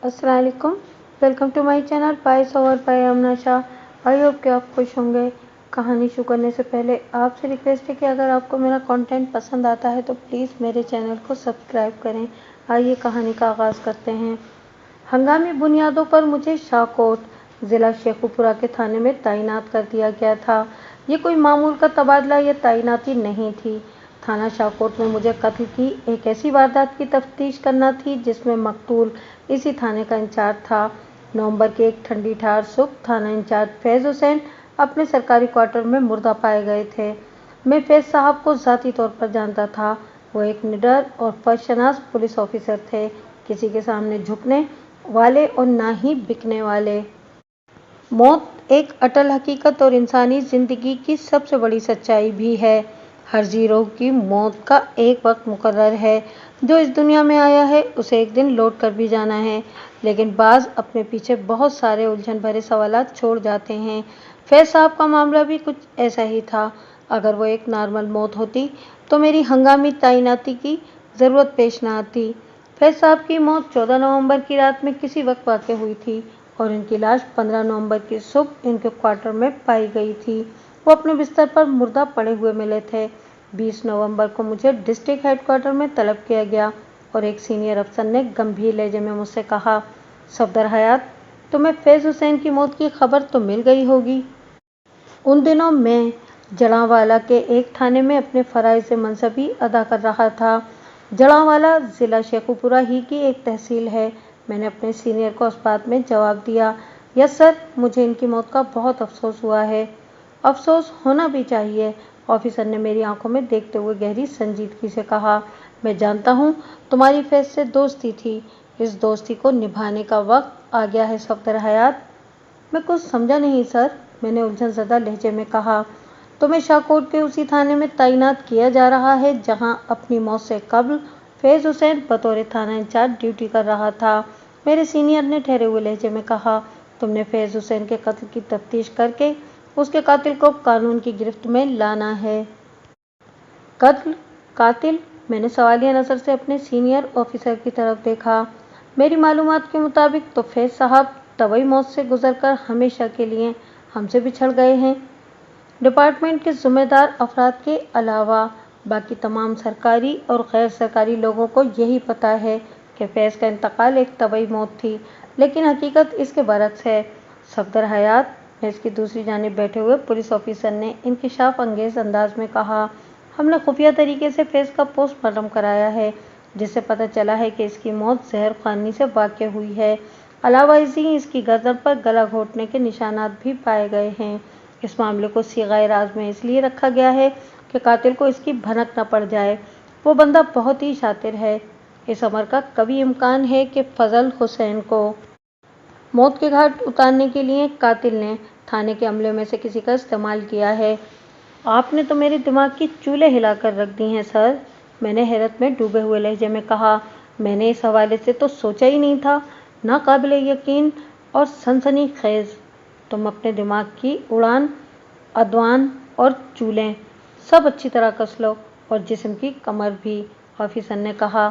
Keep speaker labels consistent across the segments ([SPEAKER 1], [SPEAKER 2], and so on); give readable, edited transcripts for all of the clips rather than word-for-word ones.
[SPEAKER 1] अस्सलाम वालेकुम। Welcome to my channel pies over by Amna Shah. I hope कि आप खुश होंगे। कहानी शुरू करने से पहले आपसे रिक्वेस्ट है कि अगर आपको मेरा कंटेंट पसंद आता है तो प्लीज़ मेरे चैनल को सब्सक्राइब करें। आइए कहानी का आगाज़ करते हैं। हंगामी बुनियादों पर मुझे शाहकोट ज़िला शेखुपुरा के थाने में तैनात कर दिया गया था। ये कोई मामूल का तबादला या तैनाती नहीं थी। थाना शाहकोट में मुझे कत्ल की एक ऐसी वारदात की तफ्तीश करना थी जिसमें मकतूल इसी थाने का इंचार्ज था। नवंबर की एक ठंडी ठार सुबह थाना इंचार्ज फैज़ हुसैन अपने सरकारी क्वार्टर में मुर्दा पाए गए थे। मैं फैज़ साहब को ज़ाती तौर पर जानता था। वो एक निडर और फर्शनास पुलिस ऑफिसर थे, किसी के सामने झुकने वाले और ना ही बिकने वाले। मौत एक अटल हकीकत और इंसानी जिंदगी की सबसे बड़ी सच्चाई भी है। हर जीरो की मौत का एक वक्त मुकर्रर है। जो इस दुनिया में आया है उसे एक दिन लौट कर भी जाना है, लेकिन बाज अपने पीछे बहुत सारे उलझन भरे सवालात छोड़ जाते हैं। फैज साहब का मामला भी कुछ ऐसा ही था। अगर वो एक नॉर्मल मौत होती तो मेरी हंगामी तैनाती की ज़रूरत पेश न आती। फैज साहब की मौत 14 नवंबर की रात में किसी वक्त वाक़ हुई थी और इनकी लाश 15 नवंबर की सुबह इनके क्वार्टर में पाई गई थी। वो अपने बिस्तर पर मुर्दा पड़े हुए मिले थे। 20 नवंबर को मुझे डिस्ट्रिक्ट हेडक्वार्टर में तलब किया गया और एक सीनियर अफसर ने गंभीर लहजे में मुझसे कहा, सफदर हयात, तुम्हें फैज़ हुसैन की मौत की खबर तो मिल गई होगी। उन दिनों मैं जड़ांवाला के एक थाने में अपने फ़राइज़ मनसबी अदा कर रहा था। जड़ांवाला ज़िला शेखुपुरा ही की एक तहसील है। मैंने अपने सीनियर को इस बात में जवाब दिया, यस सर, मुझे इनकी मौत का बहुत अफसोस हुआ है। अफसोस होना भी चाहिए, ऑफिसर ने मेरी आंखों में देखते हुए गहरी संजीदगी से कहा। मैं जानता हूँ तुम्हारी फैज़ से दोस्ती थी, इस दोस्ती को निभाने का वक्त आ गया है सफदर हयात। मैं कुछ समझा नहीं सर, मैंने उलझन ज़दा लहजे में कहा। तुम्हें शाहकोट के उसी थाने में तैनात किया जा रहा है जहां अपनी मौत से कबल फैज़ हुसैन बतौर थाना इंचार्ज ड्यूटी कर रहा था। मेरे सीनियर ने ठहरे हुए लहजे में कहा, तुमने फैज़ हुसैन के कत्ल की तफ्तीश करके उसके कातिल को कानून की गिरफ्त में लाना है। कत्ल? कातिल? मैंने सवालिया नज़र से अपने सीनियर ऑफिसर की तरफ देखा। मेरी मालूमात के मुताबिक तो फैज़ साहब तबई मौत से गुजरकर हमेशा के लिए हमसे बिछड़ गए हैं। डिपार्टमेंट के ज़िम्मेदार अफराद के अलावा बाकी तमाम सरकारी और गैर सरकारी लोगों को यही पता है कि फैज़ का इंतकाल एक तबई मौत थी, लेकिन हकीकत इसके बरक्स है। सफदर हयात, मेज़ की दूसरी जानिब बैठे हुए पुलिस ऑफिसर ने इंकिशाफ अंगेज़ अंदाज में कहा, हमने खुफिया तरीके से फैज़ का पोस्टमार्टम कराया है, जिससे पता चला है कि इसकी मौत जहर खानी से वाक़ हुई है। अलावा इसी इसकी गर्दन पर गला घोंटने के निशानात भी पाए गए हैं। इस मामले को सीगाए राज में इसलिए रखा गया है कि कातिल को इसकी भनक न पड़ जाए। वो बंदा बहुत ही शातिर है। इस अमर का कभी इम्कान है कि फजल हुसैन को मौत के घाट उतारने के लिए कातिल ने थाने के अमले में से किसी का इस्तेमाल किया है। आपने तो मेरे दिमाग की चूल्हे हिलाकर रख दी हैं सर, मैंने हैरत में डूबे हुए लहजे में कहा। मैंने इस हवाले से तो सोचा ही नहीं था। नाकाबिले यकीन और सनसनीखेज। तुम अपने दिमाग की उड़ान, अदवान और चूल्हे सब अच्छी तरह कस लो और जिस्म की कमर भी, ऑफिसर ने कहा।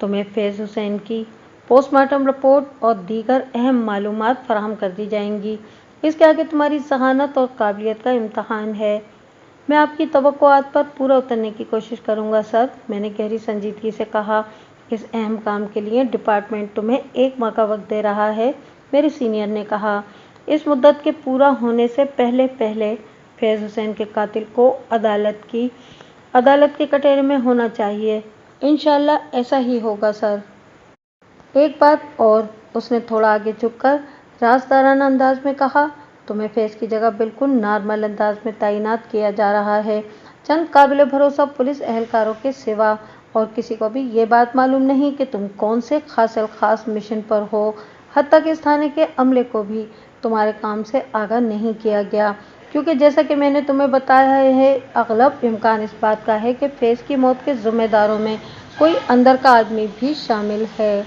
[SPEAKER 1] तुम्हें फैज़ हुसैन की पोस्टमार्टम रिपोर्ट और दीगर अहम मालूमात फराहम कर दी जाएंगी। इसके आगे तुम्हारी जहानत और काबिलियत का इम्तहान है। मैं आपकी तवक्कुआत पर पूरा उतरने की कोशिश करूंगा सर, मैंने गहरी संजीदगी से कहा। इस अहम काम के लिए डिपार्टमेंट तुम्हें 1 माह का वक्त दे रहा है, मेरे सीनियर ने कहा। इस मुद्दत के पूरा होने से पहले पहले फैज़ हुसैन के कातिल को अदालत के कटहरे में होना चाहिए। इंशाअल्लाह ऐसा ही होगा सर। एक बात और, उसने थोड़ा आगे झुककर राजदाराना अंदाज में कहा, तुम्हें फैज़ की जगह बिल्कुल नॉर्मल अंदाज में तैनात किया जा रहा है। चंद काबिल भरोसा पुलिस एहलकारों के सिवा और किसी को भी ये बात मालूम नहीं कि तुम कौन से खास मिशन पर हो। हत्ता कि इस थाने के अमले को भी तुम्हारे काम से आगाह नहीं किया गया, क्योंकि जैसा कि मैंने तुम्हें बताया है, अगलब इम्कान इस बात का है कि फैज़ की मौत के जिम्मेदारों में कोई अंदर का आदमी भी शामिल है।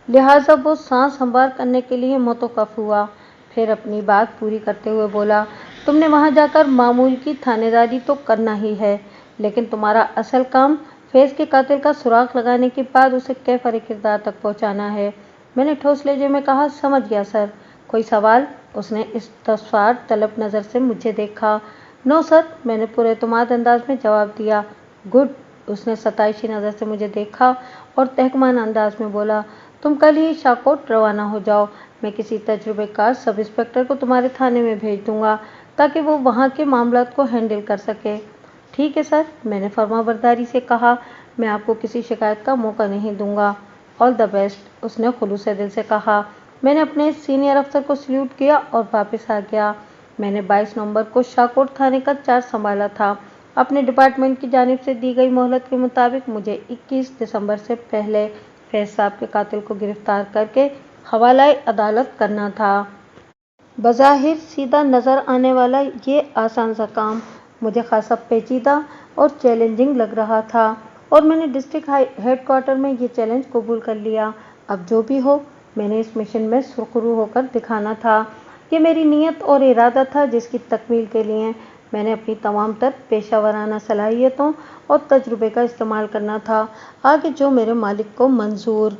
[SPEAKER 1] लिहाजा वो सांस हमवार करने के लिए मोतकफ हुआ। फिर अपनी बात पूरी करते हुए बोला, तुमने वहां जाकर मामूल की थानेदारी तो करना ही है, लेकिन तुम्हारा असल काम फैज़ के कातिल का सुराग लगाने के बाद उसे कैफर किरदार तक पहुंचाना है। मैंने ठोस लहजे में कहा, समझ गया सर। कोई सवाल? उसने इस्तफसार तलब नज़र से मुझे देखा। नो सर, मैंने पूरे एतमाद अंदाज में जवाब दिया। गुड। उसने सताइशी नज़र से मुझे देखा और तहकमान अंदाज में बोला, तुम कल ही शाकोट रवाना हो जाओ। मैं किसी तजुर्बेकार सब इंस्पेक्टर को तुम्हारे थाने में भेज दूंगा ताकि वो वहाँ के मामलात को हैंडल कर सके। ठीक है सर, मैंने फर्माबरदारी से कहा। मैं आपको किसी शिकायत का मौका नहीं दूंगा। ऑल द बेस्ट, उसने खुलूस दिल से कहा। मैंने अपने सीनियर अफसर को सल्यूट किया और वापस आ गया। मैंने 22 नवंबर को शाकोट थाने का चार्ज संभाला था। अपने डिपार्टमेंट की जानिब से दी गई मोहलत के मुताबिक मुझे 21 दिसंबर से पहले फैज साहब के कातिल को गिरफ्तार करके हवालाए अदालत करना था। बज़ाहिर सीधा नज़र आने वाला ये आसान सा काम मुझे खासा पेचीदा और चैलेंजिंग लग रहा था और मैंने डिस्ट्रिक्ट हेडक्वार्टर में ये चैलेंज कबूल कर लिया। अब जो भी हो, मैंने इस मिशन में सुरखरू होकर दिखाना था। ये मेरी नीयत और इरादा था जिसकी तकमील के लिए मैंने अपनी तमाम तर पेशा वराना सलाहियतों और तजुर्बे का इस्तेमाल करना था। आगे जो मेरे मालिक को मंजूर।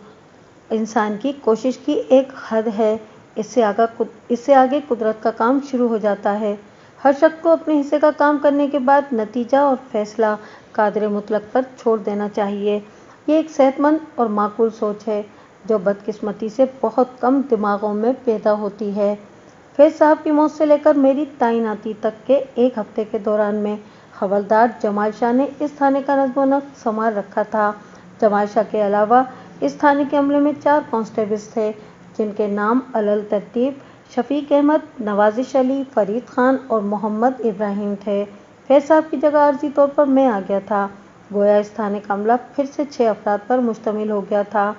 [SPEAKER 1] इंसान की कोशिश की एक हद है, इससे आगे कुदरत का काम शुरू हो जाता है। हर शख्स को अपने हिस्से का काम करने के बाद नतीजा और फैसला कादर मुतलक पर छोड़ देना चाहिए। ये एक सेहतमंद और माकूल सोच है जो बदकिस्मती से बहुत कम दिमागों में पैदा होती है। फैज साहब की मौत से लेकर मेरी तैनाती तक के एक हफ्ते के दौरान में हवलदार जमाल शाह ने इस थाने का नज़्म-ओ-नस्क संभाल रखा था। जमाल शाह के अलावा इस थाने के अमले में 4 कांस्टेबल्स थे जिनके नाम अलल तरतीब शफीक अहमद, नवाजिश अली, फरीद खान और मोहम्मद इब्राहिम थे। फैज साहब की जगह आर्जी तौर पर मैं आ गया था। गोया इस थाने का अमला फिर से 6 अफराद पर मुश्तमिल हो गया था।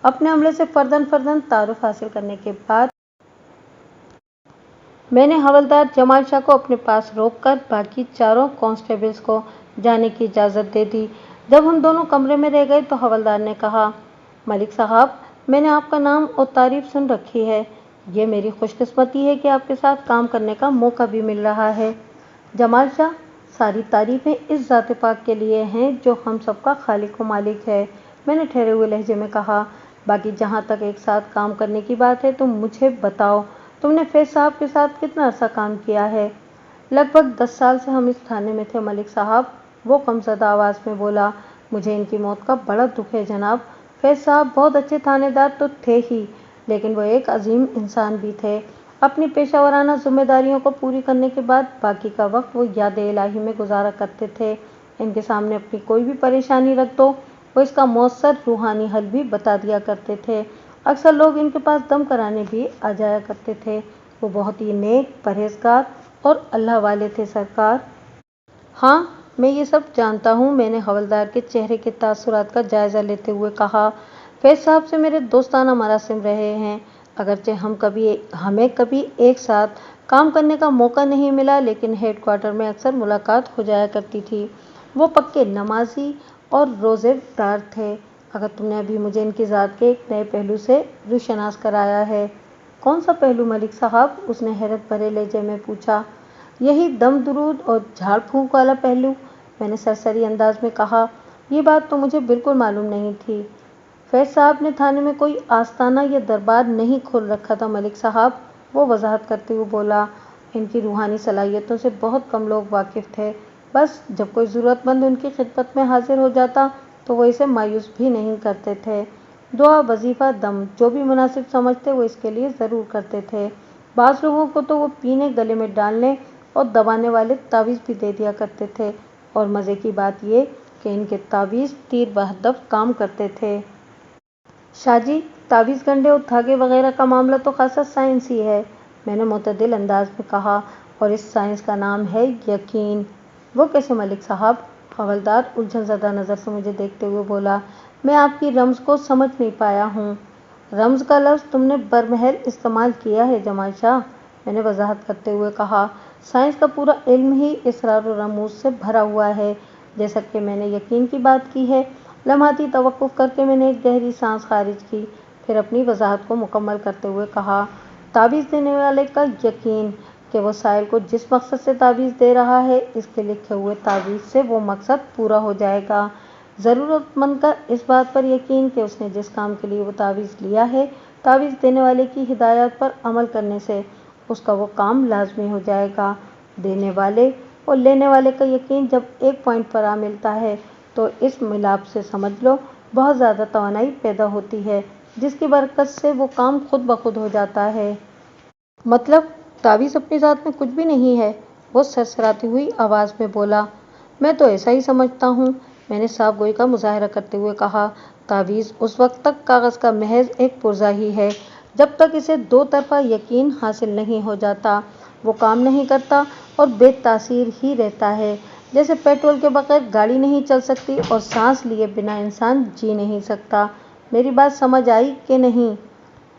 [SPEAKER 1] अपने अमले से फर्दन फर्दन तारुफ हासिल करने के बाद मैंने हवलदार जमाल शाह को अपने पास रोककर बाकी 4 कांस्टेबल्स को जाने की इजाज़त दे दी। जब हम दोनों कमरे में रह गए तो हवलदार ने कहा, मलिक साहब, मैंने आपका नाम और तारीफ सुन रखी है। ये मेरी खुशकिस्मती है कि आपके साथ काम करने का मौका भी मिल रहा है। जमाल शाह, सारी तारीफें इस ज़ात पाक के लिए हैं जो हम सबका खालिक व मालिक है, मैंने ठहरे हुए लहजे में कहा। बाकी जहाँ तक एक साथ काम करने की बात है तो मुझे बताओ, तुमने फैज साहब के साथ कितना अर्सा काम किया है? लगभग 10 साल से हम इस थाने में थे मलिक साहब, वो कमज़दा आवाज़ में बोला। मुझे इनकी मौत का बड़ा दुख है जनाब। फैज साहब बहुत अच्छे थानेदार तो थे ही, लेकिन वो एक अजीम इंसान भी थे। अपनी पेशा वराना जिम्मेदारियों को पूरी करने के बाद बाकी का वक्त वो याद इलाही में गुजारा करते थे। इनके सामने अपनी कोई भी परेशानी रख दो, वो इसका मौसर रूहानी हल भी बता दिया करते थे। अक्सर लोग इनके पास दम कराने भी आ जाया करते थे। वो बहुत ही नेक, परहेजगार और अल्लाह वाले थे सरकार। हाँ, मैं ये सब जानता हूँ, मैंने हवलदार के चेहरे के तासुरात का जायज़ा लेते हुए कहा। फैज साहब से मेरे दोस्ताना मरासिम रहे हैं, अगरचे हमें कभी एक साथ काम करने का मौका नहीं मिला, लेकिन हेडक्वार्टर में अक्सर मुलाकात हो जाया करती थी। वो पक्के नमाजी और रोज़ेदार थे। अगर तुमने अभी मुझे इनकी ज़ात के एक नए पहलू से रुशनास कराया है। कौन सा पहलू मलिक साहब? उसने हैरत भरे लहजे में पूछा। यही दम दुरूद और झाड़ फूंक वाला पहलू, मैंने सरसरी अंदाज में कहा। ये बात तो मुझे बिल्कुल मालूम नहीं थी। फैज साहब ने थाने में कोई आस्ताना या दरबार नहीं खोल रखा था मलिक साहब, वो वजाहत करते हुए बोला। इनकी रूहानी सलाहियतों से बहुत कम लोग वाकिफ़ थे। बस जब कोई ज़रूरतमंद उनकी खिदमत में हाजिर हो जाता तो वो इसे मायूस भी नहीं करते थे। दुआ, वजीफ़ा, दम जो भी मुनासिब समझते वो इसके लिए ज़रूर करते थे। बाज़ लोगों को तो वो पीने, गले में डालने और दबाने वाले तावीज़ भी दे दिया करते थे, और मज़े की बात ये कि इनके तावीज़ तीर बहदफ काम करते थे। शाहजी, तावीज़, गंडे और धागे वगैरह का मामला तो खासा साइंसी है, मैंने मुतदिल अंदाज में कहा, और इस साइंस का नाम है यकीन। वो कैसे मलिक साहब? हवलदार उलझन ज़दा नज़र से मुझे देखते हुए बोला। मैं आपकी रम्ज़ को समझ नहीं पाया हूँ। रम्ज़ का लफ्ज़ तुमने बरमहल इस्तेमाल किया है जमाल शाह, मैंने वजाहत करते हुए कहा। साइंस का पूरा इल्म ही इसरार और रमूज़ से भरा हुआ है। जैसा कि मैंने यकीन की बात की है, लम्हाती तवक्कुफ़ करके मैंने एक गहरी सांस खारिज की, फिर अपनी वजाहत को मुकम्मल करते हुए कहा। तावीज़ देने वाले का यकीन कि वो साइल को जिस मकसद से तावीज़ दे रहा है, इसके लिखे हुए तावीज़ से वो मकसद पूरा हो जाएगा। ज़रूरतमंद का इस बात पर यकीन कि उसने जिस काम के लिए वो तावीज़ लिया है तावीज़ देने वाले की हिदायत पर अमल करने से उसका वो काम लाजमी हो जाएगा। देने वाले और लेने वाले का यकीन जब एक पॉइंट पर आ मिलता है तो इस मिलाप से समझ लो बहुत ज़्यादा तवानाई पैदा होती है, जिसकी बरकत से वो काम खुद ब खुद हो जाता है। मतलब तावीज़ अपनी ज़ात में कुछ भी नहीं है, वो सरसराती हुई आवाज़ में बोला। मैं तो ऐसा ही समझता हूँ, मैंने साफ गोई का मुजाहरा करते हुए कहा। तावीज़ उस वक्त तक कागज़ का महज एक पुर्जा ही है, जब तक इसे दो तरफा यकीन हासिल नहीं हो जाता। वो काम नहीं करता और बेतासीर ही रहता है, जैसे पेट्रोल के बगैर गाड़ी नहीं चल सकती और सांस लिए बिना इंसान जी नहीं सकता। मेरी बात समझ आई कि नहीं?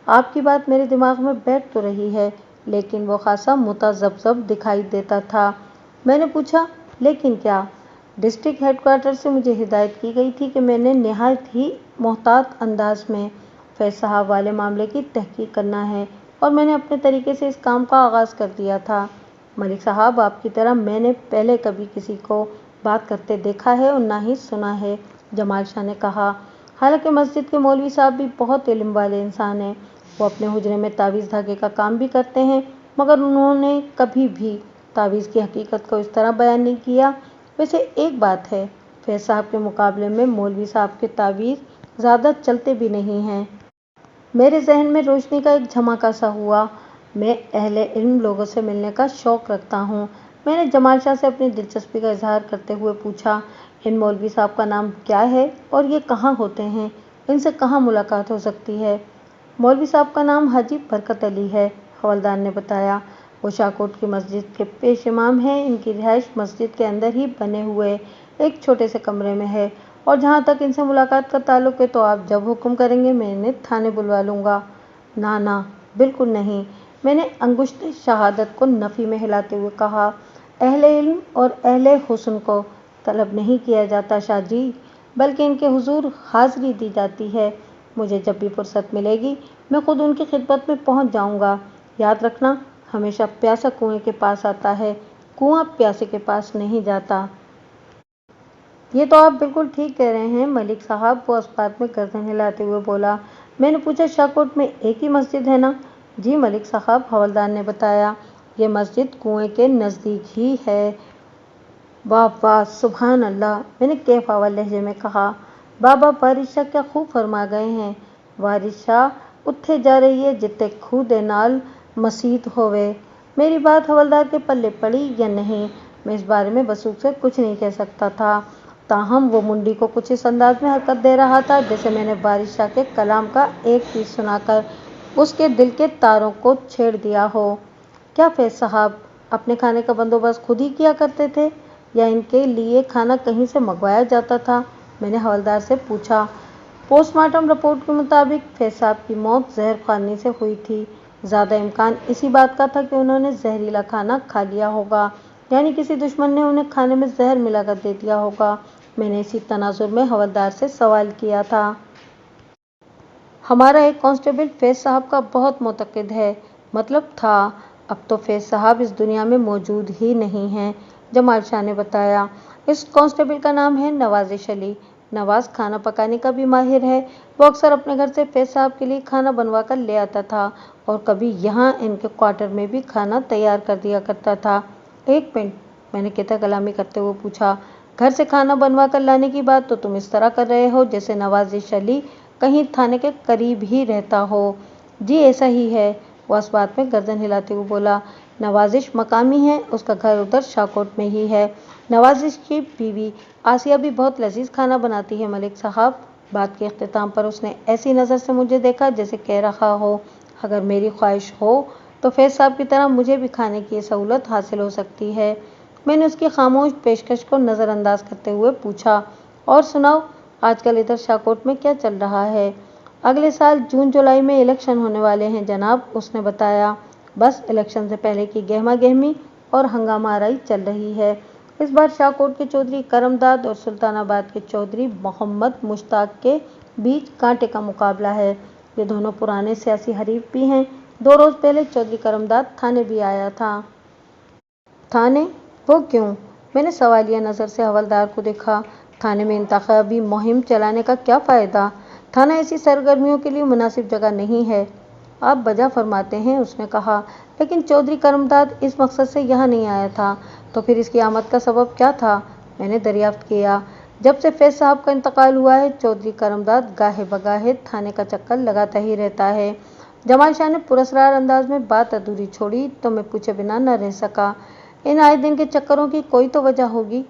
[SPEAKER 1] आपकी बात मेरे दिमाग में बैठ तो रही है, लेकिन वो खासा मुतज़ब्ज़ब दिखाई देता था। मैंने पूछा, लेकिन क्या? डिस्ट्रिक्ट हेडक्वार्टर से मुझे हिदायत की गई थी कि मैंने निहायत ही मोहतात अंदाज में फैज़ साहब वाले मामले की तहकीक करना है और मैंने अपने तरीके से इस काम का आगाज़ कर दिया था। मलिक साहब, आपकी तरह मैंने पहले कभी किसी को बात करते देखा है और ना ही सुना है, जमाल शाह ने कहा। हालांकि मस्जिद के मौलवी साहब भी बहुत इल्म वाले इंसान हैं। वो अपने हुजरे में तावीज़ धागे का काम भी करते हैं, मगर उन्होंने कभी भी तावीज़ की हकीकत को इस तरह बयान नहीं किया। वैसे एक बात है, फैज़ साहब के मुकाबले में मौलवी साहब के तावीज़ ज़्यादा चलते भी नहीं हैं। मेरे जहन में रोशनी का एक झमाका सा हुआ। मैं अहले इल्म लोगों से मिलने का शौक़ रखता हूँ। मैंने जमाल शाह से अपनी दिलचस्पी का इजहार करते हुए पूछा, इन मौलवी साहब का नाम क्या है और ये कहाँ होते हैं? इनसे कहाँ मुलाकात हो सकती है? मौलवी साहब का नाम हाजी बरकत अली है, हवलदार ने बताया। वो शाहकोट की मस्जिद के पेश इमाम हैं। इनकी रिहाइश मस्जिद के अंदर ही बने हुए एक छोटे से कमरे में है, और जहाँ तक इनसे मुलाकात का ताल्लुक है तो आप जब हुक्म करेंगे मैं इन्हें थाने बुलवा लूँगा। ना ना, बिल्कुल नहीं, मैंने अंगुश्त शहादत को नफ़ी में हिलाते हुए कहा। अहले इल्म और अहले हुस्न को तलब नहीं किया जाता शाह जी, बल्कि इनके हुजूर हाज़िरी दी जाती है। मुझे जब भी फुर्सत मिलेगी मैं खुद उनकी खिदमत में पहुंच जाऊंगा। याद रखना, हमेशा प्यासा कुएं के पास आता है, कुआं प्यासे के पास नहीं जाता। ये तो आप बिल्कुल ठीक कह रहे हैं मलिक साहब, वो इस बात में गर्दन हिलाते हुए बोला। मैंने पूछा, शाहकोट में एक ही मस्जिद है ना? जी मलिक साहब, हवलदार ने बताया। ये मस्जिद कुएं के नज़दीक ही है। वाह वाह, सुभान अल्लाह, मैंने कैफावा लहजे में कहा। बाबा बारिशा क्या खूब फरमा गए हैं। बारिशा उत्थे जा रही है जिते खूह दे नाल मसीत होवे। मेरी बात हवलदार के पल्ले पड़ी या नहीं, मैं इस बारे में वसूख से कुछ नहीं कह सकता था। ताहम वो मुंडी को कुछ इस अंदाज में हरकत दे रहा था जैसे मैंने बारिशा के कलाम का एक पीस सुनाकर उसके दिल के तारों को छेड़ दिया हो। क्या फैज़ साहब अपने खाने का बंदोबस्त खुद ही किया करते थे या इनके लिए खाना कहीं से मंगवाया जाता था? मैंने हवलदार से पूछा। पोस्टमार्टम रिपोर्ट के मुताबिक फैज़ साहब की मौत जहर खाने से हुई थी। ज़्यादा इम्कान इसी बात का था कि उन्होंने जहरीला खाना खा लिया होगा, यानी किसी दुश्मन ने उन्हें खाने में जहर मिलाकर दे दिया होगा। मैंने इसी तनाजुर में हवलदार से सवाल किया था। हमारा एक कांस्टेबल फैज़ साहब का बहुत मुतक़िद है, मतलब था, अब तो फैज़ साहब इस दुनिया में मौजूद ही नहीं हैं, जमाल शाह ने बताया। इस कांस्टेबल का नाम है नवाज़िश अली। नवाज़ खाना पकाने का भी माहिर है। वो अक्सर अपने घर से फैज़ साहब के लिए खाना बनवा कर ले आता था और कभी यहाँ इनके क्वार्टर में भी खाना तैयार कर दिया करता था। एक मिनट, मैंने किता कलामी करते हुए पूछा, घर से खाना बनवा कर लाने की बात तो तुम इस तरह कर रहे हो जैसे नवाज़िश अली कहीं थाने के करीब ही रहता हो। जी ऐसा ही है, वो इस बात में गर्दन हिलाते हुए बोला। नवाज़िश मकामी है, उसका घर उधर शाहकोट में ही है। नवाज़िश की बीवी आसिया भी बहुत लजीज खाना बनाती है मलिक साहब। बात के अख्तिताम पर उसने ऐसी नज़र से मुझे देखा जैसे कह रहा हो, अगर मेरी ख्वाहिश हो तो फैज़ साहब की तरह मुझे भी खाने की सहूलत हासिल हो सकती है। मैंने उसकी खामोश पेशकश को नज़रअंदाज करते हुए पूछा, और सुनाओ, आजकल इधर शाहकोट में क्या चल रहा है? अगले साल जून जुलाई में इलेक्शन होने वाले हैं जनाब, उसने बताया। बस इलेक्शन से पहले की गहमा गहमी और हंगामाराई चल रही है। इस बार शाहकोट के चौधरी करमदाद और सुल्तानाबाद के चौधरी मोहम्मद मुश्ताक के बीच कांटे का मुकाबला है। ये दोनों पुराने सियासी हरीफ भी हैं। 2 रोज़ पहले चौधरी करमदाद थाने भी आया था। थाने? वो क्यों? मैंने सवालिया नज़र से हवलदार को देखा। थाने में इंतखाबी मुहिम चलाने का क्या फ़ायदा? थाना ऐसी सरगर्मियों के लिए मुनासिब जगह नहीं है। आप बजा फरमाते हैं, उसने कहा, लेकिन चौधरी करमदाद इस मकसद से यहाँ नहीं आया था, तो फिर इसकी आमद का सबब क्या था? मैंने दरियाफ्त किया। जब से फैज साहब का इंतकाल हुआ है, चौधरी करमदाद गाहे बगाहे थाने का चक्कर लगाता ही रहता है। जमाल शाह ने पुरस्कार अंदाज में बात अधूरी छोड़ी तो मैं पूछे बिना न रह सका, इन आए दिन के चक्करों की कोई तो वजह होगी।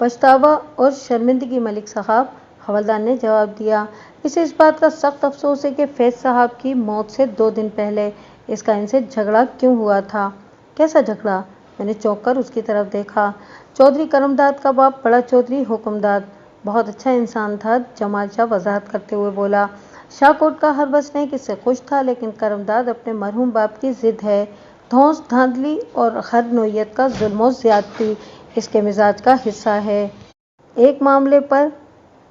[SPEAKER 1] पछतावा और शर्मिंदगी मलिक साहब, हवलदार ने जवाब दिया। इसे इस बात का सख्त अफसोस है कि फैज साहब की मौत से 2 दिन पहले इसका इनसे झगड़ा क्यों हुआ था। कैसा झगड़ा? मैंने चौंक कर उसकी तरफ देखा। चौधरी करमदाद का बाप बड़ा चौधरी हुक्मदाद बहुत अच्छा इंसान था, जमाल शाह वजाहत करते हुए बोला। शाहकोट का हर बस नहीं किससे खुश था, लेकिन करमदाद अपने मरहूम बाप की जिद है। धौंस धांधली और हर नौयत का जुल्म ज्यादती इसके मिजाज का हिस्सा है। एक मामले पर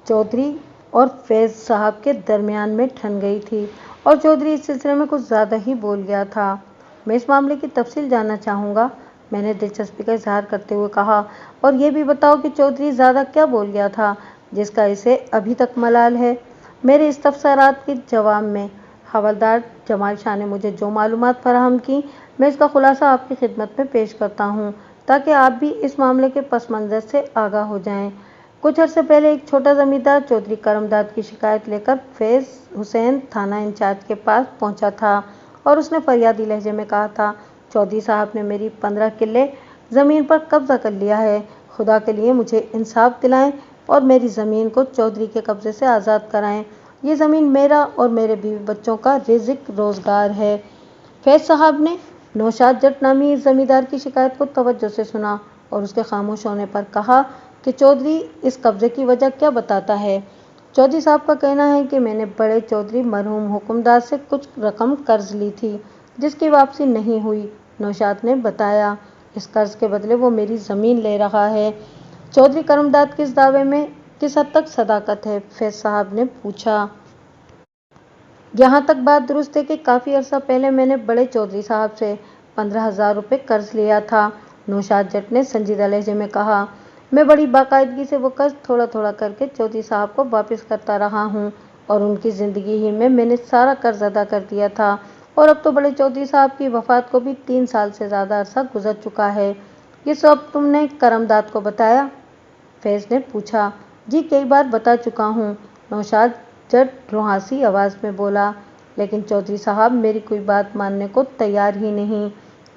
[SPEAKER 1] चौधरी और फैज साहब के दरमियान में ठन गई थी और चौधरी इस सिलसिले में कुछ ज़्यादा ही बोल गया था। मैं इस मामले की तफसील जानना चाहूँगा, मैंने दिलचस्पी का इजहार करते हुए कहा। और ये भी बताओ कि चौधरी ज़्यादा क्या बोल गया था जिसका इसे अभी तक मलाल है। मेरे इस्तफसारात के जवाब में हवलदार जमाल शाह ने मुझे जो मालूमात फराहम की, मैं इसका खुलासा आपकी खिदमत में पेश करता हूँ, ताकि आप भी इस मामले के पस मंज़र से आगाह हो जाएं। कुछ अर्से पहले एक छोटा जमींदार चौधरी करमदाद की शिकायत लेकर फैज हुसैन थाना इंचार्ज के पास पहुंचा था और उसने फरियादी लहजे में कहा था, चौधरी साहब ने मेरी 15 किले ज़मीन पर कब्जा कर लिया है। खुदा के लिए मुझे इंसाफ दिलाएं और मेरी ज़मीन को चौधरी के कब्जे से आज़ाद कराएं। ये ज़मीन मेरा और मेरे बीवी बच्चों का रिज़्क रोज़गार है। फैज साहब ने नौशाद जट नामी इस जमींदार की शिकायत को तवज्जो से सुना और उसके खामोश होने पर कहा कि चौधरी इस कब्जे की वजह क्या बताता है। चौधरी साहब का कहना है कि मैंने बड़े चौधरी मरहूम हुक्मदार से कुछ रकम कर्ज ली थी जिसकी वापसी नहीं हुई। नौशाद ने बताया, इस कर्ज के बदले वो मेरी ज़मीन ले रहा है। चौधरी करमदाद के इस दावे में किस हद तक सदाकत है? फैज साहब ने पूछा। यहाँ तक बात दुरुस्त है कि काफ़ी अर्सा पहले मैंने बड़े चौधरी साहब से 15,000 रुपये कर्ज लिया था, नौशाद जट ने संजीदा लहजे में कहा। मैं बड़ी बाकायदगी से वो कर्ज थोड़ा थोड़ा करके चौधरी साहब को वापस करता रहा हूँ और उनकी ज़िंदगी ही में मैंने सारा कर्ज अदा कर दिया था और अब तो बड़े चौधरी साहब की वफ़ात को भी 3 साल से ज़्यादा अरसा गुजर चुका है। ये सब तुमने करमदाद को बताया? फैज ने पूछा। जी, कई बार बता चुका हूँ, नौशाद जट रुहासी आवाज़ में बोला, लेकिन चौधरी साहब मेरी कोई बात मानने को तैयार ही नहीं।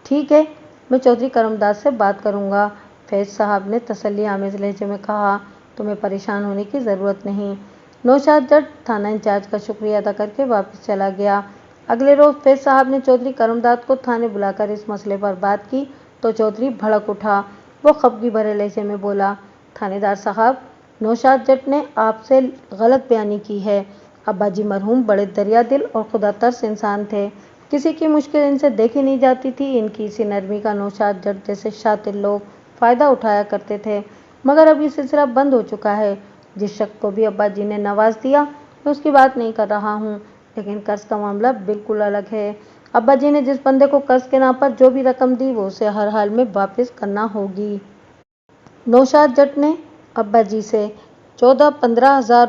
[SPEAKER 1] ठीक है, मैं चौधरी करमदाद से बात करूँगा, फैज साहब ने तसल्ली आमेज़ लहजे में कहा। तुम्हें परेशान होने की ज़रूरत नहीं। नौशाद जट थाना इंचार्ज का शुक्रिया अदा करके वापस चला गया। अगले रोज़ फैज साहब ने चौधरी करमदाद को थाने बुलाकर इस मसले पर बात की तो चौधरी भड़क उठा। वो खफगी भरे लहजे में बोला, थानेदार साहब, नौशाद जट ने आपसे गलत बयानी की है। अब्बाजी मरहूम बड़े दरिया दिल और खुदा तरस इंसान थे। किसी की मुश्किल इनसे देखी नहीं जाती थी। इनकी इसी नरमी का नौशाद जट जैसे शातिर लोग फ़ायदा उठाया करते थे, मगर अब ये सिलसिला बंद हो चुका है। जिस शख्स को भी अब्बाजी ने नवाज दिया, मैं उसकी बात नहीं कर रहा हूँ, लेकिन कर्ज का मामला बिल्कुल अलग है। अब्बाजी ने जिस बंदे को कर्ज के नाम पर जो भी रकम दी, वो उसे हर हाल में वापस करना होगी। नौशाद जट ने अब्बाजी से 15,000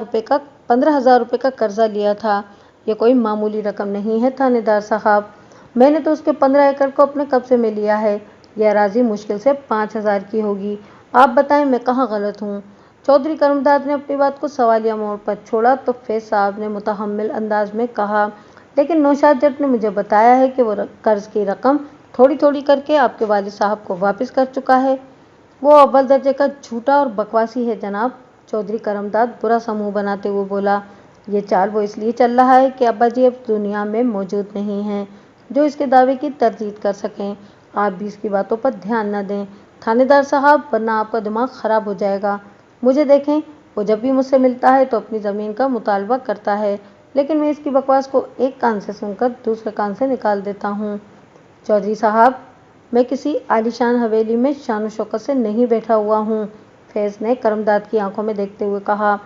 [SPEAKER 1] रुपये का कर्जा लिया था। ये कोई मामूली रकम नहीं है थानेदार साहब। मैंने तो उसके 15 एकड़ को अपने कब्जे में लिया है। यह अराज़ी मुश्किल से 5,000 की होगी। आप बताएं, मैं कहाँ गलत हूँ? चौधरी करमदाद ने अपनी बात को सवालिया मोड़ पर छोड़ा तो फैज साहब ने मुतहम्मिल अंदाज में कहा, लेकिन नौशाद जट ने मुझे बताया है कि वो कर्ज की रकम थोड़ी थोड़ी करके आपके वालिद साहब को वापस कर चुका है। वो अव्वल दर्जे का झूठा और बकवासी है जनाब, चौधरी करमदाद बुरा सा मुँह बनाते हुए बोला। ये चाल वो इसलिए चल रहा है कि अब्बाजी अब दुनिया में मौजूद नहीं हैं जो इसके दावे की तरदीद कर सकें। आप भी इसकी बातों पर ध्यान न दें थानेदार साहब, वरना आपका दिमाग ख़राब हो जाएगा। मुझे देखें, वो जब भी मुझसे मिलता है तो अपनी ज़मीन का मुतालबा करता है, लेकिन मैं इसकी बकवास को एक कान से सुनकर दूसरे कान से निकाल देता हूँ। चौधरी साहब, मैं किसी आलीशान हवेली में शान शौकत से नहीं बैठा हुआ हूँ, फैज ने करमदाद की आंखों में देखते हुए कहा,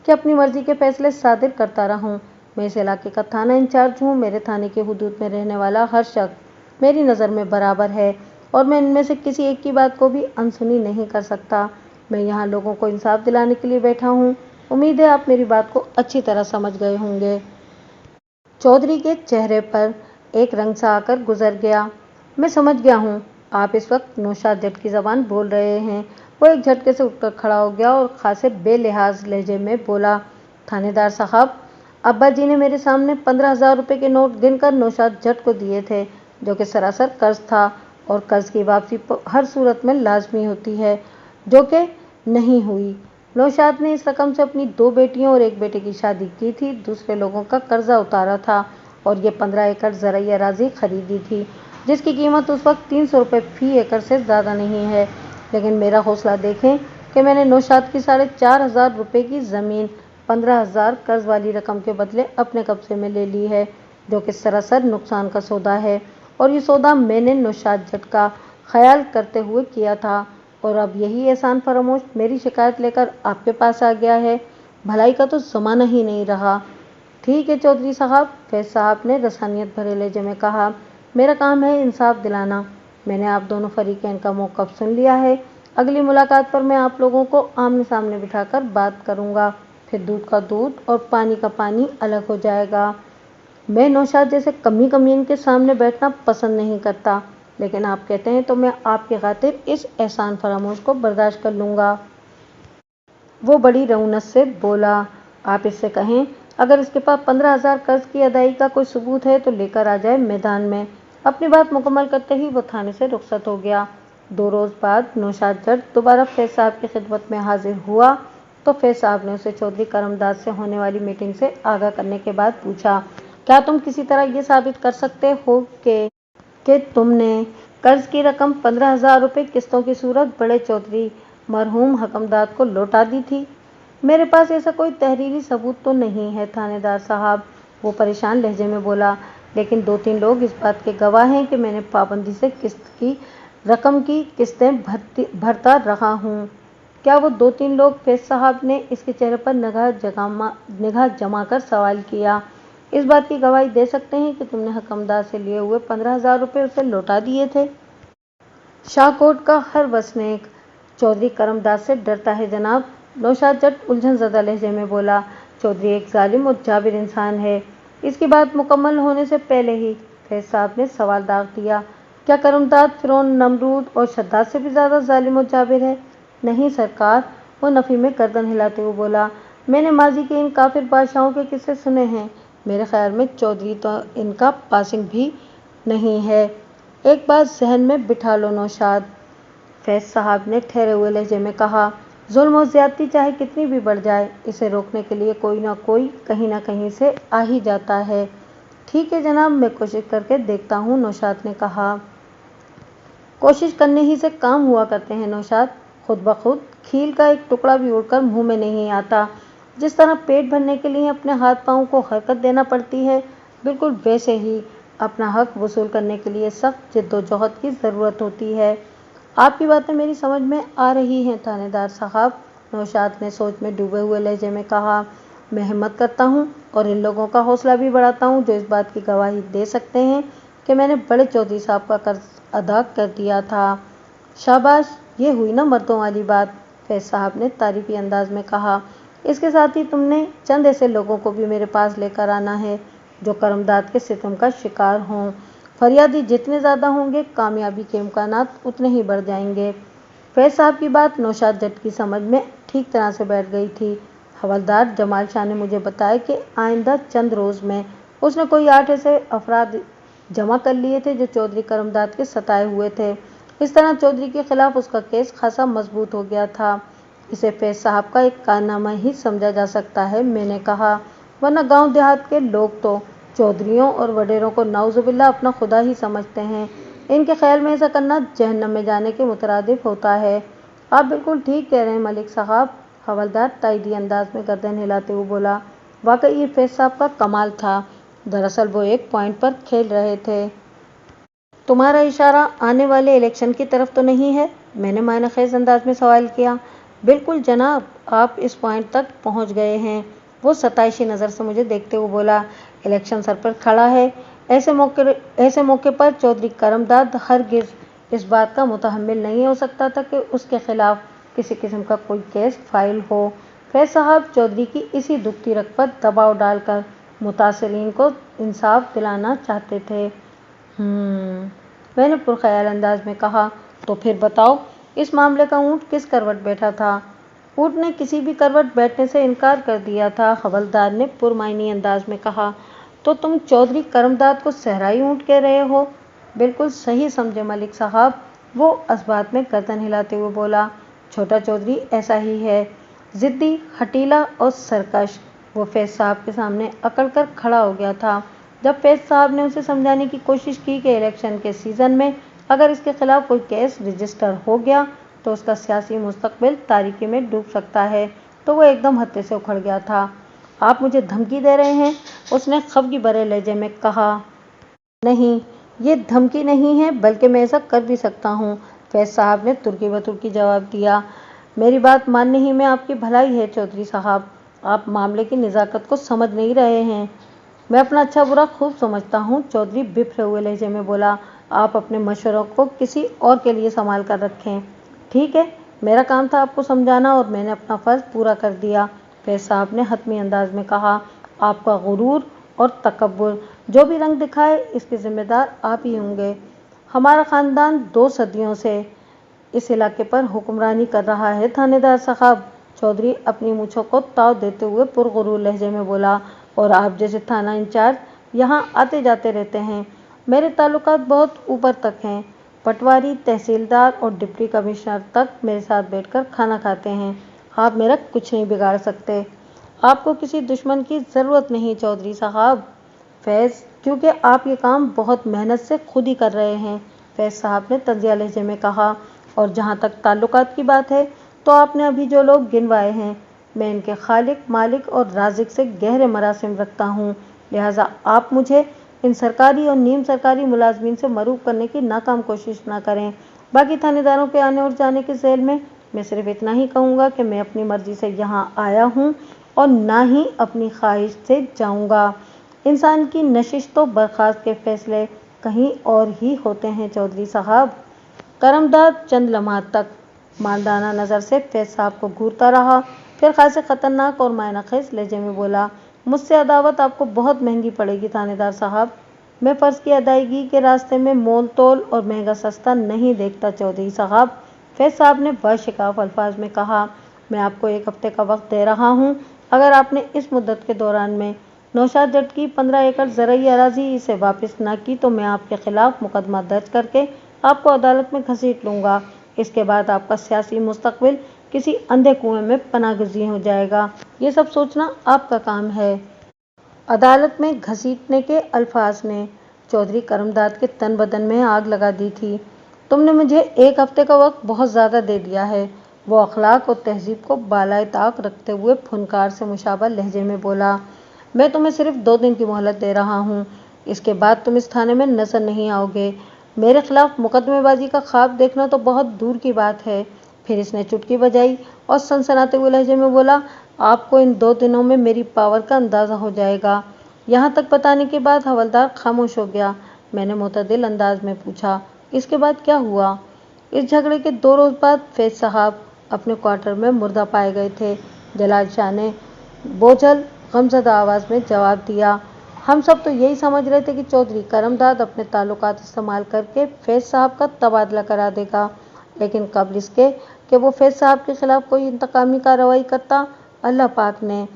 [SPEAKER 1] कि अपनी मर्जी के फैसले सादिर करता रहूं। मैं इस इलाके का थाना इंचार्ज हूँ। मेरे थाने के हुदूद में रहने वाला हर शख्स मेरी नज़र में बराबर है और मैं इनमें से किसी एक की बात को भी अनसुनी नहीं कर सकता। मैं यहाँ लोगों को इंसाफ दिलाने के लिए बैठा हूँ। उम्मीद है आप मेरी बात को अच्छी तरह समझ गए होंगे। चौधरी के चेहरे पर एक रंग सा आकर गुजर गया। मैं समझ गया हूँ, आप इस वक्त नौशाद जट की ज़बान बोल रहे हैं। वो एक झटके से उठकर खड़ा हो गया और खासे बेलिहाज लहजे में बोला, थानेदार साहब, अब्बा जी ने मेरे सामने 15,000 रुपये के नोट गिनकर नौशाद जट को दिए थे, जो कि सरासर कर्ज था और कर्ज की वापसी हर सूरत में लाजमी होती है, जो कि नहीं हुई। नौशाद ने इस रकम से अपनी 2 बेटियों और 1 बेटे की शादी की थी, दूसरे लोगों का कर्जा उतारा था और ये 15 एकड़ ज़राई अराजी खरीदी थी, जिसकी कीमत उस वक्त 300 रुपये फी एकड़ से ज़्यादा नहीं है। लेकिन मेरा हौसला देखें कि मैंने नौशाद की 4,500 रुपये की ज़मीन 15,000 कर्ज वाली रकम के बदले अपने कब्जे में ले ली है, जो कि सरासर नुकसान का सौदा है। और ये सौदा मैंने नौशाद जट का ख्याल करते हुए किया था और अब यही एहसान फरामोश मेरी शिकायत लेकर आपके पास आ गया है। भलाई का तो ज़माना ही नहीं रहा। ठीक है चौधरी साहब, फैज साहब ने रसानियत भरे लहजे में कहा, मेरा काम है इंसाफ दिलाना। मैंने आप दोनों फरीकैन का मौक़िफ़ सुन लिया है। अगली मुलाकात पर मैं आप लोगों को आमने सामने बिठाकर बात करूंगा, फिर दूध का दूध और पानी का पानी अलग हो जाएगा। मैं नौशाद जैसे कमी कमीन के सामने बैठना पसंद नहीं करता, लेकिन आप कहते हैं तो मैं आपकी खातिर इस एहसान फरामोश को बर्दाश्त कर लूँगा। वो बड़ी रौनक से बोला, आप इससे कहें अगर इसके पास 15,000 कर्ज की अदायगी का कोई सबूत है तो लेकर आ जाए मैदान में। अपनी बात मुकम्मल करते ही वो थाने से रुखसत हो गया। 2 रोज़ बाद नौशाद जट दोबारा फैज साहब की खिदमत में हाजिर हुआ तो फैज साहब ने उसे चौधरी करमदाद से होने वाली मीटिंग से आगाह करने के बाद पूछा, क्या तुम किसी तरह ये साबित कर सकते हो कि तुमने कर्ज की रकम 15,000 रुपये किस्तों की सूरत बड़े चौधरी मरहूम हकमदाद को लौटा दी थी? मेरे पास ऐसा कोई तहरीरी सबूत तो नहीं है थानेदार साहब, वो परेशान लहजे में बोला, लेकिन 2-3 लोग इस बात के गवाह हैं कि मैंने पाबंदी से किस्त की रकम की किस्तें भरता रहा हूँ। क्या वो 2-3 लोग? फैज साहब ने इसके चेहरे पर निगाह जमा कर सवाल किया। इस बात की गवाही दे सकते हैं कि तुमने हकमदार से लिए हुए 15,000 रुपये उसे लौटा दिए थे? शाहकोट का हर वसनीक चौधरी करमदाद से डरता है जनाब, नौशाद जट उलझन ज़दा लहजे में बोला। चौधरी एक जालिम और जाबिर इंसान है। इसकी बात मुकम्मल होने से पहले ही फैज साहब ने सवाल दाग दिया, क्या करमदाद फिरौन, नमरूद और शद्दाद से भी ज़्यादा जालिम और जाबिर है? नहीं सरकार, वो नफ़ी में गर्दन हिलाते हुए बोला, मैंने माजी के इन काफिर बादशाहों के किस्से सुने हैं। मेरे ख्याल में चौधरी तो इनका पासिंग भी नहीं है। एक बात जहन में बिठा लो नौशाद, फैज साहब ने ठहरे हुए लहजे में कहा, जुल्म और ज़्यादती चाहे कितनी भी बढ़ जाए, इसे रोकने के लिए कोई ना कोई कहीं ना कहीं से आ ही जाता है। ठीक है जनाब, मैं कोशिश करके देखता हूँ, नौशाद ने कहा। कोशिश करने ही से काम हुआ करते हैं नौशाद, खुद ब खुद खील का एक टुकड़ा भी उड़कर मुंह में नहीं आता। जिस तरह पेट भरने के लिए अपने हाथ पाँव को हरकत देना पड़ती है, बिल्कुल वैसे ही अपना हक वसूल करने के लिए सख्त जिद्दोजहद की ज़रूरत होती है। आपकी बातें मेरी समझ में आ रही हैं थानेदार साहब, नौशाद ने सोच में डूबे हुए लहजे में कहा। मैं हिम्मत करता हूँ और इन लोगों का हौसला भी बढ़ाता हूँ जो इस बात की गवाही दे सकते हैं कि मैंने बड़े चौधरी साहब का कर्ज अदा कर दिया था। शाबाश, ये हुई ना मर्दों वाली बात, फैज साहब ने तारीफी अंदाज में कहा। इसके साथ ही तुमने चंद ऐसे लोगों को भी मेरे पास लेकर आना है जो करमदाद के सितम का शिकार हों। फरियादी जितने ज़्यादा होंगे, कामयाबी के इम्कानात उतने ही बढ़ जाएंगे। फैज साहब की बात नौशाद जट की समझ में ठीक तरह से बैठ गई थी। हवलदार जमाल शाह ने मुझे बताया कि आइंदा चंद रोज़ में उसने कोई 8 ऐसे अफराद जमा कर लिए थे जो चौधरी करमदाद के सताए हुए थे। इस तरह चौधरी के खिलाफ उसका केस खासा मजबूत हो गया था। इसे फैज साहब का एक कारनामा ही समझा जा सकता है, मैंने कहा, वरना गांव देहात के लोग तो चौधरियों और वडेरों को नाउजुबिल्ला अपना खुदा ही समझते हैं। इनके ख्याल में ऐसा करना जहन्नम में जाने के मुतरादिफ होता है। आप बिल्कुल ठीक कह रहे हैं मलिक साहब, हवलदार ताइदी अंदाज में गर्दन हिलाते हुए बोला। वाकई ये फैज साहब का कमाल था। दरअसल वो एक पॉइंट पर खेल रहे थे। तुम्हारा इशारा आने वाले इलेक्शन की तरफ तो नहीं है? मैंने मायना खेज अंदाज में सवाल किया। बिल्कुल जनाब, आप इस पॉइंट तक पहुंच गए हैं, वो सताइशी नज़र से मुझे देखते हुए बोला। इलेक्शन सर पर खड़ा है, ऐसे मौके पर चौधरी करमदाद हरगिज़ इस बात का मुतहम्मिल नहीं हो सकता था कि उसके खिलाफ किसी किस्म का कोई केस फाइल हो। फैज साहब चौधरी की इसी दुखती रग पर दबाव डालकर मुतासिरीन को इंसाफ दिलाना चाहते थे। मैंने पुरख्याल अंदाज में कहा, तो फिर बताओ इस मामले का ऊँट किस करवट बैठा था? ऊँट ने किसी भी करवट बैठने से इनकार कर दिया था, हवलदार ने पुरमाइनी अंदाज में कहा। तो तुम चौधरी करमदाद को सहराई ऊँट कह रहे हो? बिल्कुल सही समझे मलिक साहब, वो इस बात में गर्दन हिलाते हुए बोला। छोटा चौधरी ऐसा ही है, जिद्दी, हटीला और सरकश। वो फैज साहब के सामने अकड़ कर खड़ा हो गया था। जब फैज साहब ने उसे समझाने की कोशिश की कि इलेक्शन के सीज़न में अगर इसके खिलाफ कोई केस रजिस्टर हो गया तो उसका सियासी मुस्तकबिल तारीकी में डूब सकता है, तो वो एकदम हत्थे से उखड़ गया था। आप मुझे धमकी दे रहे हैं? उसने खफगी भरे लहजे में कहा। नहीं, ये धमकी नहीं है, बल्कि मैं ऐसा कर भी सकता हूँ, फैज साहब ने तुर्की बतुर्की जवाब दिया। मेरी बात मानने ही में आपकी भलाई है चौधरी साहब, आप मामले की नज़ाकत को समझ नहीं रहे हैं। मैं अपना अच्छा बुरा खूब समझता हूँ, चौधरी बिफरे हुए लहजे में बोला। आप अपने मशवरों को किसी और के लिए संभाल कर रखें। ठीक है, मेरा काम था आपको समझाना और मैंने अपना फ़र्ज़ पूरा कर दिया, फैज साहब ने हतमी अंदाज में कहा। आपका गुरूर और तकब्बुर जो भी रंग दिखाए, इसके ज़िम्मेदार आप ही होंगे। हमारा ख़ानदान 2 सदियों से इस इलाके पर हुक्मरानी कर रहा है थानेदार साहब, चौधरी अपनी मूँछों को ताव देते हुए पुरगुरूर लहजे में बोला। और आप जैसे थाना इंचार्ज यहाँ आते जाते रहते हैं। मेरे ताल्लुकात बहुत ऊपर तक हैं, पटवारी, तहसीलदार और डिप्टी कमिश्नर तक मेरे साथ बैठकर खाना खाते हैं। आप मेरा कुछ नहीं बिगाड़ सकते। आपको किसी दुश्मन की ज़रूरत नहीं चौधरी साहब। फैज़, क्योंकि आप ये काम बहुत मेहनत से खुद ही कर रहे हैं, फैज़ साहब ने तंजिया लहजे में कहा। और जहाँ तक ताल्लुकात की बात है, तो आपने अभी जो लोग गिनवाए हैं, मैं इनके खालिक, मालिक और राज़िक से गहरे मरासिम रखता हूँ, लिहाजा आप मुझे इन सरकारी और नीम सरकारी मुलाजमीन से मरूब करने की नाकाम कोशिश ना करें। बाकी थानेदारों के आने और जाने के ज़ैल में मैं सिर्फ इतना ही कहूँगा कि मैं अपनी मर्ज़ी से यहाँ आया हूँ और ना ही अपनी ख्वाहिश से जाऊँगा। इंसान की नशिश तो बर्खास्त के फैसले कहीं और ही होते हैं चौधरी साहब। करमदाद चंद लम्हात तक मारदाना नज़र से फैज साहब को घूरता रहा, फिर खासे ख़तरनाक और मायनाखेज़ लहजे में बोला। मुझसे अदावत आपको बहुत महंगी पड़ेगी थानेदार साहब। मैं फ़र्ज़ की अदायगी के रास्ते में मोल तोल और महंगा सस्ता नहीं देखता चौधरी साहब, फैज साहब ने बशिकाफ अल्फाज में कहा। मैं आपको 1 हफ्ते का वक्त दे रहा हूँ। अगर आपने इस मुद्दत के दौरान में नौशाद जट की 15 एकड़ ज़रई अराज़ी इसे वापस न की तो मैं आपके खिलाफ मुकदमा दर्ज करके आपको अदालत में घसीट लूँगा। इसके बाद आपका सियासी मुस्तकबिल किसी अंधे कुएं में पनाहगज़ी हो जाएगा। ये सब सोचना आपका काम है। अदालत में घसीटने के अल्फाज ने चौधरी करमदाद के तन बदन में आग लगा दी थी। तुमने मुझे 1 हफ्ते का वक्त बहुत ज़्यादा दे दिया है, वो अखलाक और तहजीब को बालाए ताक रखते हुए फुनकार से मुशाबह लहजे में बोला। मैं तुम्हें सिर्फ 2 दिन की मोहलत दे रहा हूँ, इसके बाद तुम इस थाने में नजर नहीं आओगे। मेरे खिलाफ मुकदमेबाजी का ख्वाब देखना तो बहुत दूर की बात है। फिर इसने चुटकी बजाई और सनसनाते हुए लहजे में बोला। आपको इन 2 दिनों में मेरी पावर का अंदाज़ा हो जाएगा। यहाँ तक बताने के बाद हवलदार खामोश हो गया। मैंने मुतदिल अंदाज में पूछा, इसके बाद क्या हुआ? इस झगड़े के 2 रोज़ बाद फैज साहब अपने क्वार्टर में मुर्दा पाए गए थे, जलाल शाह ने बोझल गमज़दा आवाज़ में जवाब दिया। हम सब तो यही समझ रहे थे कि चौधरी करमदाद अपने ताल्लुकात इस्तेमाल करके फैज साहब का तबादला करा देगा, लेकिन कबल इसके कि वो फैज साहब के खिलाफ कोई इंतकामी कार्रवाई करता, अल्लाह पाक ने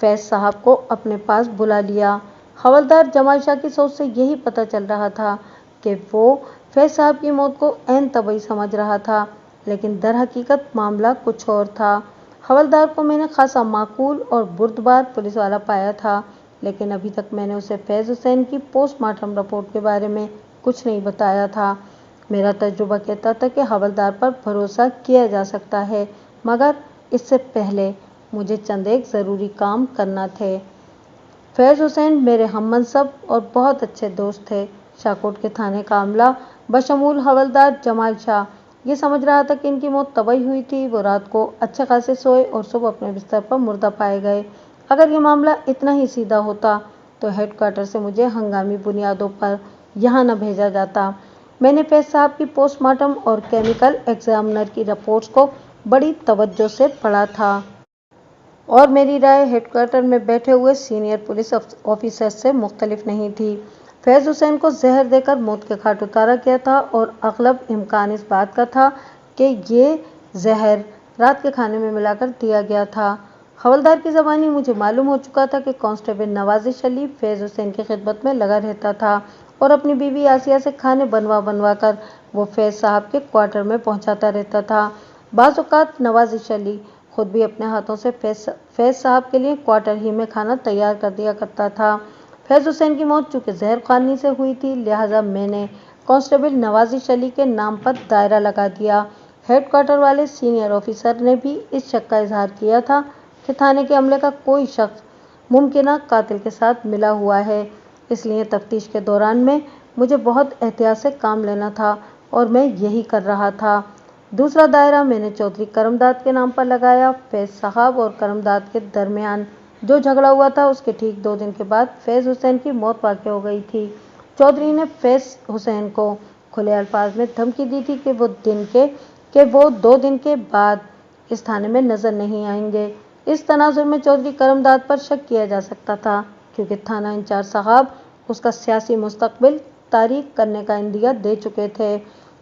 [SPEAKER 1] फैज साहब को अपने पास बुला लिया। हवलदार जमाल शाह की सोच से यही पता चल रहा था कि वो फैज साहब की मौत को ऐन तबई समझ रहा था, लेकिन दर हकीकत मामला कुछ और था। हवलदार को मैंने खासा माकूल और बुर्दबार पुलिस वाला पाया था, लेकिन अभी तक मैंने उसे फैज़ हुसैन की पोस्टमार्टम रिपोर्ट के बारे में कुछ नहीं बताया था। मेरा तजुर्बा कहता था कि हवलदार पर भरोसा किया जा सकता है, मगर इससे पहले मुझे चंद एक ज़रूरी काम करना थे। फैज़ हुसैन मेरे हममनसब और बहुत अच्छे दोस्त थे। शाहकोट के थाने का अमला बशमूल हवलदार जमाल शाह ये समझ रहा था कि इनकी मौत तबई हुई थी। वो रात को अच्छे खासे सोए और सुबह अपने बिस्तर पर मुर्दा पाए गए। अगर ये मामला इतना ही सीधा होता तो हेडक्वार्टर से मुझे हंगामी बुनियादों पर यहाँ न भेजा जाता। मैंने फैज साहब की पोस्टमार्टम और केमिकल एग्जामिनर की रिपोर्ट्स को बड़ी तवज्जो से पढ़ा था। और मेरी राय हेडक्वार्टर में बैठे हुए सीनियर पुलिस ऑफिसर से मुख्तलिफ नहीं थी। फैज़ हुसैन को जहर देकर मौत के घाट उतारा गया था और अगलब इम्कान इस बात का था कि ये जहर रात के खाने में मिलाकर दिया गया था। हवलदार की ज़बानी मुझे मालूम हो चुका था कि कांस्टेबल नवाजिश अली फैज़ हुसैन की खिदमत में लगा रहता था और अपनी बीवी आसिया से खाने बनवा कर वो फैज़ साहब के क्वार्टर में पहुंचाता रहता था। बाज़ औक़ात नवाजिश अली खुद भी अपने हाथों से फैज़ साहब के लिए क्वार्टर ही में खाना तैयार कर दिया करता था। फैज़ हुसैन की मौत चूँकि जहर खानी से हुई थी, लिहाजा मैंने कांस्टेबल नवाजिश अली के नाम पर दायरा लगा दिया। हेडक्वार्टर वाले सीनियर ऑफिसर ने भी इस शक का इजहार किया था कि थाने के अमले का कोई शख्स मुमकिना कातिल के साथ मिला हुआ है, इसलिए तफ्तीश के दौरान में मुझे बहुत एहतियात से काम लेना था और मैं यही कर रहा था। दूसरा दायरा मैंने चौधरी करमदाद के नाम पर लगाया। फैज़ साहब और करमदाद के दरमियान जो झगड़ा हुआ था उसके ठीक 2 दिन के बाद फैज़ हुसैन की मौत वाक़ हो गई थी। चौधरी ने फैज़ हुसैन को खुले अल्फाज में धमकी दी थी कि वो 2 दिन के बाद इस थाने में नजर नहीं आएंगे। इस तनाजुर में चौधरी करमदाद पर शक किया जा सकता था क्योंकि थाना इंचार्ज साहब उसका सियासी मुस्तकबिल तारीक करने का इंदिया दे चुके थे।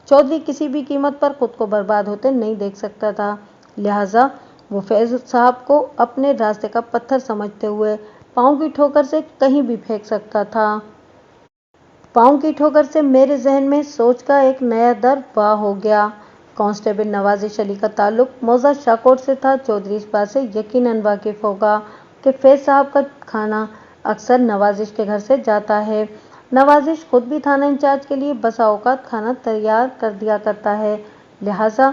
[SPEAKER 1] चौधरी किसी भी कीमत पर खुद को बर्बाद होते नहीं देख सकता था, लिहाजा वो फैज़ साहब को अपने रास्ते का पत्थर समझते हुए पाँव की ठोकर से कहीं भी फेंक सकता था। पाँव की ठोकर से मेरे जहन में सोच का एक नया दर वाह हो गया। कांस्टेबल नवाजिश अली का ताल्लुक मौजा शाकोट से था। चौधरी इस बात से यकीनन वाकिफ होगा कि फैज़ साहब का खाना अक्सर नवाजिश के घर से जाता है। नवाजिश खुद भी थाना इंचार्ज के लिए बसा औकात खाना तैयार कर दिया करता है, लिहाजा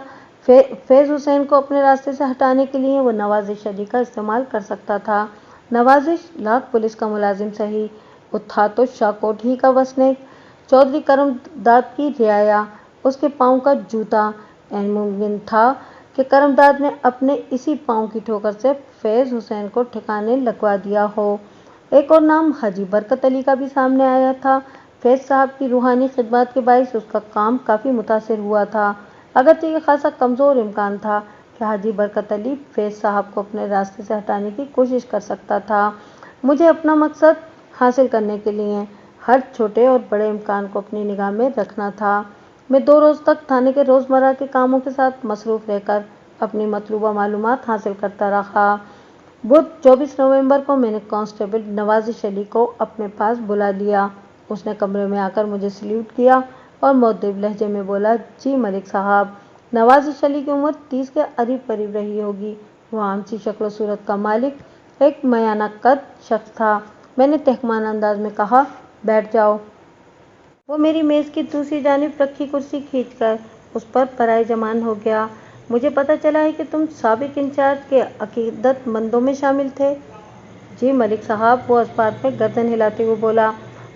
[SPEAKER 1] फैज़ हुसैन को अपने रास्ते से हटाने के लिए वो नवाजिश अली का इस्तेमाल कर सकता था। नवाजिश लाख पुलिस का मुलाजिम सही, वो था तो शाकोट ही का वसनीक। चौधरी करमदाद की रियाया, उसके पाँव का जूता। ऐन मुमकिन था कि करमदाद ने अपने इसी पाँव की ठोकर से फैज़ हुसैन को ठिकाने लगवा दिया हो। एक और नाम हाजी बरकत अली का भी सामने आया था। फैज़ साहब की रूहानी खिदमत के बाइस उसका काम काफ़ी मुतासिर हुआ था। अगरचे ये खासा कमज़ोर इम्कान था कि हाजी बरकत अली फैज़ साहब को अपने रास्ते से हटाने की कोशिश कर सकता था। मुझे अपना मकसद हासिल करने के लिए हर छोटे और बड़े इम्कान को अपनी निगाह में रखना था। मैं 2 रोज़ तक थाने के रोज़मर्रा के कामों के साथ मसरूफ़ रहकर अपनी मतलूबा मालूमात हासिल करता रहा। बुध 24 नवंबर को मैंने कांस्टेबल नवाजिश अली को अपने पास बुला लिया। उसने कमरे में आकर मुझे सल्यूट किया और मुअद्दिब लहजे में बोला, जी मलिक साहब। नवाजिश अली की उम्र 30 के करीब करीब रही होगी। वो आम सी शक्ल सूरत का मालिक, एक मयाना कद शख्स था। मैंने तहकमान अंदाज में कहा, बैठ जाओ। वो मेरी मेज़ की दूसरी जानिब रखी कुर्सी खींचकर उस पर पराए जमान हो गया। मुझे पता चला है कि तुम साबिक इंचार्ज के अकीदतमंदों में शामिल थे। जी मलिक साहब, वो अस्पात में गर्दन हिलाते हुए बोला।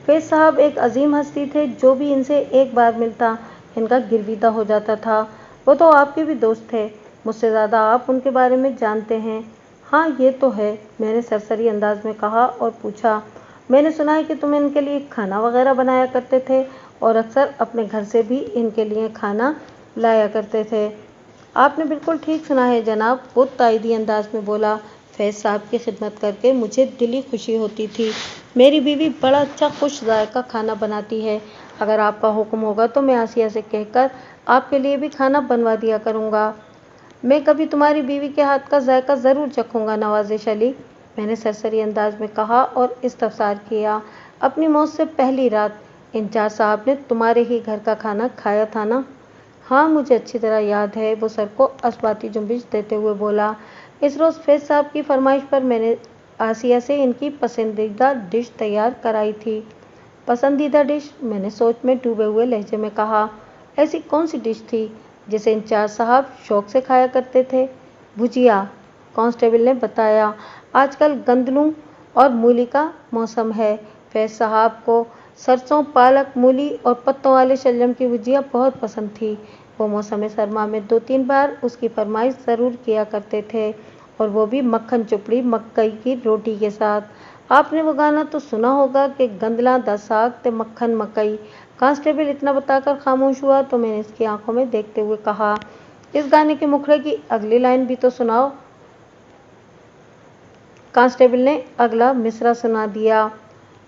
[SPEAKER 1] फैज़ साहब एक अजीम हस्ती थे, जो भी इनसे एक बार मिलता इनका गिरविदा हो जाता था। वो तो आपके भी दोस्त थे, मुझसे ज़्यादा आप उनके बारे में जानते हैं। हाँ ये तो है, मैंने सरसरी अंदाज में कहा और पूछा, मैंने सुना है कि तुम इनके लिए खाना वगैरह बनाया करते थे और अक्सर अपने घर से भी इनके लिए खाना लाया करते थे। आपने बिल्कुल ठीक सुना है जनाब, वो तायदी अंदाज में बोला। फैज़ साहब की खिदमत करके मुझे दिली खुशी होती थी। मेरी बीवी बड़ा अच्छा खुश जायका खाना बनाती है। अगर आपका हुक्म होगा तो मैं आसिया से कहकर आपके लिए भी खाना बनवा दिया करूँगा। मैं कभी तुम्हारी बीवी के हाथ का जायका ज़रूर चखूँगा नवाजिश अली, मैंने सरसरी अंदाज में कहा और इस्तफसार किया। अपनी मौत से पहली रात इंचार्ज साहब ने तुम्हारे ही घर का खाना खाया था ना? हाँ मुझे अच्छी तरह याद है, वो सर को अस्बाती जुम्बिश देते हुए बोला। इस रोज़ फैज़ साहब की फरमाइश पर मैंने आसिया से इनकी पसंदीदा डिश तैयार कराई थी। पसंदीदा डिश, मैंने सोच में डूबे हुए लहजे में कहा। ऐसी कौन सी डिश थी जिसे इंचार्ज साहब शौक से खाया करते थे? भुजिया, कांस्टेबल ने बताया। आजकल गंदलों और मूली का मौसम है। फैज़ साहब को सरसों, पालक, मूली और पत्तों वाले शलजम की भुजिया बहुत पसंद थी। वो मौसम सरमा में 2-3 बार उसकी फरमाइश ज़रूर किया करते थे और वो भी मक्खन चुपड़ी मकई की रोटी के साथ। आपने वो गाना तो सुना होगा कि गंदला दा साग ते मक्खन मकई। कांस्टेबल इतना बताकर खामोश हुआ तो मैंने इसकी आंखों में देखते हुए कहा, इस गाने के मुखड़े की अगली लाइन भी तो सुनाओ। कांस्टेबल ने अगला मिसरा सुना दिया।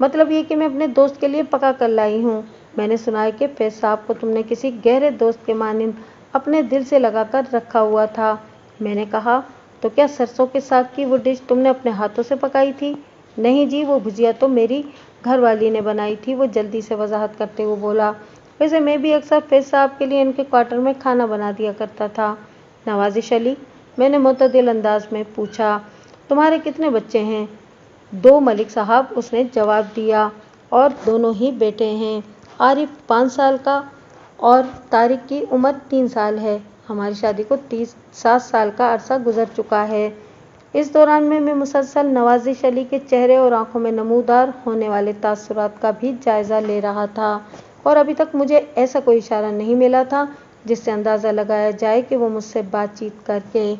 [SPEAKER 1] मतलब ये कि मैं अपने दोस्त के लिए पका कर लाई हूँ। मैंने सुना है कि फैज साहब को तुमने किसी गहरे दोस्त के मानिंद अपने दिल से लगाकर रखा हुआ था। मैंने कहा, तो क्या सरसों के साग की वो डिश तुमने अपने हाथों से पकाई थी? नहीं जी, वो भुजिया तो मेरी घरवाली ने बनाई थी, वो जल्दी से वजाहत करते हुए बोला। वैसे मैं भी अक्सर फैज साहब के लिए उनके क्वार्टर में खाना बना दिया करता था। नवाजिश अली, मैंने मुतदिल अंदाज में पूछा, तुम्हारे कितने बच्चे हैं? 2 मलिक साहब, उसने जवाब दिया, और दोनों ही बेटे हैं। आरिफ 5 साल का और तारिक की उम्र 3 साल है। हमारी शादी को 7 साल का अरसा गुजर चुका है। इस दौरान में मैं मुसलसल नवाजिश अली के चेहरे और आंखों में नमूदार होने वाले तासुरात का भी जायजा ले रहा था, और अभी तक मुझे ऐसा कोई इशारा नहीं मिला था जिससे अंदाज़ा लगाया जाए कि वो मुझसे बातचीत करके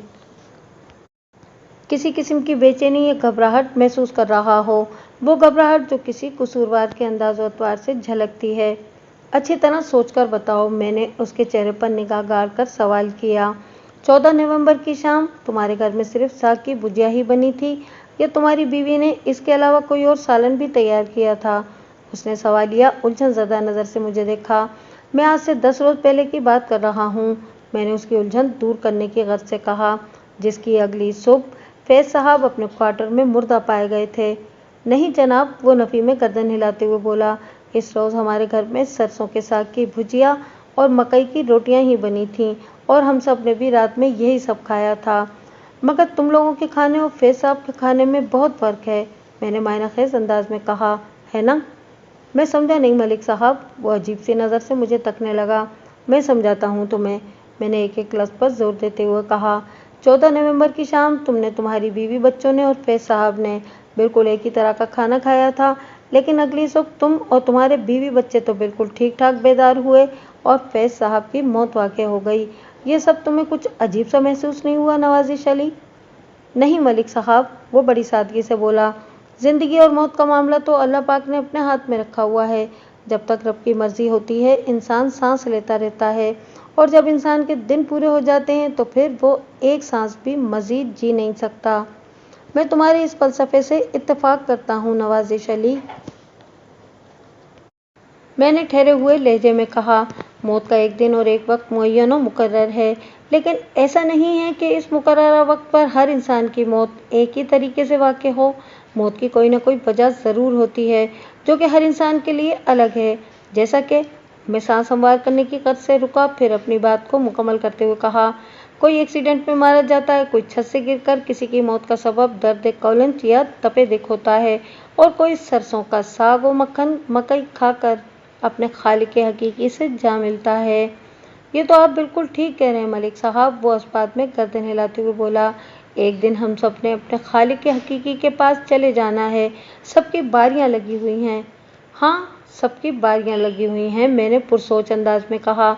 [SPEAKER 1] किसी किस्म की बेचैनी या घबराहट महसूस कर रहा हो। वो घबराहट जो किसी कसूरवार के अंदाज़ो-अतवार से झलकती है। अच्छी तरह सोचकर बताओ, मैंने उसके चेहरे पर निगाह गाड़कर सवाल किया। 14 नवंबर की शाम तुम्हारे घर में सिर्फ साग की भुजिया ही बनी थी, या तुम्हारी बीवी ने इसके अलावा कोई और सालन भी तैयार किया था? उसने सवालिया उलझन ज़दा नज़र से मुझे देखा। मैं आज से 10 रोज़ पहले की बात कर रहा हूँ, मैंने उसकी उलझन दूर करने की गर्ज से कहा, जिसकी अगली सुबह फैज साहब अपने क्वार्टर में मुर्दा पाए गए थे। नहीं जनाब, वो नफ़ी में गर्दन हिलाते हुए बोला, इस रोज़ हमारे घर में सरसों के साग की भुजिया और मकई की रोटियां ही बनी थीं, और हम सब ने भी रात में यही सब खाया था। मगर तुम लोगों के खाने और फैज साहब के खाने में बहुत फ़र्क है, मैंने मायनाखेज़ अंदाज में कहा, है ना? मैं समझा नहीं मलिक साहब। वो अजीब सी नज़र से मुझे तकने लगा। मैं समझाता हूँ तुम्हें, मैंने एक एक लफ्ज़ पर जोर देते हुए कहा। 14 नवंबर की शाम तुमने, तुम्हारी बीवी बच्चों ने और फैज साहब ने बिल्कुल एक ही तरह का खाना खाया था, लेकिन अगली सुबह तुम और तुम्हारे बीवी बच्चे तो बिल्कुल ठीक ठाक बेदार हुए और फैज साहब की मौत वाक़ई हो गई। ये सब तुम्हें कुछ अजीब सा महसूस नहीं हुआ नवाजिश अली? नहीं मलिक साहब, वो बड़ी सादगी से बोला, ज़िंदगी और मौत का मामला तो अल्लाह पाक ने अपने हाथ में रखा हुआ है। जब तक रब की मर्ज़ी होती है इंसान सांस लेता रहता है, और जब इंसान के दिन पूरे हो जाते हैं तो फिर वो एक सांस भी मज़ीद जी नहीं सकता। मैं तुम्हारे इस फ़लसफ़े से इत्तेफ़ाक करता हूँ नवाजिश अली, मैंने ठहरे हुए लहजे में कहा। मौत का एक दिन और एक वक्त मुअय्यन व मुकर्रर है, लेकिन ऐसा नहीं है कि इस मुकर्ररा वक्त पर हर इंसान की मौत एक ही तरीके से वाक़ हो। मौत की कोई न कोई वजह ज़रूर होती है, जो कि हर इंसान के लिए अलग है। जैसा कि मैं सांस संवार करने की कद से रुका, फिर अपनी बात को मुकम्मल करते हुए कहा, कोई एक्सीडेंट में मारा जाता है, कोई छत से गिरकर, किसी की मौत का सबब दर्द कौलंच या तपे दिख होता है, और कोई सरसों का साग व मक्खन मकई खाकर अपने खालिक हकीकी से जा मिलता है। ये तो आप बिल्कुल ठीक कह रहे हैं मलिक साहब, वो इस बात में गर्दन हिलाते हुए बोला, एक दिन हम सब ने अपने खालिक हकीकी के पास चले जाना है। सबकी बारियां लगी हुई हैं। हाँ, सबकी बारियां लगी हुई हैं, मैंने पुरसोच अंदाज में कहा,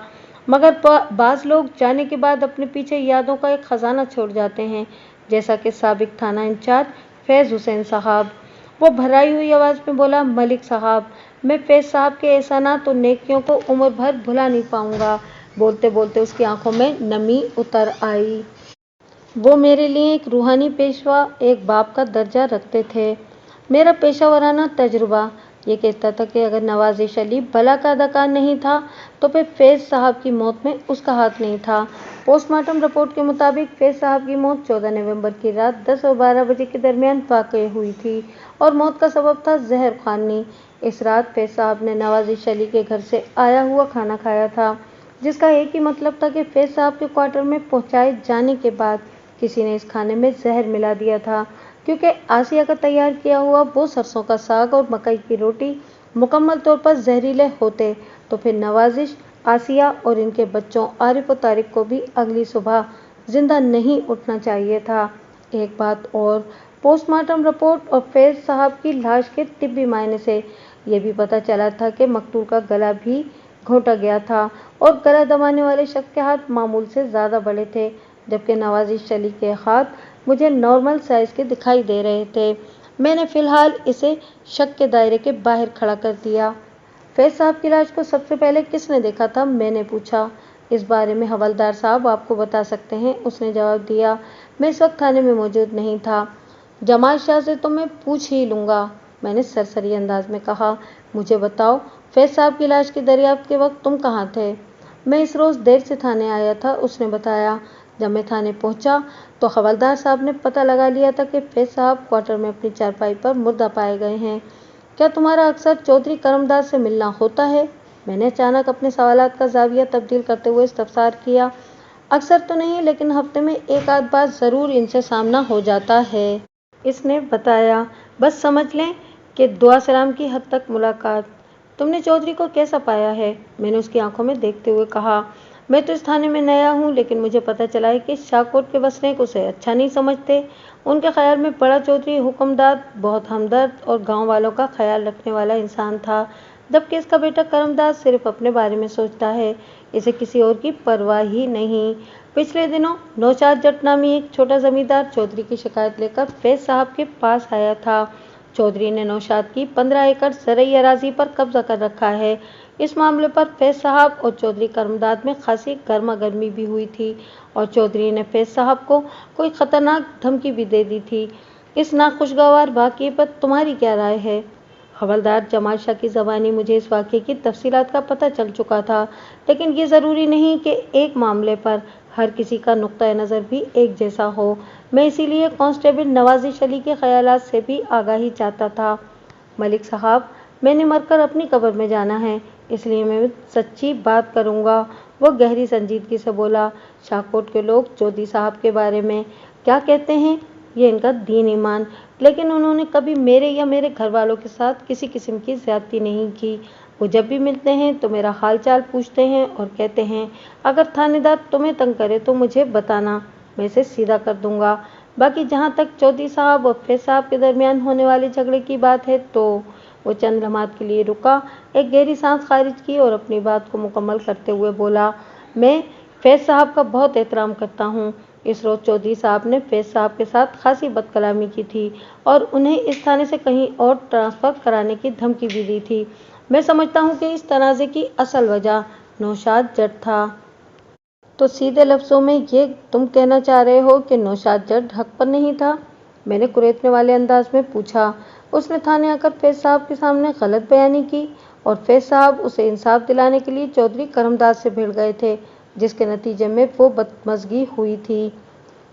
[SPEAKER 1] मगर बाज़ लोग जाने के बाद अपने पीछे यादों का एक ख़जाना छोड़ जाते हैं, जैसा कि साबिक थाना इंचार्ज फैज़ हुसैन साहब। वो भराई हुई आवाज़ में बोला, मलिक साहब, मैं फैज़ साहब के एहसानात और नेकियों को उम्र भर भुला नहीं पाऊंगा। बोलते बोलते उसकी आंखों में नमी उतर आई। वो मेरे लिए एक रूहानी पेशवा, एक बाप का दर्जा रखते थे। मेरा पेशा तजुर्बा ये कहता था कि अगर नवाजिश अली भला का अदाकार नहीं था तो फिर फैज़ साहब की मौत में उसका हाथ नहीं था। पोस्टमार्टम रिपोर्ट के मुताबिक फैज़ साहब की मौत 14 नवंबर की रात 10 और 12 बजे के दरमियान वाक़ई हुई थी, और मौत का सबब था जहर ख़ानी। इस रात फैज़ साहब ने नवाजिश अली के घर से आया हुआ खाना खाया था, जिसका एक ही मतलब था कि फैज़ साहब के क्वार्टर में पहुंचाए जाने के बाद किसी ने इस खाने में जहर मिला दिया था, क्योंकि आसिया का तैयार किया हुआ वो सरसों का साग और मकई की रोटी मुकम्मल तौर पर जहरीले होते तो फिर नवाजिश, आसिया और इनके बच्चों आरिफ और तारिक को भी अगली सुबह जिंदा नहीं उठना चाहिए था। एक बात और, पोस्टमार्टम रिपोर्ट और फैज़ साहब की लाश के तिब्बी मायने से ये भी पता चला था कि मकतूल का गला भी घोंटा गया था, और गला दबाने वाले शख्स के हाथ मामूल से ज़्यादा बड़े थे, जबकि नवाजिश अली के हाथ मुझे नॉर्मल साइज़ के दिखाई दे रहे थे। मैंने फ़िलहाल इसे शक के दायरे के बाहर खड़ा कर दिया। फैज़ साहब की लाश को सबसे पहले किसने देखा था? मैंने पूछा। इस बारे में हवलदार साहब आपको बता सकते हैं, उसने जवाब दिया। मैं इस वक्त थाने में मौजूद नहीं था। जमाल शाह से तो मैं पूछ ही लूँगा, मैंने सरसरी अंदाज में कहा। मुझे बताओ, फैज साहब की लाश की दरियाफ्त के वक्त तुम कहाँ थे? मैं इस रोज़ देर से थाने आया था, उसने बताया। जब मैं थाने पहुंचा तो हवलदार साहब ने पता लगा लिया था कि फैज साहब क्वार्टर में अपनी चारपाई पर मुर्दा पाए गए हैं। क्या तुम्हारा अक्सर चौधरी करमदास से मिलना होता है? मैंने अचानक अपने सवालात का जाविया तब्दील करते हुए इस्तफसार किया। अक्सर तो नहीं, लेकिन हफ्ते में एक आध बार ज़रूर इनसे सामना हो जाता है, इसने बताया। बस समझ लें कि दुआ सलाम की हद तक मुलाकात। तुमने चौधरी को कैसा पाया है? मैंने उसकी आंखों में देखते हुए कहा। मैं तो इस थाने में नया हूँ, लेकिन मुझे पता चला है कि शाहकोट के वसनीक उसे अच्छा नहीं समझते। उनके ख्याल में बड़ा चौधरी हुक्मदार, बहुत हमदर्द और गांव वालों का ख्याल रखने वाला इंसान था, जबकि इसका बेटा करमदास सिर्फ अपने बारे में सोचता है, इसे किसी और की परवाह ही नहीं। पिछले दिनों नौशाद जट नामी एक छोटा जमींदार चौधरी की शिकायत लेकर फैज साहब के पास आया था। चौधरी ने नौशाद की 15 एकड़ ज़रई अराजी पर कब्जा कर रखा है। इस मामले पर फैज साहब और चौधरी करमदाद में खासी गर्मा गर्मी भी हुई थी और चौधरी ने फैज साहब को कोई खतरनाक धमकी भी दे दी थी। इस नाखुशगवार वाक़ये पर तुम्हारी क्या राय है? हवलदार जमाल शाह की ज़बानी मुझे इस वाक़ये की तफसीलात का पता चल चुका था, लेकिन ये ज़रूरी नहीं कि एक मामले पर हर किसी का नुक्ता नज़र भी एक जैसा हो। मैं इसीलिए कांस्टेबल नवाज़िश अली के ख़यालात से भी आगाही चाहता था। मलिक साहब, मैंने मरकर अपनी कब्र में जाना है, इसलिए मैं सच्ची बात करूँगा, वो गहरी संजीदगी से बोला। शाहकोट के लोग चौधरी साहब के बारे में क्या कहते हैं, ये इनका दीन ईमान, लेकिन उन्होंने कभी मेरे या मेरे घर वालों के साथ किसी किस्म की ज़्यादती नहीं की। वो जब भी मिलते हैं तो मेरा हाल चाल पूछते हैं और कहते हैं, अगर थानेदार तुम्हें तंग करे तो मुझे बताना, मैं इसे सीधा कर दूंगा। बाकी जहाँ तक चौधरी साहब और फैज साहब के दरमियान होने वाले झगड़े की बात है, तो वो चंद लम्हात के लिए रुका, एक गहरी सांस खारिज की और अपनी बात को मुकम्मल करते हुए बोला। मैं फैज साहब का बहुत एहतराम करता हूँ। इस रोज़ चौधरी साहब ने फैज साहब के साथ खासी बदकलामी की थी और उन्हें इस थाने से कहीं और ट्रांसफ़र कराने की धमकी भी दी थी। मैं समझता हूँ कि इस तनाज़े की असल वजह नौशाद जट था। तो सीधे लफ्ज़ों में ये तुम कहना चाह रहे हो कि नौशाद जट हक पर नहीं था? मैंने कुरेदने वाले अंदाज में पूछा। उसने थाने आकर फैज साहब के सामने गलत बयानी की और फैज साहब उसे इंसाफ दिलाने के लिए चौधरी करमदास से भिड़ गए थे, जिसके नतीजे में वो बदमज़गी हुई थी।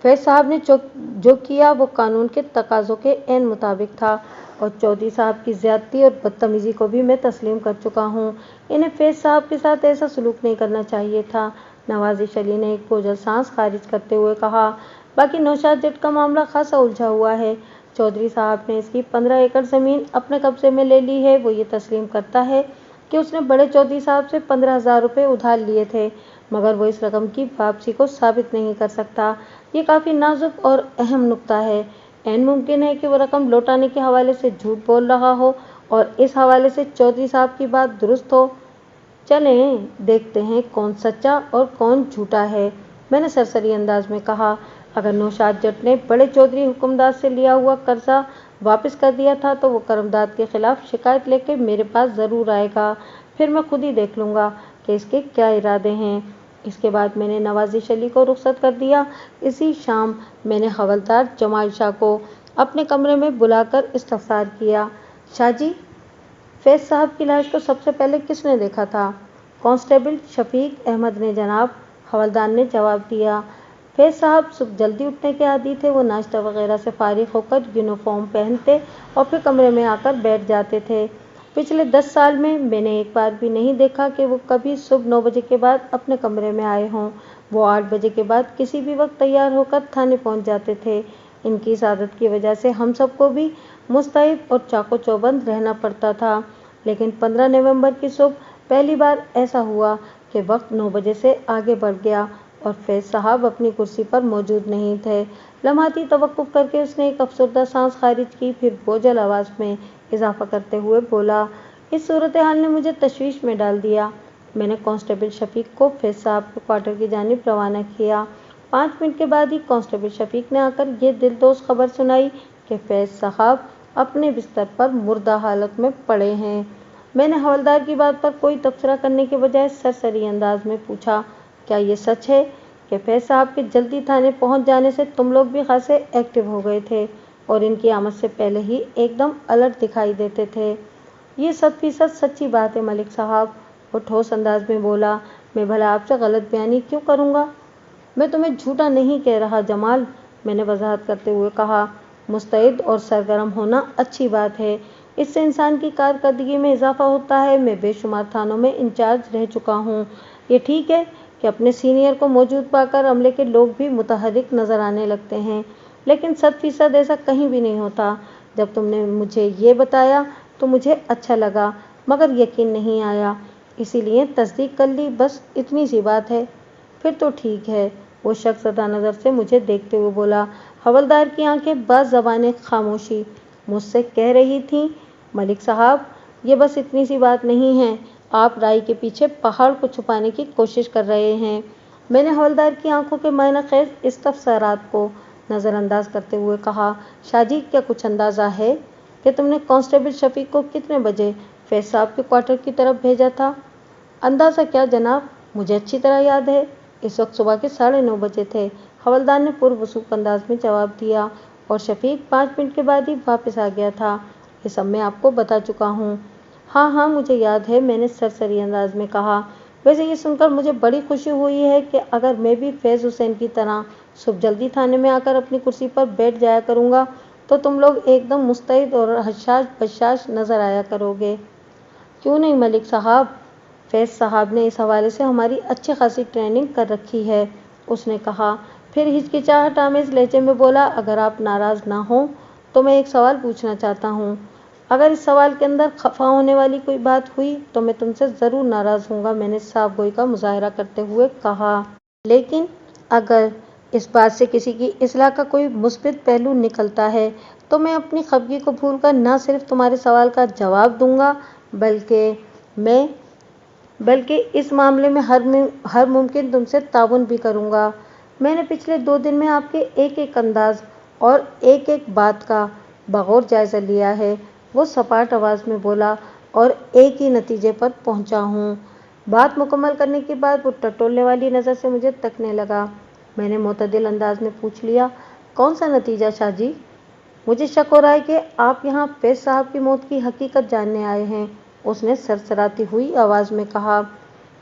[SPEAKER 1] फैज साहब ने जो किया वो कानून के तकाज़ों के ऐन मुताबिक था और चौधरी साहब की ज़्यादती और बदतमीज़ी को भी मैं तस्लीम कर चुका हूँ। इन्हें फैज साहब के साथ ऐसा सलूक नहीं करना चाहिए था, नवाज़िश अली ने एक बोझल सांस खारिज करते हुए कहा। बाकी नौशाद जट का मामला खासा उलझा हुआ है। चौधरी साहब ने इसकी 15 एकड़ ज़मीन अपने कब्जे में ले ली है। वो ये तस्लीम करता है कि उसने बड़े चौधरी साहब से 15,000 रुपये उधार लिए थे, मगर वो इस रकम की वापसी को साबित नहीं कर सकता। ये काफ़ी नाजुक और अहम नुक्ता है। ऐन मुमकिन है कि वो रकम लौटाने के हवाले से झूठ बोल रहा हो और इस हवाले से चौधरी साहब की बात दुरुस्त हो। चलें देखते हैं कौन सच्चा और कौन झूठा है, मैंने सरसरी अंदाज में कहा। अगर नौशाद जट ने बड़े चौधरी हुक्मदार से लिया हुआ कर्जा वापस कर दिया था तो वो करमदाद के खिलाफ शिकायत लेके मेरे पास ज़रूर आएगा, फिर मैं खुद ही देख लूँगा कि इसके क्या इरादे हैं। इसके बाद मैंने नवाज़िश अली को रुखसत कर दिया। इसी शाम मैंने हवलदार जमाल शाह को अपने कमरे में बुलाकर इस्तफसार किया। शाह जी, फैज साहब की लाश को सबसे पहले किसने देखा था? कांस्टेबल शफीक अहमद ने जनाब, हवलदार ने जवाब दिया। फैज साहब सुबह जल्दी उठने के आदी थे। वो नाश्ता वगैरह से फारिग होकर यूनिफॉर्म पहनते और फिर कमरे में आकर बैठ जाते थे। पिछले 10 साल में मैंने एक बार भी नहीं देखा कि वो कभी सुबह 9 बजे के बाद अपने कमरे में आए हों। वो 8 बजे के बाद किसी भी वक्त तैयार होकर थाने पहुंच जाते थे। इनकी इस आदत की वजह से हम सबको भी मुस्तैद और चाको चौबंद रहना पड़ता था। लेकिन 15 नवंबर की सुबह पहली बार ऐसा हुआ कि वक्त 9 बजे से आगे बढ़ गया और फैज साहब अपनी कुर्सी पर मौजूद नहीं थे। लम्हाती तवक्कुफ करके उसने एक अफसरदा सांस खारिज की, फिर बोझल आवाज़ में इजाफा करते हुए बोला। इस सूरत हाल ने मुझे तशवीश में डाल दिया। मैंने कांस्टेबल शफीक को फैज साहब के क्वार्टर की जानिब रवाना किया। 5 मिनट के बाद ही कांस्टेबल शफीक ने आकर ये दिलदोज़ खबर सुनाई कि फैज साहब अपने बिस्तर पर मुर्दा हालत में पड़े हैं। मैंने हवलदार की बात पर कोई तबसरा करने के बजाय सरसरी अंदाज में पूछा, क्या ये सच है कि फैज साहब के जल्दी थाने पहुंच जाने से तुम लोग भी खासे एक्टिव हो गए थे? और इनकी आमद से पहले ही एकदम अलर्ट दिखाई देते थे। ये 100% सच्ची बात है मलिक साहब, वो ठोस अंदाज में बोला। मैं भला आपसे गलत बयानी क्यों करूँगा? मैं तुम्हें झूठा नहीं कह रहा जमाल, मैंने वजाहत करते हुए कहा। मुस्तैद और सरगर्म होना अच्छी बात है, इससे इंसान की कारकर्दगी में इजाफा होता है। मैं बेशुमार थानों में इंचार्ज रह चुका हूँ। ये ठीक है कि अपने सीनियर को मौजूद पाकर अमले के लोग भी मुतहर्रिक नजर आने लगते हैं, लेकिन 100% ऐसा कहीं भी नहीं होता। जब तुमने मुझे ये बताया तो मुझे अच्छा लगा, मगर यकीन नहीं आया, इसीलिए तस्दीक कर ली, बस इतनी सी बात है। फिर तो ठीक है, वो शख्स सदा नज़र से मुझे देखते हुए बोला। हवलदार की आंखें बाज़बाने खामोशी मुझसे कह रही थीं, मलिक साहब, ये बस इतनी सी बात नहीं है, आप राय के पीछे पहाड़ को छुपाने की कोशिश कर रहे हैं। मैंने हवलदार की आंखों के मायना खैज इस्तफसारात को नज़रअंदाज करते हुए कहा। शाहजी, क्या कुछ अंदाज़ा है कि तुमने कांस्टेबल शफीक को कितने बजे फैज साहब के क्वार्टर की तरफ भेजा था? अंदाज़ा क्या जनाब, मुझे अच्छी तरह याद है, इस वक्त सुबह के 9:30 बजे थे, हवलदार ने पुरवसूख अंदाज में जवाब दिया। और शफीक 5 मिनट के बाद ही वापस आ गया था। ये सब मैं आपको बता चुका हूँ। हाँ हाँ, मुझे याद है, मैंने सरसरी अंदाज में कहा। वैसे ये सुनकर मुझे बड़ी खुशी हुई है कि अगर मैं भी फैज़ हुसैन की तरह सुबह जल्दी थाने में आकर अपनी कुर्सी पर बैठ जाया करूँगा तो तुम लोग एकदम मुस्तैद और हशाश बशाश नज़र आया करोगे। क्यों नहीं मलिक साहब, फैज साहब ने इस हवाले से हमारी अच्छी खासी ट्रेनिंग कर रखी है, उसने कहा। फिर हिचकिचाहट आमेज लहजे में बोला, अगर आप नाराज़ ना हो तो मैं एक सवाल पूछना चाहता हूँ। अगर इस सवाल के अंदर खफा होने वाली कोई बात हुई तो मैं तुमसे ज़रूर नाराज़ हूँगा, मैंने साफ गोई का मुजाहरा करते हुए कहा। लेकिन अगर इस बात से किसी की इस्लाह का कोई मुस्बित पहलू निकलता है तो मैं अपनी खफगी को भूलकर न सिर्फ तुम्हारे सवाल का जवाब दूंगा बल्कि इस मामले में हर मुमकिन तुमसे ताउन भी करूंगा। मैंने पिछले 2 दिन में आपके एक एक अंदाज और एक एक बात का बगौर जायज़ा लिया है, वो सपाट आवाज़ में बोला, और एक ही नतीजे पर पहुंचा हूँ। बात मुकम्मल करने के बाद वो टटोलने वाली नज़र से मुझे तकने लगा। मैंने मुतदिल अंदाज में पूछ लिया, कौन सा नतीजा शाहजी? मुझे शक हो रहा है कि आप यहाँ फैज साहब की मौत की हकीकत जानने आए हैं, उसने सरसराती हुई आवाज़ में कहा।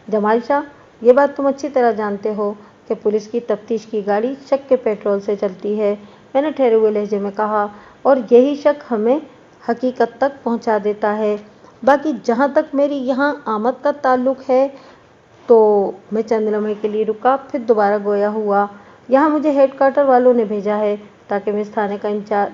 [SPEAKER 1] जमाल शाह, ये बात तुम अच्छी तरह जानते हो कि पुलिस की तफ्तीश की गाड़ी शक के पेट्रोल से चलती है, मैंने ठहरे हुए लहजे में कहा, और यही शक हमें हकीकत तक पहुँचा देता है। बाकी जहाँ तक मेरी यहाँ आमद का ताल्लुक़ है तो मैं चंद लम्हे के लिए रुका, फिर दोबारा गोया हुआ। यहाँ मुझे हेड क्वार्टर वालों ने भेजा है ताकि मैं इस थाने का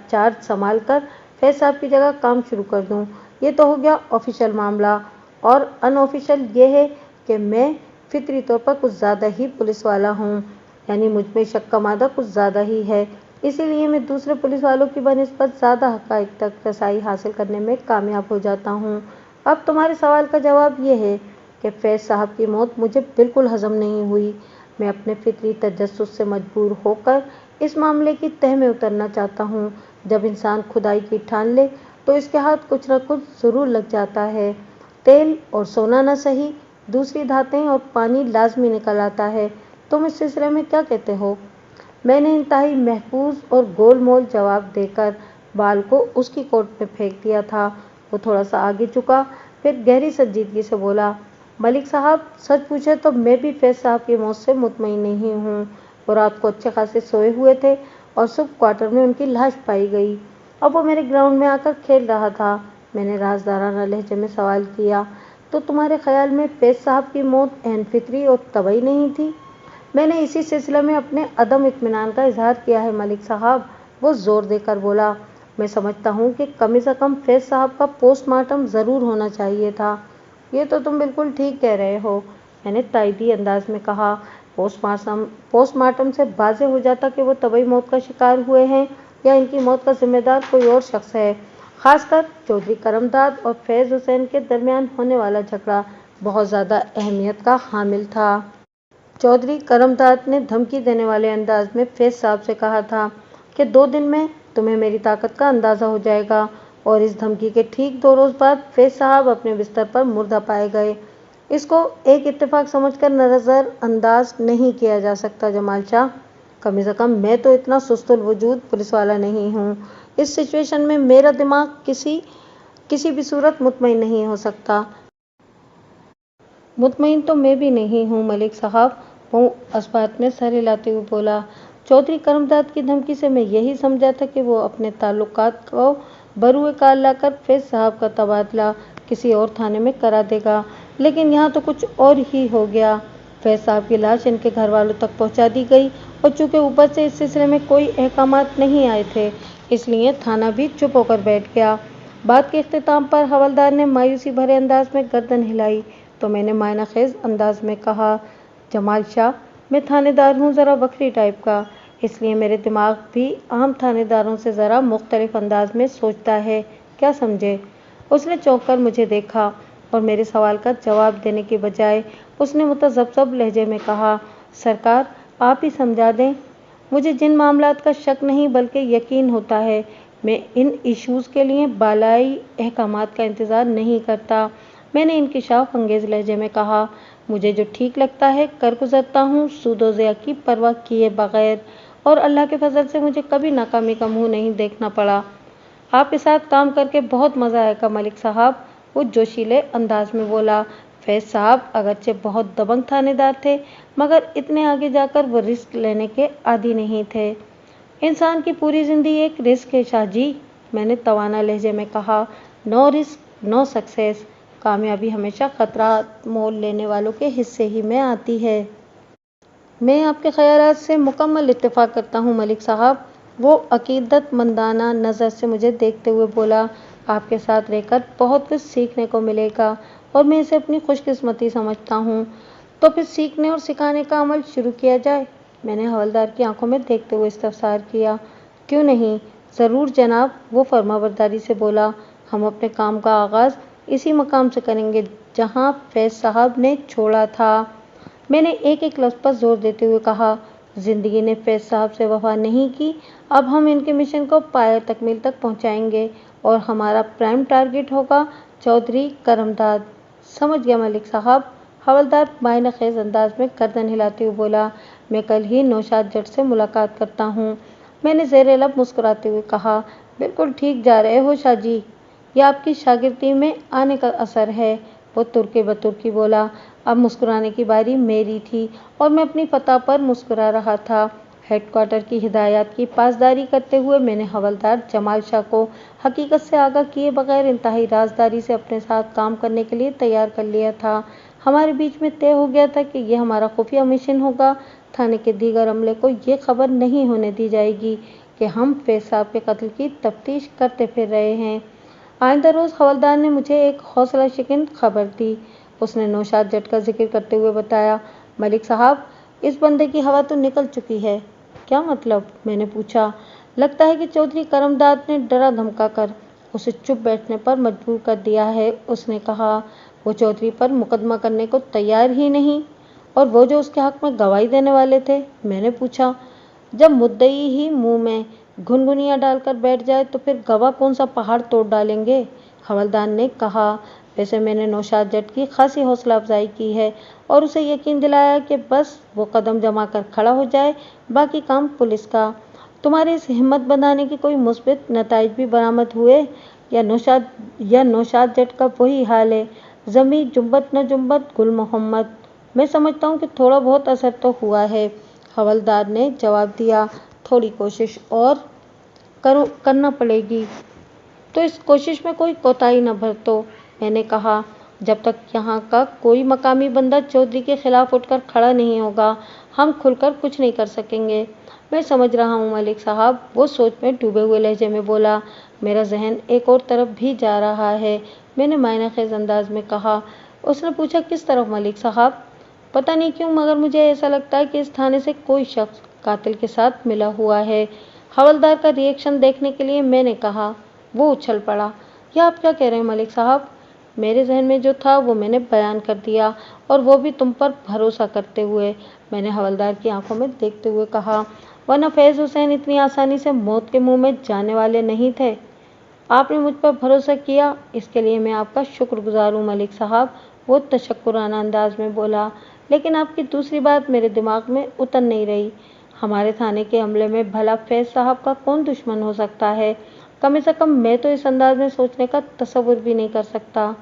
[SPEAKER 1] चार्ज संभाल कर फैज साहब की जगह काम शुरू कर दूँ। ये तो हो गया ऑफिशियल मामला, और अनऑफिशियल ये है कि मैं फितरी तौर पर कुछ ज़्यादा ही पुलिस वाला हूँ, यानी मुझ में शक का मादा कुछ ज़्यादा ही है, इसीलिए मैं दूसरे पुलिस वालों की बनिस्बत ज़्यादा हक़ाइक़ तक रसाई हासिल करने में कामयाब हो जाता हूँ। अब तुम्हारे सवाल का जवाब ये है कि फैज साहब की मौत मुझे बिल्कुल हज़म नहीं हुई। मैं अपने फितरी तजस्सुस से मजबूर होकर इस मामले की तह में उतरना चाहता हूँ। जब इंसान खुदाई की ठान ले तो इसके हाथ कुछ न कुछ ज़रूर लग जाता है। तेल और सोना न सही, दूसरी धातें और पानी लाजमी निकल आता है। तुम इस सिलसिले में क्या कहते हो? मैंने इंतहाई महफूज और गोलमोल जवाब देकर बाल को उसकी कोट में फेंक दिया था। वो थोड़ा सा आगे झुका, फिर गहरी संजीदगी से बोला, मलिक साहब, सच पूछे तो मैं भी फैज साहब की मौत से मुतमईन नहीं हूँ। वो रात को अच्छे खासे सोए हुए थे और सुबह क्वार्टर में उनकी लाश पाई गई। अब वो मेरे ग्राउंड में आकर खेल रहा था। मैंने राजदाराना लहजे में सवाल किया, तो तुम्हारे ख्याल में फैज साहब की मौत एन फितरी और तबई नहीं थी? मैंने इसी सिलसिले में अपने अदम इत्मीनान का इजहार किया है मलिक साहब, वो जोर देकर बोला। मैं समझता हूँ कि कम से कम फैज साहब का पोस्टमार्टम ज़रूर होना चाहिए था। ये तो तुम बिल्कुल ठीक कह रहे हो, मैंने तायदी अंदाज में कहा। पोस्टमार्टम से वाज़ेह हो जाता कि वो तबई मौत का शिकार हुए हैं या इनकी मौत का जिम्मेदार कोई और शख्स है। खासकर चौधरी करमदाद और फैज़ हुसैन के दरमियान होने वाला झगड़ा बहुत ज़्यादा अहमियत का हामिल था। चौधरी करमदाद ने धमकी देने वाले अंदाज में फैज साहब से कहा था कि 2 दिन में तुम्हें मेरी ताकत का अंदाज़ा हो जाएगा, और इस धमकी के ठीक 2 रोज़ बाद फैज साहब अपने बिस्तर पर मुर्दा पाए गए। इसको एक इत्तेफाक समझकर नज़रअंदाज नहीं किया जा सकता जमाल शाह। कम से कम मैं तो इतना सुस्तुल वजूद पुलिस वाला नहीं हूँ इस सिचुएशन में मेरा दिमाग किसी भी सूरत मुतमईन नहीं हो सकता। मुतमईन तो मैं भी नहीं हूँ मलिक साहब, वो अस्बात में सर हिलाते हुए बोला। चौधरी करमदाद की धमकी से मैं यही समझा था कि वो अपने ताल्लुकात को बरूए कार लाकर फैज साहब का तबादला किसी और थाने में करा देगा, लेकिन यहाँ तो कुछ और ही हो गया। फैज साहब की लाश इनके घर वालों तक पहुँचा दी गई और चूंकि ऊपर से इस सिलसिले में कोई अहकामात नहीं आए थे, इसलिए थाना भी चुप होकर बैठ गया। बात के इख्तिताम पर हवलदार ने मायूसी भरे अंदाज में गर्दन हिलाई तो मैंने मायना खेज अंदाज में कहा, जमाल शाह, मैं थानेदार हूँ ज़रा बखरी टाइप का, इसलिए मेरे दिमाग भी आम थानेदारों से ज़रा मुख्तलिफ अंदाज में सोचता है, क्या समझे। उसने चौंक कर मुझे देखा और मेरे सवाल का जवाब देने के बजाय उसने मुतज़ब्ज़ब लहजे में कहा, सरकार आप ही समझा दें। मुझे जिन मामलात का शक नहीं बल्कि यकीन होता है, मैं इन इश्यूज़ के लिए बालाई अहकामात का इंतज़ार नहीं करता। मैंने इंकिशाफ अंगेज़ लहजे में कहा, मुझे जो ठीक लगता है कर गुजरता हूँ, सूदो ज़िया की परवाह किए बगैर, और अल्लाह के फजल से मुझे कभी नाकामी का मुँह नहीं देखना पड़ा। आपके साथ काम करके बहुत मज़ा आएगा मलिक साहब, वो जोशीले अंदाज में बोला। फैज साहब अगरचे बहुत दबंग थानेदार थे, मगर इतने आगे जाकर वो रिस्क लेने के आदी नहीं थे। इंसान की पूरी ज़िंदगी एक रिस्क है शाहजी, मैंने तवाना लहजे में कहा। नो रिस्क नो सक्सेस, कामयाबी हमेशा खतरा मोल लेने वालों के हिस्से ही में आती है। मैं आपके ख्यालात से मुकम्मल इत्तेफाक करता हूँ मलिक साहब, वो अकीदतमंदाना नज़र से मुझे देखते हुए बोला। आपके साथ रहकर बहुत कुछ सीखने को मिलेगा और मैं इसे अपनी खुशकिस्मती समझता हूँ। तो फिर सीखने और सिखाने का अमल शुरू किया जाए, मैंने हवलदार की आंखों में देखते हुए इस्तफसार किया। क्यों नहीं, ज़रूर जनाब, वो फरमाबरदारी से बोला। हम अपने काम का आगाज़ इसी मकाम से करेंगे जहाँ फैज साहब ने छोड़ा था। मैंने एक एक लफ्ज़ पर जोर देते हुए कहा, ज़िंदगी ने फैज साहब से वफा नहीं की, अब हम इनके मिशन को पाए तकमील तक पहुँचाएंगे और हमारा प्राइम टारगेट होगा चौधरी करमदाद। समझ गया मलिक साहब, हवलदार मायना खेज अंदाज में गर्दन हिलाते हुए बोला। मैं कल ही नौशाद जट से मुलाकात करता हूँ, मैंने ज़ेरे लब मुस्कुराते हुए कहा। बिल्कुल ठीक जा रहे हो शाहजी, यह आपकी शागिर्दी में आने का असर है, वो तुर्के बतुर्की बोला। अब मुस्कुराने की बारी मेरी थी और मैं अपनी फतह पर मुस्कुरा रहा था। हेडक्वार्टर की हिदायत की पासदारी करते हुए मैंने हवलदार जमाल शाह को हकीकत से आगाह किए बगैर इंतहाई राजदारी से अपने साथ काम करने के लिए तैयार कर लिया था। हमारे बीच में तय हो गया था कि यह हमारा खुफिया मिशन होगा। थाने के दीगर अमले को ये खबर नहीं होने दी जाएगी कि हम फैज साहब के कत्ल की तफ्तीश करते फिर रहे हैं। आइंदा रोज़ हवलदार ने मुझे एक हौसला शिकन खबर दी। उसने नौशाद जट का जिक्र करते हुए बताया, मलिक साहब, इस बंदे की हवा तो निकल चुकी है। क्या मतलब, मैंने पूछा। लगता है कि चौधरी करमदाद ने डरा धमका कर उसे चुप बैठने पर मजबूर कर दिया है, उसने कहा। वो चौधरी पर मुकदमा करने को तैयार ही नहीं, और वो जो उसके हक में गवाही देने वाले थे, मैंने पूछा। जब मुद्दई ही मुंह में घुनघुनियाँ डालकर बैठ जाए तो फिर गवाह कौन सा पहाड़ तोड़ डालेंगे, हवलदार ने कहा। वैसे मैंने नौशाद जट की खासी हौसला अफजाई की है और उसे यकीन दिलाया कि बस वो कदम जमा कर खड़ा हो जाए, बाकी काम पुलिस का। तुम्हारी इस हिम्मत बनाने के कोई मुस्बित नताइज भी बरामद हुए या नौशाद जट का वही हाल है, ज़मी जुम्बत न जुम्बत गुल मोहम्मद। मैं समझता हूँ कि थोड़ा बहुत असर तो हुआ है, हवलदार ने जवाब दिया। थोड़ी कोशिश और करना पड़ेगी, तो इस कोशिश में कोई कोताही न बरतो, मैंने कहा। जब तक यहाँ का कोई मकामी बंदा चौधरी के खिलाफ उठकर खड़ा नहीं होगा, हम खुलकर कुछ नहीं कर सकेंगे। मैं समझ रहा हूँ मलिक साहब, वो सोच में डूबे हुए लहजे में बोला। मेरा जहन एक और तरफ भी जा रहा है, मैंने मायना खेज अंदाज में कहा। उसने पूछा, किस तरफ मलिक साहब। पता नहीं क्यों मगर मुझे ऐसा लगता है कि इस थाने से कोई शख्स कातिल के साथ मिला हुआ है। हवलदार का रिएक्शन देखने के लिए मैंने कहा। वो उछल पड़ा। यह आप क्या कह रहे हैं मलिक साहब। मेरे जहन में जो था वो मैंने बयान कर दिया, और वो भी तुम पर भरोसा करते हुए, मैंने हवलदार की आंखों में देखते हुए कहा। वरना फैज हुसैन इतनी आसानी से मौत के मुंह में जाने वाले नहीं थे। आपने मुझ पर भरोसा किया, इसके लिए मैं आपका शुक्रगुजार हूँ मलिक साहब, वो तशक्कुराना अंदाज में बोला। लेकिन आपकी दूसरी बात मेरे दिमाग में उतर नहीं रही। हमारे थाने के अमले में भला फैज साहब का कौन दुश्मन हो सकता है। कम से कम मैं तो इस अंदाज में सोचने का तसव्वुर भी नहीं कर सकता।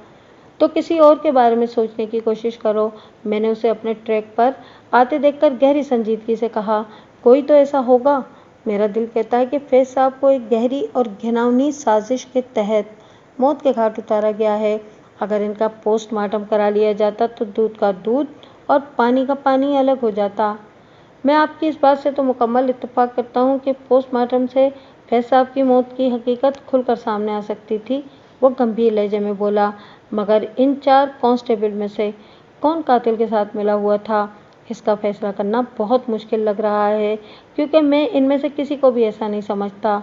[SPEAKER 1] तो किसी और के बारे में सोचने की कोशिश करो। मैंने उसे अपने ट्रैक पर आते देखकर गहरी संजीदगी से कहा। कोई तो ऐसा होगा। मेरा दिल कहता है कि फैज साहब को एक गहरी और घिनौनी साजिश के तहत मौत के घाट उतारा गया है। अगर इनका पोस्टमार्टम करा लिया जाता तो दूध का दूध और पानी का पानी अलग हो जाता। मैं आपकी इस बात से तो मुकम्मल इत्तेफाक करता हूँ कि पोस्टमार्टम से फैज साहब की मौत की हकीकत खुलकर सामने आ सकती थी। वो गंभीर लहजे में बोला। मगर इन 4 कांस्टेबल में से कौन कातिल के साथ मिला हुआ था, इसका फैसला करना बहुत मुश्किल लग रहा है, क्योंकि मैं इनमें से किसी को भी ऐसा नहीं समझता।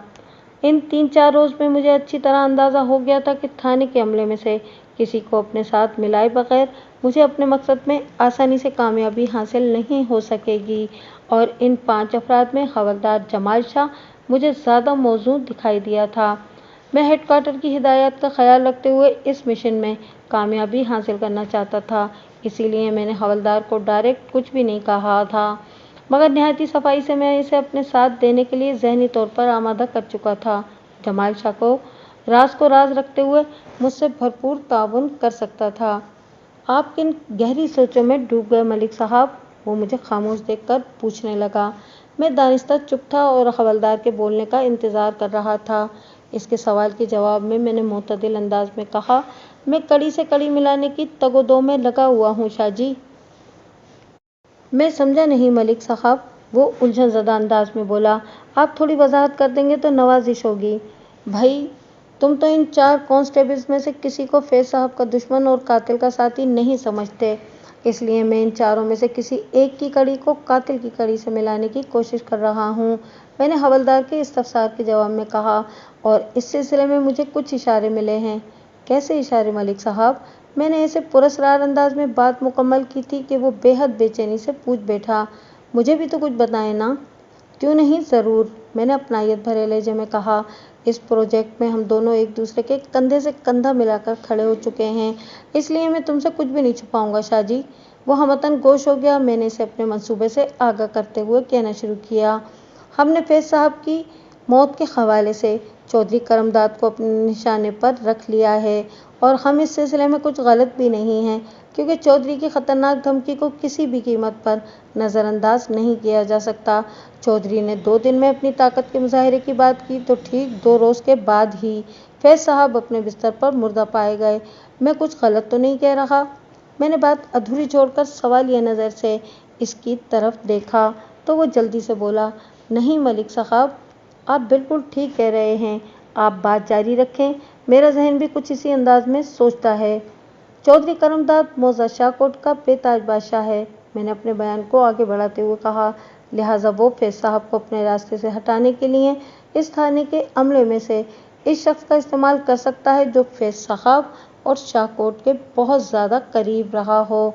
[SPEAKER 1] इन 3-4 रोज में मुझे अच्छी तरह अंदाज़ा हो गया था कि थाने के अमले में से किसी को अपने साथ मिलाए बगैर मुझे अपने मकसद में आसानी से कामयाबी हासिल नहीं हो सकेगी, और इन 5 अफराद में हवलदार जमाल शाह मुझे ज़्यादा मौजूद दिखाई दिया था। मैं हेडक्वार्टर की हिदायत का ख्याल रखते हुए इस मिशन में कामयाबी हासिल करना चाहता था, इसीलिए मैंने हवलदार को डायरेक्ट कुछ भी नहीं कहा था, मगर निहायती सफाई से मैं इसे अपने साथ देने के लिए जहनी तौर पर आमादा कर चुका था। जमाल शाह को राज रखते हुए मुझसे भरपूर ताउन कर सकता था। आप किन गहरी सोचों में डूब गए मलिक साहब? वो मुझे खामोश देखकर पूछने लगा। मैं दानिस्ता चुप था और हवलदार के बोलने का इंतज़ार कर रहा था। इसके सवाल के जवाब में मैंने मुतदिल अंदाज में कहा, मैं कड़ी से कड़ी मिलाने की तगोदो में लगा हुआ हूँ शाहजी। मैं समझा नहीं मलिक साहब, वो उलझन ज़दा अंदाज में बोला। आप थोड़ी वजाहत कर देंगे तो नवाजिश होगी। भाई, तुम तो इन 4 कांस्टेबल्स में से किसी को फैज साहब का दुश्मन और कातिल का साथी नहीं समझते, इसलिए मैं इन चारों में से किसी एक की कड़ी को कातिल की कड़ी से मिलाने की कोशिश कर रहा हूँ, मैंने हवलदार के इस्तफसार के जवाब में कहा। और इस सिलसिले में मुझे कुछ इशारे मिले हैं। कैसे इशारे मलिक साहब? मैंने ऐसे पुरस्कार अंदाज में बात मुकम्मल की थी कि वो बेहद बेचैनी से पूछ बैठा। मुझे भी तो कुछ बताएं ना। क्यों नहीं, ज़रूर, मैंने अपनायत भरे लहजे में कहा। इस प्रोजेक्ट में हम दोनों एक दूसरे के कंधे से कंधा मिलाकर खड़े हो चुके हैं, इसलिए मैं तुमसे कुछ भी नहीं छुपाऊंगा शाहजी। वो हमतन गोश हो गया। मैंने इसे अपने मंसूबे से आगाह करते हुए कहना शुरू किया। हमने फैज साहब की मौत के हवाले से चौधरी करमदाद को अपने निशाने पर रख लिया है, और हम इस सिलसिले में कुछ गलत भी नहीं हैं, क्योंकि चौधरी की ख़तरनाक धमकी को किसी भी कीमत पर नज़रअंदाज नहीं किया जा सकता। चौधरी ने 2 दिन में अपनी ताकत के मुजाहरे की बात की तो ठीक 2 रोज़ के बाद ही फैज साहब अपने बिस्तर पर मुर्दा पाए गए। मैं कुछ गलत तो नहीं कह रहा? मैंने बात अधूरी छोड़कर सवालिया नज़र से इसकी तरफ देखा तो वो जल्दी से बोला, नहीं मलिक साहब, आप बिल्कुल ठीक कह रहे हैं। आप बात जारी रखें, मेरा जहन भी कुछ इसी अंदाज में सोचता है। चौधरी करमदाद मौजा शाहकोट का बेताज बादशाह है, मैंने अपने बयान को आगे बढ़ाते हुए कहा। लिहाजा वो फैज साहब को अपने रास्ते से हटाने के लिए इस थाने के अमले में से इस शख्स का इस्तेमाल कर सकता है जो फैज साहब और शाहकोट के बहुत ज़्यादा करीब रहा हो।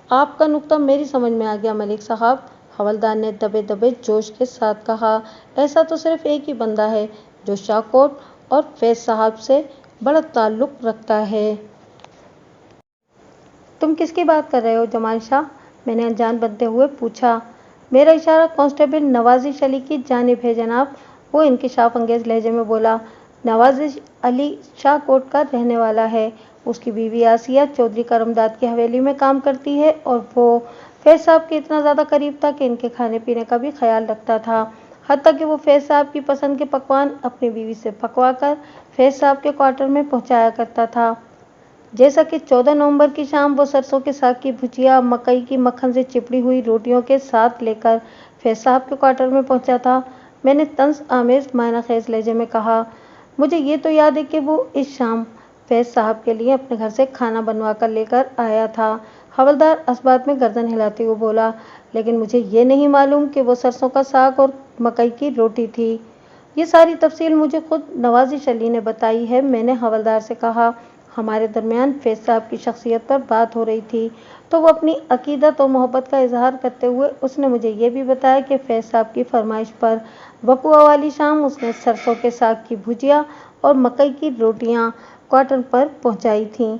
[SPEAKER 1] आपका नुक्ता मेरी समझ में आ गया मलिक साहब, हवलदार ने दबे दबे जोश के साथ कहा। ऐसा तो सिर्फ एक ही बंदा है जो शाहकोट और फैज साहब से बड़ा ताल्लुक रखता है। तुम किसकी बात कर रहे हो जमाल शाह? मैंने अनजान बनते हुए पूछा। मेरा इशारा कांस्टेबल नवाजिश अली की जानिब है जनाब, वो इंकिशाफ अंगेज लहजे में बोला। नवाजिश अली शाहकोट का रहने वाला है। उसकी बीवी आसिया चौधरी करमदाद की हवेली में काम करती है, और वो फैज साहब के इतना ज़्यादा करीब था कि इनके खाने पीने का भी ख्याल रखता था। हत्ता कि वो फैज साहब की पसंद के पकवान अपनी बीवी से पकवा कर फैज साहब के क्वार्टर में पहुंचाया करता था। जैसा कि 14 नवंबर की शाम वो सरसों के साग की भुजिया मकई की मक्खन से चिपड़ी हुई रोटियों के साथ लेकर फैज साहब के क्वार्टर में पहुंचा था, मैंने तंज आमेज मायना खेज लहजे में कहा। मुझे ये तो याद है कि वो इस शाम फैज साहब के लिए अपने घर से खाना बनवा कर लेकर आया था। हवलदार असबात में गर्दन हिलाते हुए बोला, लेकिन मुझे ये नहीं मालूम कि वो सरसों का साग और मकई की रोटी थी। ये सारी तफसील मुझे खुद नवाजिश अली ने बताई है, मैंने हवलदार से कहा। हमारे दरमियान फैज साहब की शख्सियत पर बात हो रही थी तो वो अपनी अकीदत और मोहब्बत का इजहार करते हुए उसने मुझे ये भी बताया कि फैज साहब की फरमाइश पर वकुआ वाली शाम उसने सरसों के साग की भुजिया और मकई की रोटियां क्वार्टर पर पहुंचाई थीं।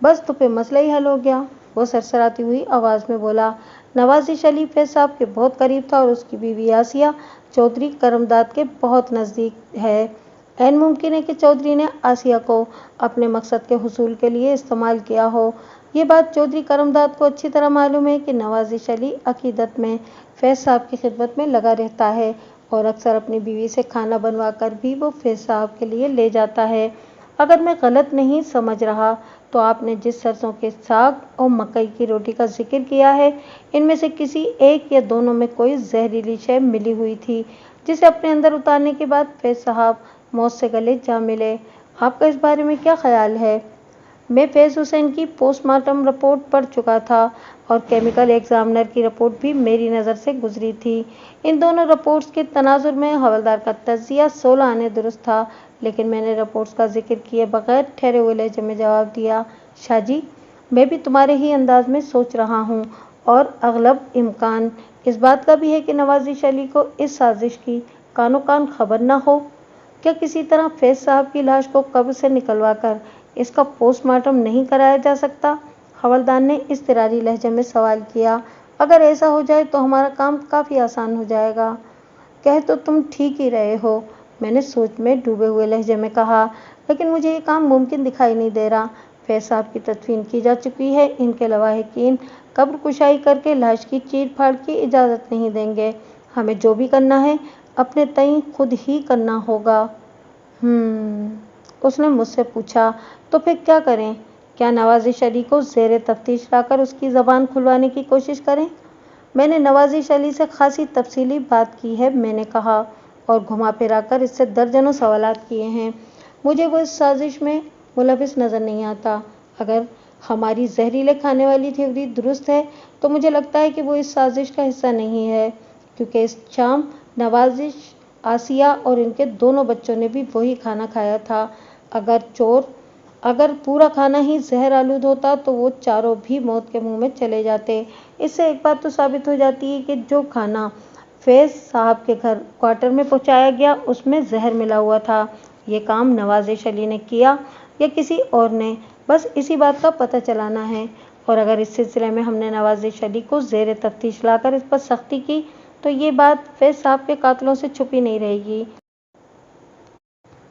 [SPEAKER 1] बस तो फिर मसला ही हल हो गया, वो सरसराती हुई आवाज़ में बोला। नवाजिश अली फैज साहब के बहुत करीब था और उसकी बीवी आसिया चौधरी करमदाद के बहुत नज़दीक है। ऐन मुमकिन है कि चौधरी ने आसिया को अपने मकसद के हुसूल के लिए इस्तेमाल किया हो। ये बात चौधरी करमदाद को अच्छी तरह मालूम है कि नवाजिश अली अकीदत में फैज साहब की खिदमत में लगा रहता है और अक्सर अपनी बीवी से खाना बनवा कर भी वो फैज साहब के लिए ले जाता है। अगर मैं गलत नहीं समझ रहा तो आपने जिस सरसों के साग और मकई की रोटी का जिक्र किया है, इनमें से किसी एक या दोनों में कोई जहरीली शय मिली हुई थी, जिसे अपने अंदर उतारने के बाद फैज साहब मौत से गले जा मिले। आपका इस बारे में क्या ख्याल है? मैं फैज हुसैन की पोस्टमार्टम रिपोर्ट पढ़ चुका था और केमिकल एग्जामिनर की रिपोर्ट भी मेरी नज़र से गुजरी थी। इन दोनों रिपोर्ट्स के तनाजुर में हवलदार का तज्जिया 16 आने दुरुस्त था, लेकिन मैंने रिपोर्ट्स का जिक्र किए बगैर ठहरे हुए लहजे में जवाब दिया, शाहजी, मैं भी तुम्हारे ही अंदाज में सोच रहा हूँ और अगलब इम्कान इस बात का भी है कि नवाजिश अली को इस साजिश की कानो कान खबर न हो। क्या किसी तरह फैज साहब की लाश को कब्र से निकलवा कर इसका पोस्टमार्टम नहीं कराया जा सकता? हवलदार ने इज़्तिरारी लहजे में सवाल किया। अगर ऐसा हो जाए तो हमारा काम काफ़ी आसान हो जाएगा। कह तो तुम ठीक ही रहे हो, मैंने सोच में डूबे हुए लहजे में कहा, लेकिन मुझे ये काम मुमकिन दिखाई नहीं दे रहा। फैज साहब की तदफीन की जा चुकी है, इनके लवाहिकीन कब्र कुशाई करके लाश की चीर फाड़ की इजाज़त नहीं देंगे। हमें जो भी करना है अपने तय खुद ही करना होगा। उसने मुझसे पूछा, तो फिर क्या करें? क्या नवाजिश अली को ज़ेरे तफ्तीश लाकर उसकी ज़बान खुलवाने की कोशिश करें? मैंने नवाजिश अली से खासी तफसीली बात की है, मैंने कहा, और घुमा फिरा कर इससे दर्जनों सवालात किए हैं। मुझे वो इस साजिश में मुलविस नज़र नहीं आता। अगर हमारी जहरीले खाने वाली थ्योरी दुरुस्त है तो मुझे लगता है कि वो इस साजिश का हिस्सा नहीं है, क्योंकि इस शाम नवाजिश, आसिया और इनके दोनों बच्चों ने भी वही खाना खाया था। अगर पूरा खाना ही जहर आलूद होता तो वो चारों भी मौत के मुंह में चले जाते। इससे एक बात तो साबित हो जाती है कि जो खाना फैज साहब के घर क्वार्टर में पहुंचाया गया उसमें जहर मिला हुआ था। ये काम नवाजिश अली ने किया या किसी और ने, बस इसी बात का पता चलाना है। और अगर इस सिलसिले में हमने नवाजिश अली को ज़ेरे तफ्तीश लाकर इस पर सख्ती की तो ये बात फैज साहब के कातलों से छुपी नहीं रहेगी।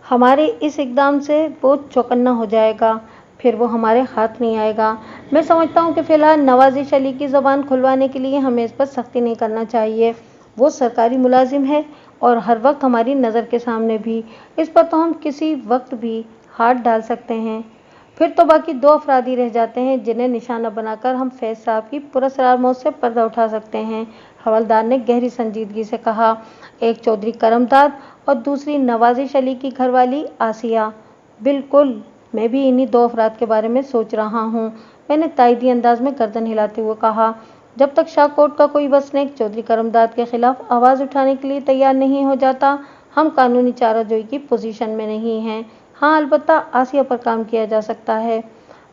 [SPEAKER 1] हमारे इस इकदाम से वो चौकन्ना हो जाएगा, फिर वो हमारे हाथ नहीं आएगा। मैं समझता हूँ कि फ़िलहाल नवाजिश अली की ज़बान खुलवाने के लिए हमें इस पर सख्ती नहीं करना चाहिए। वो सरकारी मुलाजिम है और हर वक्त हमारी नज़र के सामने भी। इस पर तो हम किसी वक्त भी हाथ डाल सकते हैं। फिर तो बाकी दो अफराद ही रह जाते हैं जिन्हें निशाना बनाकर हम फैज साहब की पुरअसरार मौत से पर्दा उठा सकते हैं, हवलदार ने गहरी संजीदगी से कहा। एक चौधरी करमदाद और दूसरी नवाजिश अली की घरवाली आसिया। बिल्कुल, मैं भी इन्हीं दो अफराद के बारे में सोच रहा हूँ, मैंने ताइदी अंदाज में गर्दन हिलाते हुए कहा। जब तक शाहकोट का कोई वसनीक चौधरी करमदाद के खिलाफ आवाज़ उठाने के लिए तैयार नहीं हो जाता, हम कानूनी चाराजोई की पोजीशन में नहीं हैं। हाँ, अलबत्ता आसिया पर काम किया जा सकता है।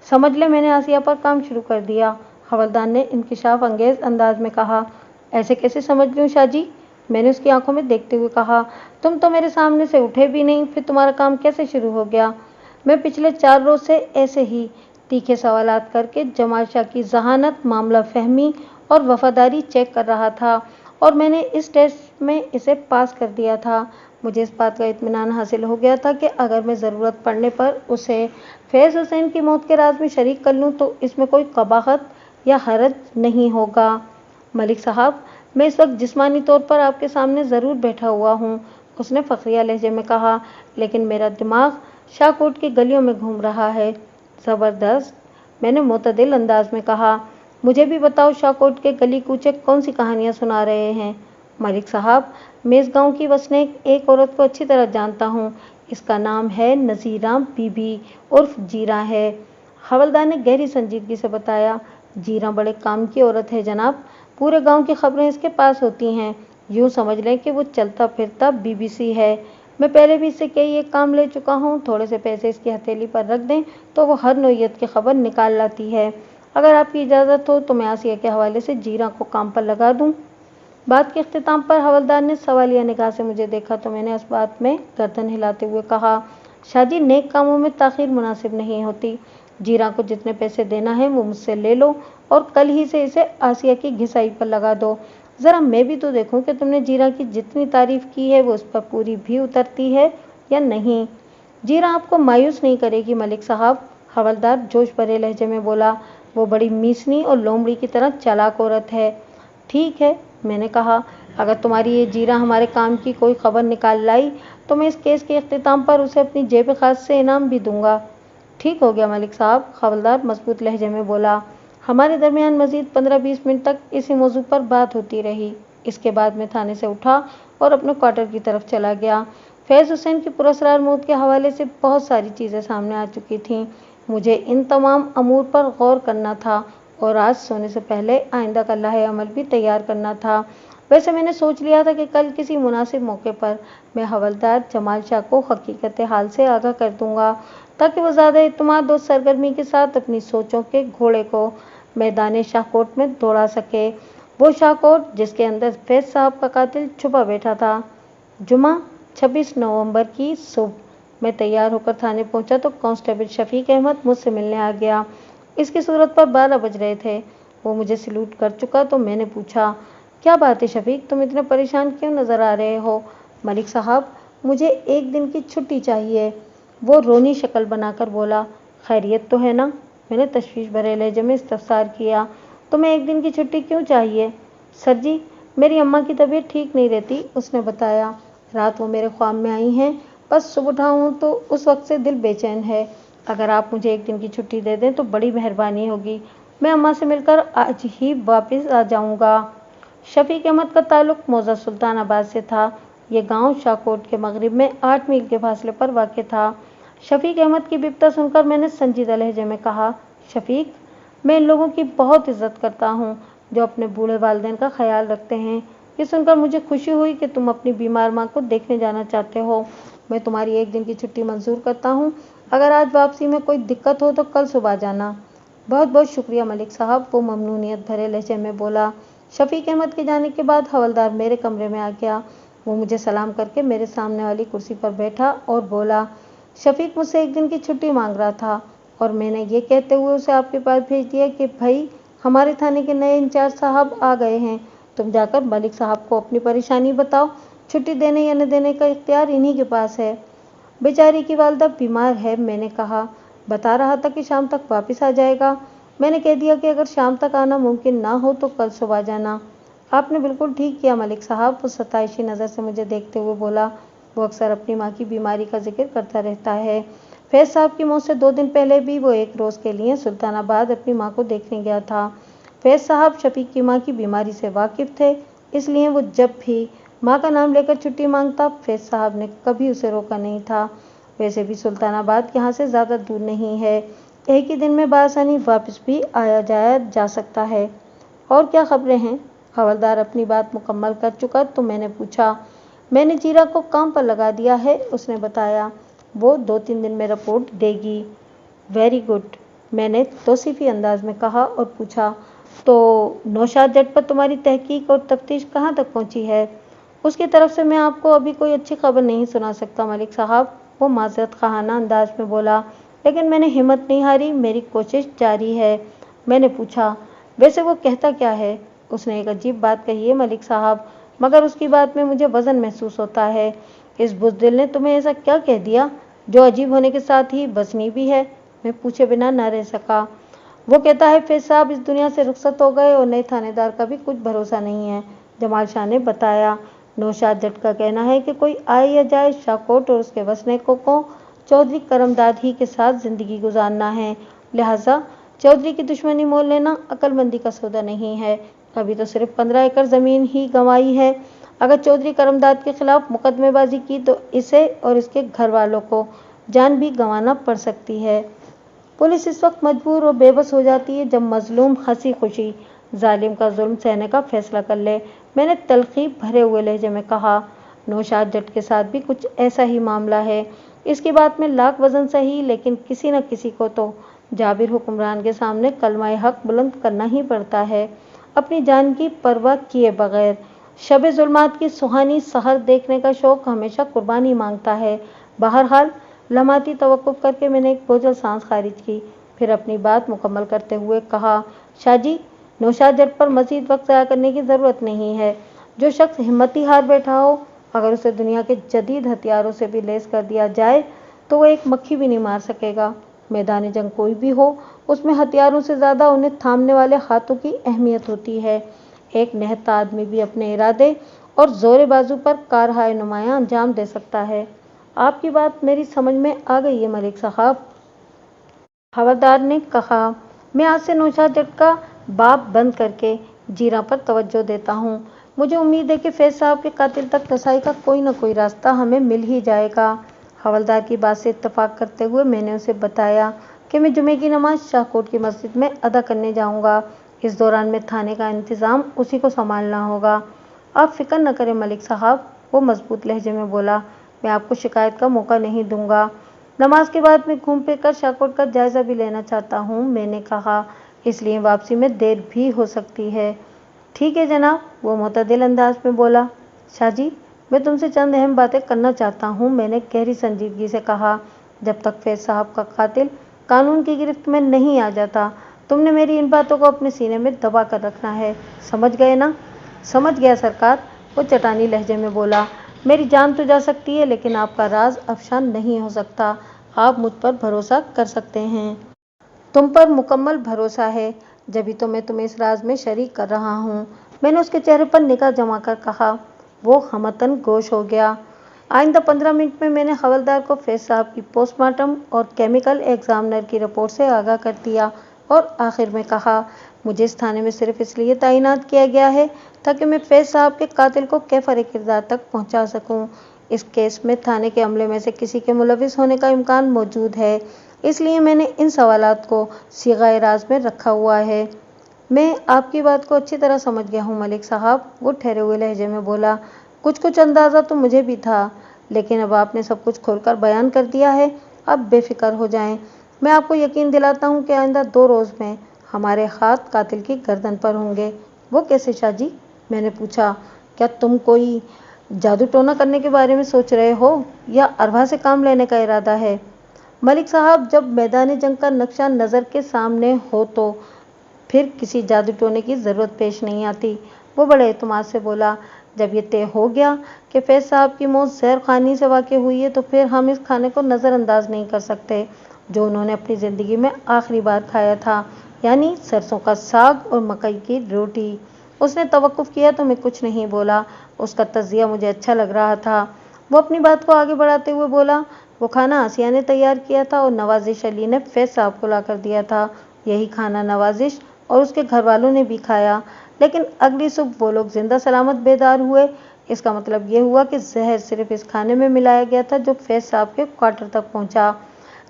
[SPEAKER 1] समझ ले, मैंने आसिया पर काम शुरू कर दिया, हवलदार ने इंकिशाफ अंगेज अंदाज में कहा। ऐसे कैसे समझ लूँ शाहजी? मैंने उसकी आंखों में देखते हुए कहा। तुम तो मेरे सामने से उठे भी नहीं, फिर तुम्हारा काम कैसे शुरू हो गया? मैं पिछले 4 रोज से ऐसे ही तीखे सवालात करके जमाल शाह की जहानत, मामला फहमी और वफादारी चेक कर रहा था और मैंने इस टेस्ट में इसे पास कर दिया था। मुझे इस बात का इत्मीनान हासिल हो गया था कि अगर मैं ज़रूरत पड़ने पर उसे फैज हुसैन की मौत के राज में शरीक कर लूँ तो इसमें कोई कबाहत या हरज नहीं होगा। मलिक साहब, मैं इस वक्त जिस्मानी तौर पर आपके सामने ज़रूर बैठा हुआ हूँ, उसने फ़ख्रिया लहजे में कहा, लेकिन मेरा दिमाग शाहकोट की गलियों में घूम रहा है। ज़बरदस्त, मैंने मुतदिल अंदाज में कहा। मुझे भी बताओ, शाहकोट के गली कूचे कौन सी कहानियाँ सुना रहे हैं? मलिक साहब, मैं इस गाँव की वसनीक एक औरत को अच्छी तरह जानता हूँ। इसका नाम है नज़ीरा बीबी उर्फ जीरा है, हवलदार ने गहरी संजीदगी से बताया। जीरा बड़े काम की औरत है जनाब, पूरे गांव की खबरें इसके पास होती हैं। यूँ समझ लें कि वो चलता फिरता बीबीसी है। मैं पहले भी इससे कई एक काम ले चुका हूँ, थोड़े से पैसे इसकी हथेली पर रख दें तो वो हर नौयत की खबर निकाल लाती है। अगर आपकी इजाज़त हो तो मैं आसिया के हवाले से जीरा को काम पर लगा दूँ। बात के अख्तिताम पर हवलदार ने सवालिया निगाह से मुझे देखा तो मैंने इस बात में गर्दन हिलाते हुए कहा, शाहजी, नेक कामों में ताख़ीर मुनासिब नहीं होती। जीरा को जितने पैसे देना है वो मुझसे ले लो और कल ही से इसे आसिया की घिसाई पर लगा दो। ज़रा मैं भी तो देखूं कि तुमने जीरा की जितनी तारीफ़ की है वो उस पर पूरी भी उतरती है। या नहीं? जीरा आपको मायूस नहीं करेगी मलिक साहब, हवलदार जोश भरे लहजे में बोला। वो बड़ी मीसनी और लोमड़ी की तरह चालाक औरत है। ठीक है, मैंने कहा, अगर तुम्हारी ये जीरा हमारे काम की कोई खबर निकाल लाई तो मैं इस केस के इख्तिताम पर उसे अपनी जेब खास से इनाम भी दूंगा। ठीक हो गया मलिक साहब, हवलदार मजबूत लहजे में बोला। हमारे दरमियान मजीद 15-20 मिनट तक इसी मौजू पर बात होती रही। इसके बाद मैं थाने से उठा और अपने क्वार्टर की तरफ चला गया। फैज़ हुसैन की पुरस्कार मौत के हवाले से बहुत सारी चीज़ें सामने आ चुकी थीं। मुझे इन तमाम अमूर पर गौर करना था और आज सोने से पहले आइंदा का लाहे अमल भी तैयार करना था। वैसे मैंने सोच लिया था कि कल किसी मुनासिब मौके पर मैं हवलदार जमाल शाह को हकीकत हाल से आगाह कर दूंगा, ताकि वो ज़्यादा इत्मीनान और सरगर्मी के साथ अपनी सोचों के घोड़े को मैदान शाहकोट में दौड़ा सके। वो शाहकोट जिसके अंदर फैज़ साहब का कातिल छुपा बैठा था। जुमा 26 नवंबर की सुबह मैं तैयार होकर थाने पहुंचा तो कांस्टेबल शफीक अहमद मुझसे मिलने आ गया। इसकी सूरत पर 12 बज रहे थे। वो मुझे सैल्यूट कर चुका तो मैंने पूछा, क्या बात है शफीक, तुम इतने परेशान क्यों नज़र आ रहे हो? मलिक साहब, मुझे एक दिन की छुट्टी चाहिए। वो रोनी शक्ल बनाकर बोला। खैरियत तो है ना? मैंने तशवीश भरे लहजे में इस्तफसार किया। तुम्हें एक दिन की छुट्टी क्यों चाहिए? सर जी, मेरी अम्मा की तबीयत ठीक नहीं रहती, उसने बताया। रात वो मेरे ख्वाब में आई हैं, बस सुबह उठा हूँ तो उस वक्त से दिल बेचैन है। अगर आप मुझे एक दिन की छुट्टी दे दें तो बड़ी मेहरबानी होगी। मैं अम्मा से मिलकर आज ही वापस आ जाऊँगा। शफीक अहमद का ताल्लुक मौजा सुल्तानाबाद से था। ये गांव शाहकोट के मगरिब में 8 मील के फासले पर वाक़ था। शफीक अहमद की बिपता सुनकर मैंने संजीदा लहजे में कहा, शफीक, मैं इन लोगों की बहुत इज्जत करता हूँ जो अपने बूढ़े वालिदैन का ख्याल रखते हैं। ये सुनकर मुझे खुशी हुई कि तुम अपनी बीमार माँ को देखने जाना चाहते हो। मैं तुम्हारी एक दिन की छुट्टी मंजूर करता हूँ। अगर आज वापसी में कोई दिक्कत हो तो कल सुबह जाना। बहुत बहुत शुक्रिया मलिक साहब, वो ममनूनियत भरे लहजे में बोला। शफीक अहमद के जाने के बाद हवलदार मेरे कमरे में आ गया। वो मुझे सलाम करके मेरे सामने वाली कुर्सी पर बैठा और बोला, शफीक मुझसे एक दिन की छुट्टी मांग रहा था और मैंने ये कहते हुए उसे आपके पास भेज दिया कि भाई, हमारे थाने के नए इंचार्ज साहब आ गए हैं। तुम जाकर मलिक साहब को अपनी परेशानी बताओ। छुट्टी देने या न देने का इख्तियार इन्हीं के पास है। बेचारी की वालदा बीमार है, मैंने कहा। बता रहा था कि शाम तक वापस आ जाएगा। मैंने कह दिया कि अगर शाम तक आना मुमकिन ना हो तो कल सुबह जाना। आपने बिल्कुल ठीक किया मलिक साहब, वो सताइशी नज़र से मुझे देखते हुए बोला। वो अक्सर अपनी माँ की बीमारी का जिक्र करता रहता है। फैज़ साहब की मौत से 2 दिन पहले भी वो एक रोज़ के लिए सुल्तानाबाद अपनी माँ को देखने गया था। फैज़ साहब शफीक की माँ की बीमारी से वाकिफ़ थे, इसलिए वो जब भी माँ का नाम लेकर छुट्टी मांगता, फैज़ साहब ने कभी उसे रोका नहीं था। वैसे भी सुल्तानाबाद यहाँ से ज़्यादा दूर नहीं है, एक ही दिन में बआसानी वापस भी आया जाया जा सकता है। और क्या खबरें हैं? हवलदार अपनी बात मुकम्मल कर चुका तो मैंने पूछा। मैंने जीरा को काम पर लगा दिया है, उसने बताया। वो 2-3 दिन में रिपोर्ट देगी। वेरी गुड, मैंने तौसीफी अंदाज में कहा और पूछा, तो नौशाद जट पर तुम्हारी तहकीक और तफ्तीश कहाँ तक पहुँची है? उसकी तरफ से मैं आपको अभी कोई अच्छी खबर नहीं सुना सकता मलिक साहब, वो माजरत खाना अंदाज में बोला। लेकिन मैंने हिम्मत नहीं हारी, मेरी कोशिश जारी है। मैंने पूछा, वैसे वो कहता क्या है? उसने एक अजीब बात कही है मलिक साहब, मगर उसकी बात में मुझे वज़न महसूस होता है। इस बुज़दिल ने तुम्हें ऐसा क्या कह दिया जो अजीब होने के साथ ही वज़नी भी है? मैं पूछे बिना न रह सका। वो कहता है फैज़ साहब इस दुनिया से रुखसत हो गए और नए थानेदार का भी कुछ भरोसा नहीं है, जमाल शाह ने बताया। नौशाद जट का कहना है कि कोई आए या जाए, शाहकोट और उसके वसनीकों को चौधरी करमदाद ही के साथ ज़िंदगी गुजारना है। लिहाजा चौधरी की दुश्मनी मोल लेना अक्लमंदी का सौदा नहीं है। अभी तो सिर्फ 15 एकड़ ज़मीन ही गंवाई है। अगर चौधरी करमदाद के खिलाफ मुकदमेबाजी की तो इसे और इसके घर वालों को जान भी गंवाना पड़ सकती है। पुलिस इस वक्त मजबूर और बेबस हो जाती है जब मजलूम हंसी खुशी जालिम का जुल्म सहने का फैसला कर ले, मैंने तलखी भरे हुए लहजे में कहा। नौशाद जट के साथ भी कुछ ऐसा ही मामला है। इसकी बात में लाख वजन सही, लेकिन किसी न किसी को तो जाबिर हुक्मरान के सामने कलमा हक बुलंद करना ही पड़ता है, अपनी जान की परवाह किए बगैर। शब जुल्मात की सुहानी सहर देखने का शौक हमेशा कुर्बानी मांगता है। बहरहाल लम्हाती तवक्कुफ करके मैंने एक बोझल सांस खारिज की, फिर अपनी बात मुकम्मल करते हुए कहा, शाहजी, नौशाद जट पर मजीद वक्त ज़ाया करने की ज़रूरत नहीं है। जो शख्स हिम्मत ही हार बैठा हो, अगर उसे दुनिया के जदीद हथियारों से भी लैस कर दिया जाए तो वो एक मक्खी भी नहीं मार सकेगा। मैदानी जंग कोई भी हो, उसमें हथियारों से ज़्यादा उन्हें थामने वाले हाथों की अहमियत होती है। एक निहत्था आदमी भी अपने इरादे और जोरे बाजू पर कारहाय नुमायां अंजाम दे सकता है। आपकी बात मेरी समझ में आ गई है मलिक साहब, हवलदार ने कहा। मैं आज से नौशाद जट का बाप बंद करके जीरा पर तवज्जो देता हूँ। मुझे उम्मीद है कि फैज साहब के कातिल तक रसाई का कोई न कोई रास्ता हमें मिल ही जाएगा। हवलदार की बात से इत्तेफाक करते हुए मैंने उसे बताया कि मैं जुमे की नमाज शाहकोट की मस्जिद में अदा करने जाऊंगा। इस दौरान में थाने का इंतज़ाम उसी को संभालना होगा। आप फिक्र न करें मलिक साहब, वो मजबूत लहजे में बोला। मैं आपको शिकायत का मौका नहीं दूंगा। नमाज के बाद मैं घूम फिर कर शाहकोट का जायज़ा भी लेना चाहता हूँ, मैंने कहा, इसलिए वापसी में देर भी हो सकती है। ठीक है जनाब, वो मुतदिल अंदाज में बोला। शाह जी, मैं तुमसे चंद अहम बातें करना चाहता हूँ, मैंने गहरी संजीदगी से कहा। जब तक फैज साहब का कातिल कानून की गिरफ्त में नहीं आ जाता, तुमने मेरी इन बातों को अपने सीने में दबा कर रखना है, समझ गए ना? समझ गया सरकार, वो चटानी लहजे में बोला। मेरी जान तो जा सकती है लेकिन आपका राज अफशान नहीं हो सकता। आप मुझ पर भरोसा कर सकते हैं। तुम पर मुकम्मल भरोसा है, जभी तो मैं तुम्हें इस राज में शरीक कर रहा हूँ, मैंने उसके चेहरे पर निगाह जमा कर कहा। वो हमतन गोश हो गया। आइंदा 15 मिनट में मैंने हवलदार को फैज साहब की पोस्टमार्टम और केमिकल एग्जामिनर की रिपोर्ट से आगाह कर दिया और आखिर में कहा, मुझे इस थाने में सिर्फ इसलिए तैनात किया गया है ताकि मैं फैज साहब के कातिल को कैफर किरदार तक पहुंचा सकूं। इस केस में थाने के अमले में से किसी के मुलविस होने का इम्कान मौजूद है, इसलिए मैंने इन सवालात को सीगाए राज में रखा हुआ है। मैं आपकी बात को अच्छी तरह समझ गया हूँ मलिक साहब, वो ठहरे हुए लहजे में बोला। कुछ अंदाज़ा तो मुझे भी था, लेकिन अब आपने सब कुछ खोलकर बयान कर दिया है, अब बेफिक्र हो जाएं। मैं आपको यकीन दिलाता हूँ कि आइंदा 2 रोज़ में हमारे हाथ कातिल की गर्दन पर होंगे। वो कैसे शाह जी? मैंने पूछा। क्या तुम कोई जादू टोना करने के बारे में सोच रहे हो या अरवा से काम लेने का इरादा है? मलिक साहब, जब मैदानी जंग का नक्शा नज़र के सामने हो तो फिर किसी जादू टोने की ज़रूरत पेश नहीं आती, वो बड़े एतमाद से बोला। जब ये तय हो गया कि फैज साहब की मौत जहर खानी से वाक़ई हुई है तो फिर हम इस खाने को नज़रअंदाज नहीं कर सकते जो उन्होंने अपनी ज़िंदगी में आखिरी बार खाया था, यानी सरसों का साग और मकई की रोटी। उसने तवक्कुफ़ किया तो मैं कुछ नहीं बोला। उसका तज़किया मुझे अच्छा लग रहा था। वो अपनी बात को आगे बढ़ाते हुए बोला, वो खाना आसिया ने तैयार किया था और नवाजिश अली ने फैज साहब को ला कर दिया था। यही खाना नवाजिश और उसके घर वालों ने भी खाया, लेकिन अगली सुबह वो लोग जिंदा सलामत बेदार हुए। इसका मतलब ये हुआ कि जहर सिर्फ इस खाने में मिलाया गया था जो फैज साहब के क्वार्टर तक पहुंचा।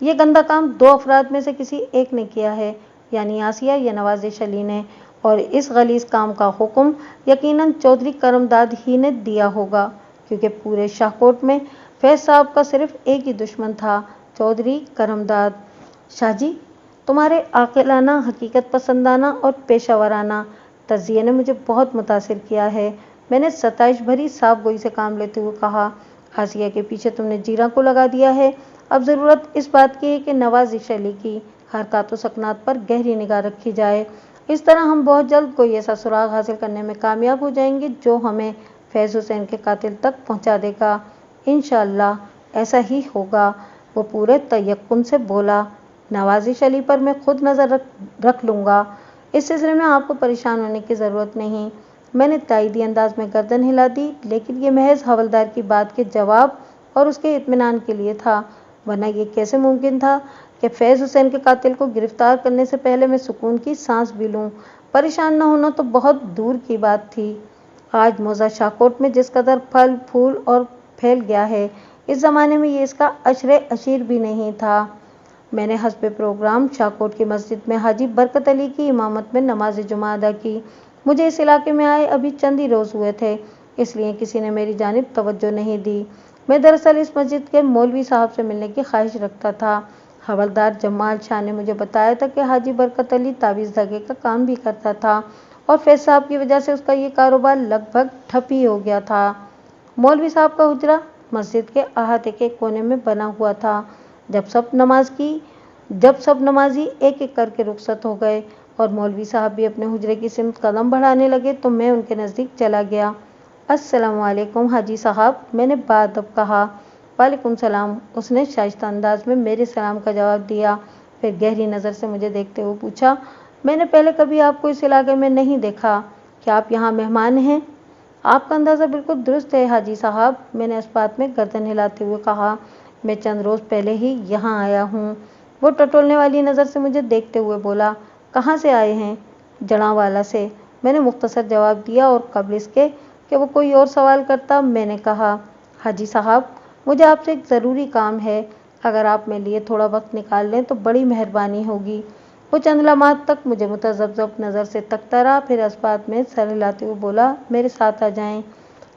[SPEAKER 1] ये गंदा काम 2 अफराद में से किसी एक ने किया है, यानी आसिया या नवाजिश अली ने, और इस गलीज काम का हुक्म यकीनन चौधरी करमदाद ही ने दिया होगा, क्योंकि पूरे शाहकोट में फैज साहब का सिर्फ एक ही दुश्मन था, चौधरी करमदाद। शाह जी, तुम्हारे आकिलाना, हकीकत पसंदाना और पेशावराना तज़किये ने मुझे बहुत मुतासिर किया है, मैंने सताइश भरी साफ गोई से काम लेते हुए कहा। आसिया के पीछे तुमने जीरा को लगा दिया है। अब ज़रूरत इस बात की है कि नवाजिश अली की हरकत व सकनात पर गहरी निगाह रखी जाए। इस तरह हम बहुत जल्द कोई ऐसा सुराग हासिल करने में कामयाब हो जाएंगे जो हमें फैज़ हुसैन के कातिल तक पहुंचा देगा। इंशाअल्लाह ऐसा ही होगा, वो पूरे तयक्कुन से बोला। नवाजिश अली पर मैं खुद नज़र रख लूँगा। इस सिलसिले में आपको परेशान होने की ज़रूरत नहीं। मैंने तायदी अंदाज में गर्दन हिला दी, लेकिन ये महज हवलदार की बात के जवाब और उसके इत्मीनान के लिए था, वरना ये कैसे मुमकिन था कि फैज़ हुसैन के कातिल को गिरफ्तार करने से पहले मैं सुकून की सांस भी लूँ। परेशान न होना तो बहुत दूर की बात थी। आज मौजा शाहकोट में जिस कदर फल फूल और फैल गया है, इस ज़माने में ये इसका अशरे अशीर भी नहीं था। मैंने हस्बे प्रोग्राम शाहकोट की मस्जिद में हाजी बरकत अली की इमामत में नमाज जुमा अदा की। मुझे इस इलाके में आए अभी चंद ही रोज़ हुए थे, इसलिए किसी ने मेरी जानिब तवज्जो नहीं दी। मैं दरअसल इस मस्जिद के मौलवी साहब से मिलने की ख्वाहिश रखता था। हवलदार जमाल शाह ने मुझे बताया था कि हाजी बरकत अली तावीज़ धागे का काम भी करता था और फैज साहब की वजह से उसका ये कारोबार लगभग ठप ही हो गया था। मौलवी साहब का हुजरा मस्जिद के अहाते के कोने में बना हुआ था। जब सब नमाजी एक एक करके रुखसत हो गए और मौलवी साहब भी अपने हुजरे की सिमत कदम बढ़ाने लगे तो मैं उनके नज़दीक चला गया। अस्सलाम वालेकुम हाजी साहब, मैंने बाअदब कहा। वालेकुम सलाम, उसने शाइस्ता अंदाज में मेरे सलाम का जवाब दिया। फिर गहरी नज़र से मुझे देखते हुए पूछा, मैंने पहले कभी आपको इस इलाके में नहीं देखा, क्या आप यहाँ मेहमान हैं? आपका अंदाज़ा बिल्कुल दुरुस्त है हाजी साहब, मैंने इस बात में गर्दन हिलाते हुए कहा। मैं चंद रोज़ पहले ही यहाँ आया हूँ। वो टटोलने वाली नज़र से मुझे देखते हुए बोला, कहाँ से आए हैं? जड़ांवाला से, मैंने मुख्तसर जवाब दिया। और कबल इसके कि वो कोई और सवाल करता, मैंने कहा, हाजी साहब, मुझे आपसे एक ज़रूरी काम है, अगर आप मेरे लिए थोड़ा वक्त निकाल लें तो बड़ी मेहरबानी होगी। वो चंद लम्हात तक मुझे मुतज़ब्ज़ब नज़र से तकता रहा, फिर इस बात में सर हिलाते हुए बोला, मेरे साथ आ जाएं।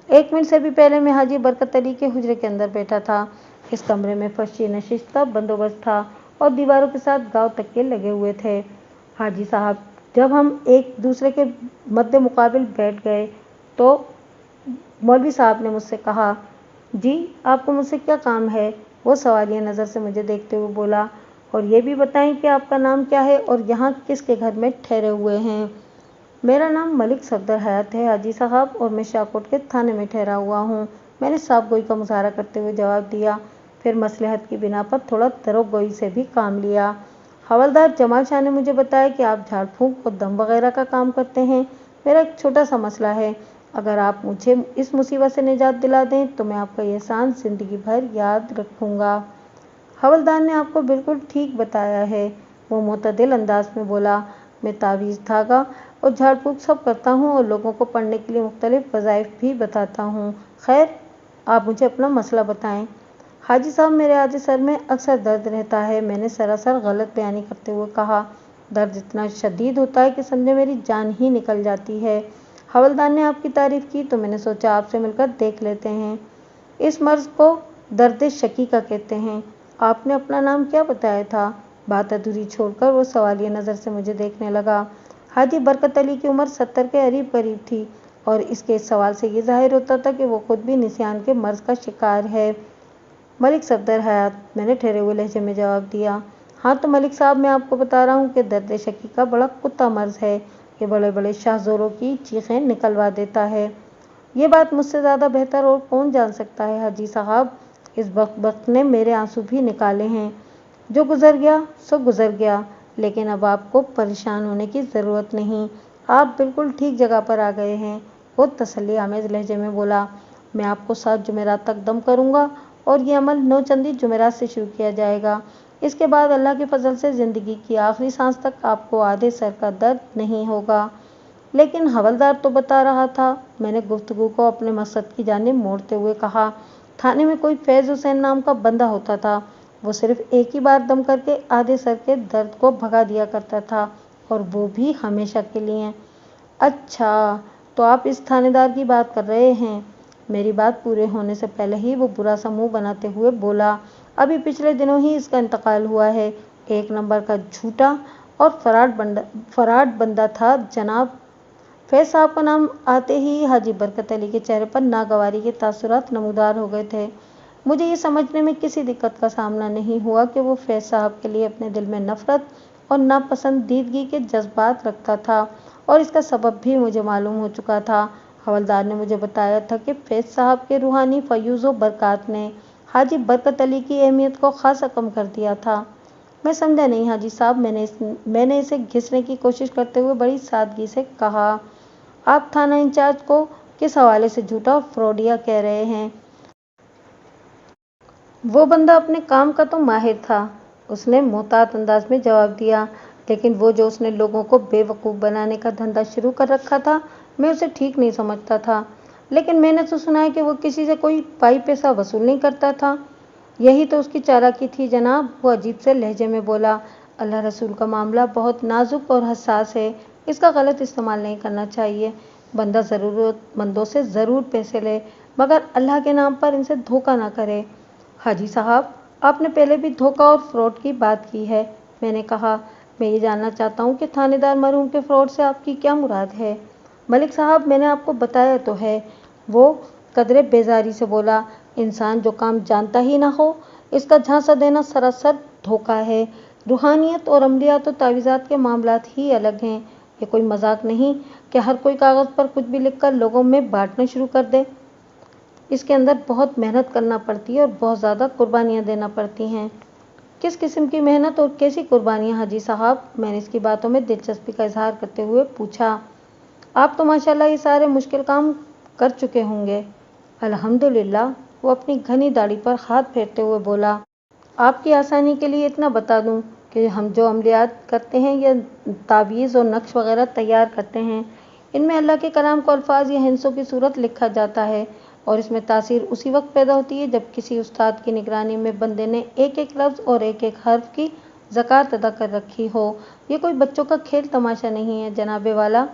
[SPEAKER 1] 1 मिनट से भी पहले मैं हाजी बरकत अली के हुजरे के अंदर बैठा था। इस कमरे में फर्शी नशिस्त का बंदोबस्त था और दीवारों के साथ गाँव तकिए लगे हुए थे। हाजी साहब, जब हम एक दूसरे के मद्दे मुकाबिल बैठ गए तो मौलवी साहब ने मुझसे कहा, जी आपको मुझसे क्या काम है? वो सवालिया नज़र से मुझे देखते हुए बोला, और ये भी बताएं कि आपका नाम क्या है और यहाँ किसके घर में ठहरे हुए हैं? मेरा नाम मलिक सफदर हयात है हाजी साहब, और मैं शाहकोट के थाने में ठहरा हुआ हूँ, मैंने साफ गोई का मुजाहरा करते हुए जवाब दिया। फिर मसलहत की बिना पर थोड़ा तरोक गोई से भी काम लिया। हवलदार जमाल शाह ने मुझे बताया कि आप झाड़ फूँक और दम वगैरह का काम करते हैं। मेरा एक छोटा सा मसला है, अगर आप मुझे इस मुसीबत से निजात दिला दें तो मैं आपका ये एहसान ज़िंदगी भर याद रखूँगा। हवलदार ने आपको बिल्कुल ठीक बताया है, वो मुतदिल अंदाज में बोला। मैं तावीज़ धागा और झाड़ फूँक सब करता हूँ और लोगों को पढ़ने के लिए मुख्तलिफ वज़ाइफ भी बताता हूँ। खैर, आप मुझे अपना मसला बताएं। हाजी साहब, मेरे आधे सर में अक्सर दर्द रहता है, मैंने सरासर गलत बयानी करते हुए कहा। दर्द इतना शदीद होता है कि समझे मेरी जान ही निकल जाती है। हवलदार ने आपकी तारीफ़ की तो मैंने सोचा आपसे मिलकर देख लेते हैं। इस मर्ज़ को दर्द शकीका कहते हैं। आपने अपना नाम क्या बताया था? बात अधूरी छोड़कर वो सवालिया नज़र से मुझे देखने लगा। हाजी बरकत अली की उम्र 70 के करीब करीब थी, और इसके इस सवाल से ये जाहिर होता था कि वो खुद भी निस्यान के मर्ज़ का शिकार है। मलिक सफदर हयात, मैंने ठहरे हुए लहजे में जवाब दिया। हाँ तो मलिक साहब, मैं आपको बता रहा हूँ कि दर्द शकीका बड़ा कुत्ता मर्ज़ है, ये बड़े बड़े शाहज़ोरों की चीखें निकलवा देता है। ये बात मुझसे ज़्यादा बेहतर और कौन जान सकता है हाजी साहब, इस वक्त ने मेरे आंसू भी निकाले हैं। जो गुज़र गया सो गुज़र गया, लेकिन अब आपको परेशान होने की ज़रूरत नहीं, आप बिल्कुल ठीक जगह पर आ गए हैं। वो तसल्ली आमेज़ लहजे में बोला, मैं आपको 7 जुमेरात तक दम करूँगा और ये अमल 9 चंदी जुमेरात से शुरू किया जाएगा। इसके बाद अल्लाह के फजल से ज़िंदगी की आखिरी सांस तक आपको आधे सर का दर्द नहीं होगा। लेकिन हवलदार तो बता रहा था, मैंने गुफ्तगू को अपने मकसद की जानिब मोड़ते हुए कहा। थाने में कोई फैज़ हुसैन नाम का बंदा होता था, वो सिर्फ एक ही बार दम करके आधे सर के दर्द को भगा दिया करता था, और वो भी हमेशा के लिए। अच्छा, तो आप इस थानेदार की बात कर रहे हैं? मेरी बात पूरे होने से पहले ही वो बुरा सा मुँह बनाते हुए बोला, अभी पिछले दिनों ही इसका इंतकाल हुआ है। 1 नंबर का झूठा और फराड बंदा था जनाब। फैज़ साहब का नाम आते ही हाजी बरकत अली के चेहरे पर नागवारी के तासुरात नमूदार हो गए थे। मुझे ये समझने में किसी दिक्कत का सामना नहीं हुआ कि वो फैज़ साहब के लिए अपने दिल में नफ़रत और नापसंदीदगी के जज्बात रखता था, और इसका सबब भी मुझे मालूम हो चुका था। हवलदार ने मुझे बताया था कि फैज़ साहब के रूहानी फ़यूज़ व बरक़ात ने हाजी बरकत अली की अहमियत को खासा कम कर दिया था। मैं समझा नहीं हाजी साहब, मैंने इसे घिसने की कोशिश करते हुए बड़ी सादगी से कहा, आप थाना इंचार्ज को किस हवाले से झूठा और फ्रॉडिया कह रहे हैं? वो बंदा अपने काम का तो माहिर था, उसने मोहतात अंदाज में जवाब दिया, लेकिन वो जो उसने लोगों को बेवकूफ़ बनाने का धंधा शुरू कर रखा था, मैं उसे ठीक नहीं समझता था। लेकिन मैंने तो सुना है कि वो किसी से कोई पाई पैसा वसूल नहीं करता था। यही तो उसकी चालाकी थी जनाब, वो अजीब से लहजे में बोला। अल्लाह रसूल का मामला बहुत नाजुक और हसास है, इसका गलत इस्तेमाल नहीं करना चाहिए। बंदा ज़रूरतमंदों से ज़रूर पैसे ले, मगर अल्लाह के नाम पर इनसे धोखा ना करे। हाजी साहब, आपने पहले भी धोखा और फ्रॉड की बात की है, मैंने कहा। मैं ये जानना चाहता हूँ कि थानेदार मरहूम के फ्रॉड से आपकी क्या मुराद है? मलिक साहब, मैंने आपको बताया तो है, वो कदरे बेजारी से बोला। इंसान जो काम जानता ही ना हो, इसका झांसा देना सरासर धोखा है। रूहानियत और अमलियात और तावीज़ात के मामलात ही अलग हैं। ये कोई मजाक नहीं कि हर कोई कागज़ पर कुछ भी लिखकर लोगों में बांटना शुरू कर दे। इसके अंदर बहुत मेहनत करना पड़ती है और बहुत ज़्यादा कुर्बानियाँ देना पड़ती हैं। किस किस्म की मेहनत और कैसी कुर्बानियाँ हाजी साहब? मैंने इसकी बातों में दिलचस्पी का इजहार करते हुए पूछा। आप तो माशाल्लाह ये सारे मुश्किल काम कर चुके होंगे। अल्हम्दुलिल्लाह, वो अपनी घनी दाढ़ी पर हाथ फेरते हुए बोला। आपकी आसानी के लिए इतना बता दूं कि हम जो अमलियात करते हैं या तावीज़ और नक्श वगैरह तैयार करते हैं, इनमें अल्लाह के कलाम को अल्फाज या हिंसों की सूरत लिखा जाता है और इसमें तासीर उसी वक्त पैदा होती है जब किसी उस्ताद की निगरानी में बंदे ने एक एक लफ्ज़ और एक एक हर्फ की ज़कात अदा कर रखी हो। ये कोई बच्चों का खेल तमाशा नहीं है जनाबे वाला।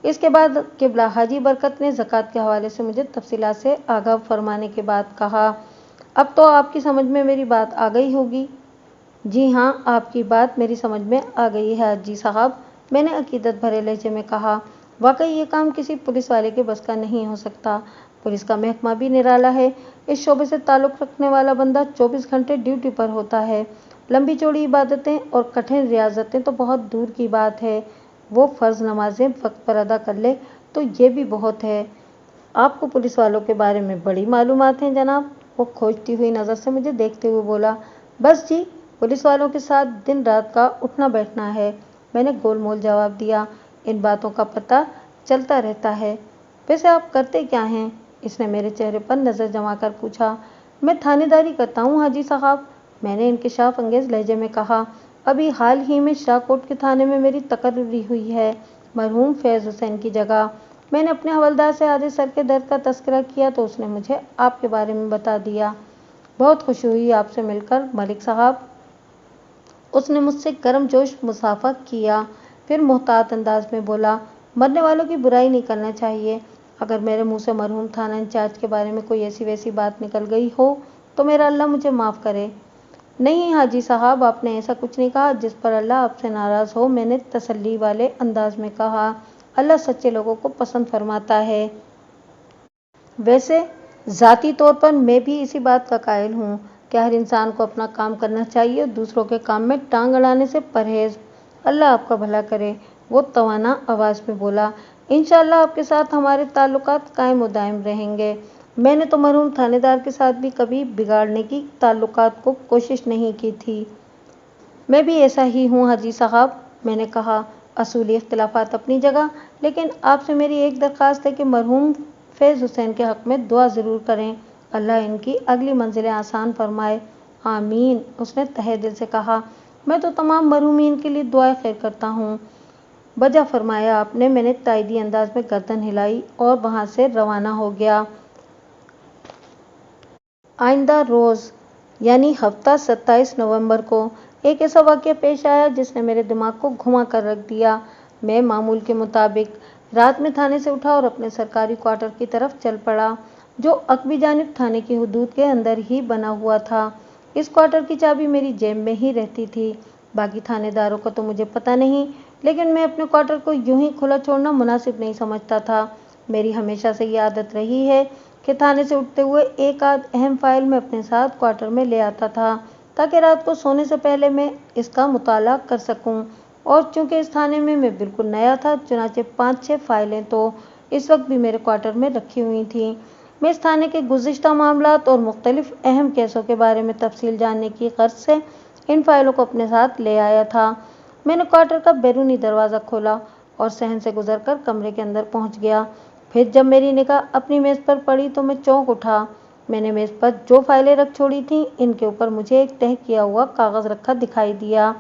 [SPEAKER 1] इसके बाद किबला हाजी बरकत ने ज़कात के हवाले से मुझे तफसीलात से आगाह फरमाने के बाद कहा, अब तो आपकी समझ में मेरी बात आ गई होगी। जी हाँ, आपकी बात मेरी समझ में आ गई है हाजी साहब, मैंने अकीदत भरे लहजे में कहा। वाकई ये काम किसी पुलिस वाले के बस का नहीं हो सकता। पुलिस का महकमा भी निराला है। इस शोबे से ताल्लुक़ रखने वाला बंदा 24 घंटे ड्यूटी पर होता है। लंबी चौड़ी इबादतें और कठिन रियाजतें तो बहुत दूर की बात है, वो फ़र्ज़ नमाजें वक्त पर अदा कर ले तो ये भी बहुत है। आपको पुलिस वालों के बारे में बड़ी मालूमात हैं जनाब। वो खोजती हुई नज़र से मुझे देखते हुए बोला। बस जी, पुलिस वालों के साथ दिन रात का उठना बैठना है, मैंने गोलमोल जवाब दिया। इन बातों का पता चलता रहता है। वैसे आप करते क्या हैं? इसने मेरे चेहरे पर नज़र जमा कर पूछा। मैं थानेदारी करता हूँ हाजी साहब, मैंने इंकिशाफ अंगेज़ लहजे में कहा। अभी हाल ही में शाहकोट के थाने में मेरी तकर्री हुई है, मरहूम फैज़ हुसैन की जगह। मैंने अपने हवलदार से आधे सर के दर्द का तस्करा किया तो उसने मुझे आपके बारे में बता दिया। बहुत खुशी हुई आपसे मिलकर मलिक साहब। उसने मुझसे गर्मजोश मुसाफा किया, फिर मोहतात अंदाज में बोला, मरने वालों की बुराई नहीं करना चाहिए। अगर मेरे मुंह से मरहूम थाना इंचार्ज के बारे में कोई ऐसी वैसी बात निकल गई हो तो मेरा अल्लाह मुझे माफ़ करे। नहीं हाजी साहब, आपने ऐसा कुछ नहीं कहा जिस पर अल्लाह आपसे नाराज़ हो, मैंने तसल्ली वाले अंदाज में कहा। अल्लाह सच्चे लोगों को पसंद फरमाता है। वैसे ज़ाती तौर पर मैं भी इसी बात का कायल हूँ कि हर इंसान को अपना काम करना चाहिए और दूसरों के काम में टांग अड़ाने से परहेज़। अल्लाह आपका भला करे, वो तवाना आवाज़ में बोला। इंशाअल्लाह आपके साथ हमारे ताल्लुकात कायम व दायम रहेंगे। मैंने तो मरहूम थानेदार के साथ भी कभी बिगाड़ने की ताल्लुकात को कोशिश नहीं की थी। मैं भी ऐसा ही हूँ हाजी साहब, मैंने कहा। असूली इख्तिलाफात अपनी जगह, लेकिन आपसे मेरी एक दरख्वास्त है कि मरहूम फैज़ हुसैन के हक़ में दुआ ज़रूर करें। अल्लाह इनकी अगली मंजिलें आसान फरमाए। आमीन, उसने तहे दिल से कहा। मैं तो तमाम मरहूमीन के लिए दुआएं खैर करता हूँ। बजा फरमाया आपने, मैंने तायदी अंदाज में गर्दन हिलाई और वहाँ से रवाना हो गया। आइंदा रोज़ यानी हफ्ता 27 नवंबर को एक ऐसा वाक़या पेश आया जिसने मेरे दिमाग को घुमा कर रख दिया। मैं मामूल के मुताबिक रात में थाने से उठा और अपने सरकारी क्वार्टर की तरफ चल पड़ा, जो अकबी जानिब थाने की हदूद के अंदर ही बना हुआ था। इस क्वार्टर की चाबी मेरी जेब में ही रहती थी। बाकी थानेदारों का तो मुझे पता नहीं, लेकिन मैं अपने क्वार्टर को यूं ही खुला छोड़ना मुनासिब नहीं समझता था। मेरी हमेशा से ये आदत रही है कि थाने से उठते हुए एक आध अहम फाइल में अपने साथ क्वार्टर में ले आता था, ताकि रात को सोने से पहले मैं इसका मुताला कर सकूं। और चूंकि इस थाने में मैं बिल्कुल नया था, चुनाचे 5-6 फाइलें तो इस वक्त भी मेरे क्वार्टर में रखी हुई थीं। मैं इस थाने के गुज़िश्ता मामलात और मुख्तलिफ अहम केसों के बारे में तफसील जानने की गर्ज से इन फाइलों को अपने साथ ले आया था। मैंने क्वार्टर का बैरूनी दरवाज़ा खोला और सहन से गुजरकर कमरे के अंदर पहुंच गया। फिर जब मेरी निगाह अपनी मेज़ पर पड़ी तो मैं चौंक उठा। मैंने मेज़ पर जो फाइलें रख छोड़ी थीं, इनके ऊपर मुझे एक तह किया हुआ कागज़ रखा दिखाई दिया।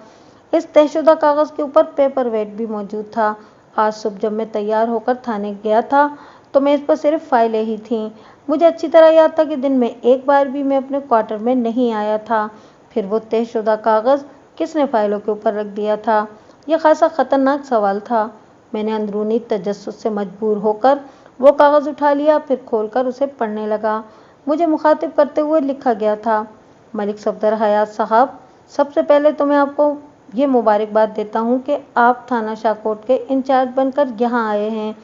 [SPEAKER 1] इस तहशुदा कागज़ के ऊपर पेपर वेट भी मौजूद था। आज सुबह जब मैं तैयार होकर थाने गया था तो मेज़ पर सिर्फ फाइलें ही थीं। मुझे अच्छी तरह याद था कि दिन में एक बार भी मैं अपने क्वार्टर में नहीं आया था। फिर वो तहशुदा कागज़ किसने फाइलों के ऊपर रख दिया था? यह खासा ख़तरनाक सवाल था। मैंने अंदरूनी तजस्सुस से मजबूर होकर वो कागज़ उठा लिया, फिर खोलकर उसे पढ़ने लगा। मुझे मुखातिब करते हुए लिखा गया था, मलिक सफदर हयात साहब, सबसे पहले तो मैं आपको ये मुबारकबाद देता हूँ कि आप थाना शाहकोट के इंचार्ज बनकर यहाँ आए हैं।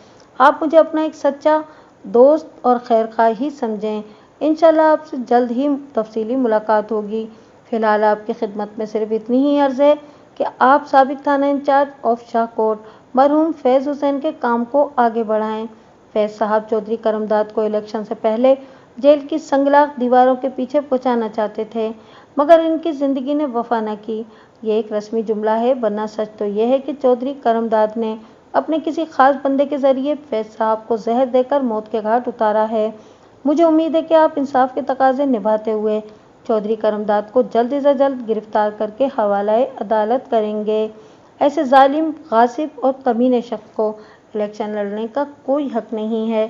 [SPEAKER 1] आप मुझे अपना एक सच्चा दोस्त और खैरख्वाह ही समझें। इंशाल्लाह आपसे जल्द ही तफसीली मुलाकात होगी। फ़िलहाल आपकी खिदमत में सिर्फ इतनी ही अर्ज़ है कि आप साबिक थाना इंचार्ज ऑफ शाहकोट मरहूम फैज़ हुसैन के काम को आगे बढ़ाएं। फैज़ साहब चौधरी करमदाद को इलेक्शन से पहले जेल की संगलाख दीवारों के पीछे पहुंचाना चाहते थे, मगर इनकी जिंदगी ने वफा न की। ये एक रस्मी जुमला है, वरना सच तो यह है कि चौधरी करमदाद ने अपने किसी खास बंदे के जरिए फैज़ साहब को जहर देकर मौत के घाट उतारा है। मुझे उम्मीद है कि आप इंसाफ के तकाजे निभाते हुए चौधरी करमदाद को जल्द से जल्द गिरफ्तार करके हवालाए अदालत करेंगे। ऐसे जालिम, गासिब और कमीने शख्स को इलेक्शन लड़ने का कोई हक नहीं है।